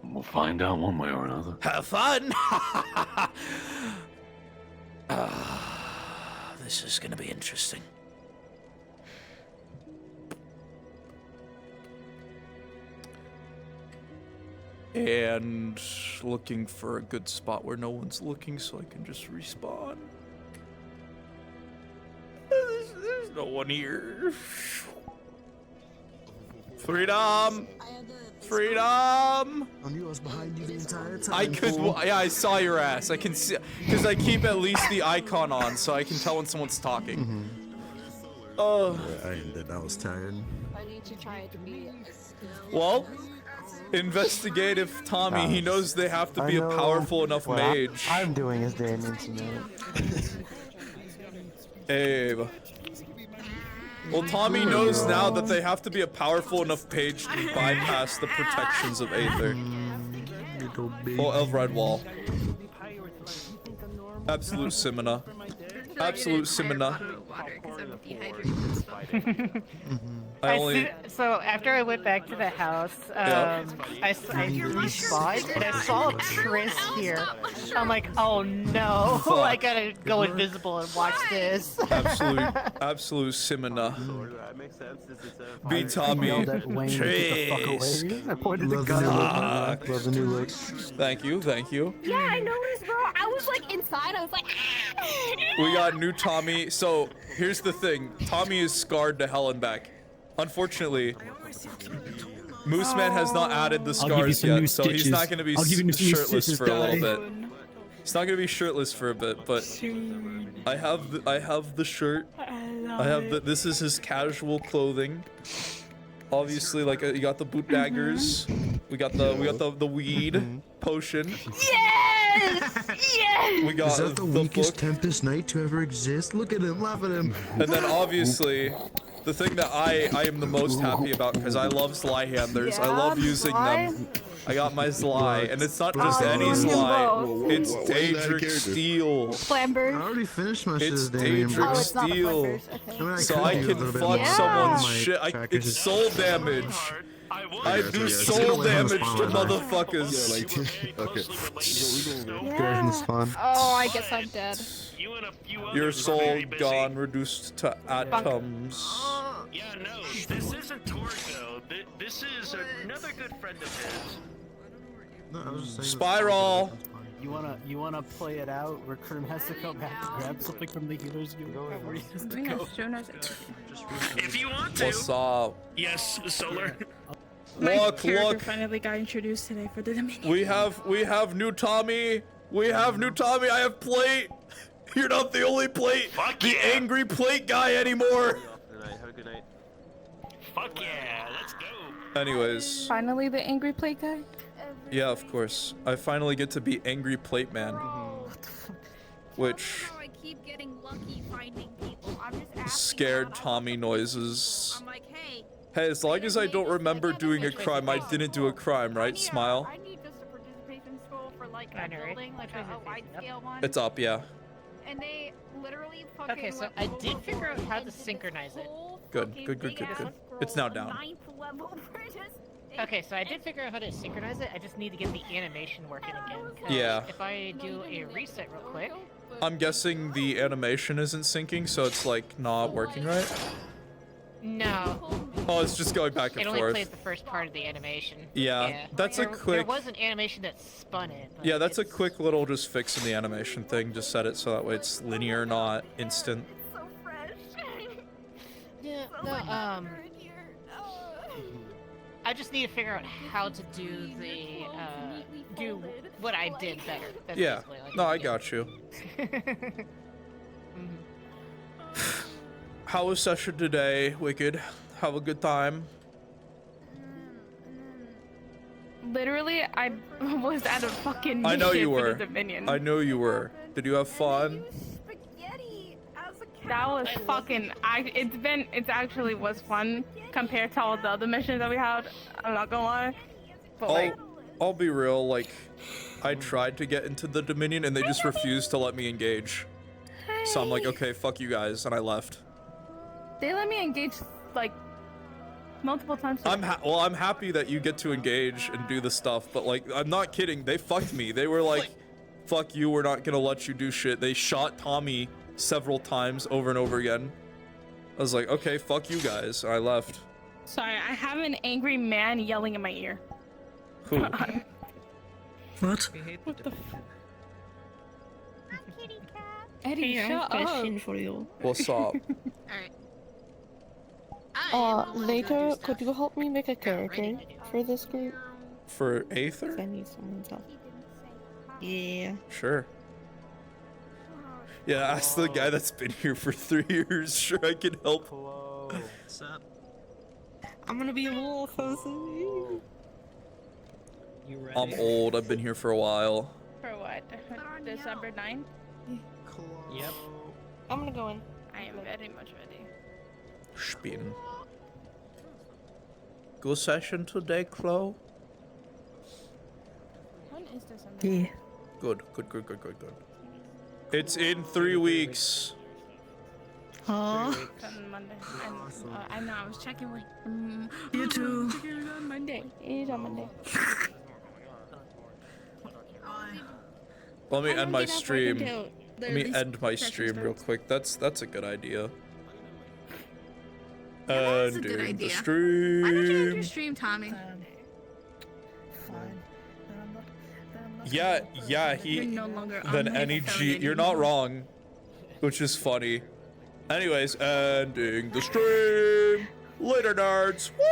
We'll find out one way or another. Have fun. This is gonna be interesting. And looking for a good spot where no one's looking so I can just respawn. There's no one here. Freedom! Freedom! I knew I was behind you the entire time. I could, yeah, I saw your ass. I can see, because I keep at least the icon on so I can tell when someone's talking. Oh. I ended. I was tired. I need to try to be. Well, investigative Tommy, he knows they have to be a powerful enough mage. I'm doing is day and internet. Abe. Well, Tommy knows now that they have to be a powerful enough page to bypass the protections of Aether. Oh, Elf Red Wall. Absolute Simina. Absolute Simina. So after I went back to the house, I respawned and I saw Triss here. I'm like, oh no, I gotta go invisible and watch this. Absolute Simina. That makes sense. Be Tommy. I pointed the gun. Love the new look. Thank you, thank you. Yeah, I noticed, bro. I was like inside. I was like, We got new Tommy. So here's the thing. Tommy is scarred to hell and back. Unfortunately, Mooseman has not added the scars yet, so he's not going to be shirtless for a little bit. He's not going to be shirtless for a bit, but I have the shirt. I have the. This is his casual clothing. Obviously, like you got the boot daggers. We got the weed potion. yes, yes. We got Is that the weakest book. Tempest Knight to ever exist? Look at him, laugh at him. And then obviously, the thing that I am the most happy about, because I love Sly handlers. I love using them. I got my Sly, and it's not just any Sly. It's Daedric Steel. Flamber. I already finished my shit. It's Damien, bro. Daedric Steel. So I can fuck someone's shit. It's soul damage. I do soul damage to motherfuckers. Oh, I guess I'm dead. Your soul gone, reduced to atoms. Yeah, no, this isn't Torgo. This is another good friend of his. Spiral. You wanna play it out where Kern has to come back to grab something from the healer's guild? Where he has to go. If you want to. What's up? Yes, Solar. Look. Finally got introduced today for the Dominion. We have new Tommy. We have new Tommy. I have plate. You're not the only plate. Angry plate guy anymore. Have a good night. Fuck yeah, let's go. Anyways, Finally, the angry plate guy. yeah, of course. I finally get to be angry plate man. Which I keep getting lucky finding people. I'm just asking scared Tommy noises. I'm like, hey, Hey, as long as I don't remember doing a crime, I didn't do a crime, right? Smile. I need just a participation scroll for like a building, like a wide scale one. It's up, yeah. And they literally fucking. Okay, so I did figure out how to synchronize it. Good. It's now down. Okay, so I did figure out how to synchronize it. I just need to get the animation working again. 'Cause Yeah. If I do a reset real quick. I'm guessing the animation isn't syncing, so it's like not working right. No. Oh, it's just going back and It only forth. plays the first part of the animation. Yeah, that's a There quick. was an animation that spun it. But Yeah, that's a quick little just fix in the animation thing. Just set it so that way it's linear, not instant. Yeah, no, I just need to figure out how to do the, do what I did better. That's Yeah. basically all No, I need to got you. do. How was session today, Wicked? Have a good time. Literally, I was at a fucking I know mission you for were. the Dominion. I know you were. Did you have fun? That was fucking. It actually was fun compared to all the other missions that we had. I'm not gonna lie. But like, I'll be real. Like, I tried to get into the Dominion and they just refused to let me engage. So I'm like, okay, fuck you guys, and I left. they let me engage like multiple times. I'm happy that you get to engage and do the stuff, but like, I'm not kidding. They fucked me. They were like, fuck you. We're not gonna let you do shit. They shot Tommy several times over and over again. I was like, okay, fuck you guys. I left. Sorry, I have an angry man yelling in my ear. Who? What? What the? Eddie, Hey, I have shut a question up. for you. What's up? Later, could you help me make a character for this group? For Aether? I need someone's help. Yeah. Sure. Yeah, ask the guy that's been here for 3 years. Sure, I can help. What's up? I'm gonna be a wolf. You ready? I'm old. I've been here for a while. For what? December 9th? Yep. I'm gonna go in. I am very much ready. Spin. Good session today, Chloe? When is December? Yeah. Good. It's in 3 weeks. Huh? On Monday. I know. I was checking with. You too. On Monday. It is on Monday. Let me I end don't my get off work stream. until Let me these end my sessions stream real starts. quick. That's a good idea. That's a good Ending the idea. stream. Why don't you end your stream, Tommy? Yeah, he. You're no longer on Then my any phone G. You're not anymore. wrong, which is funny. Anyways, ending the stream. Later, nerds. Woo!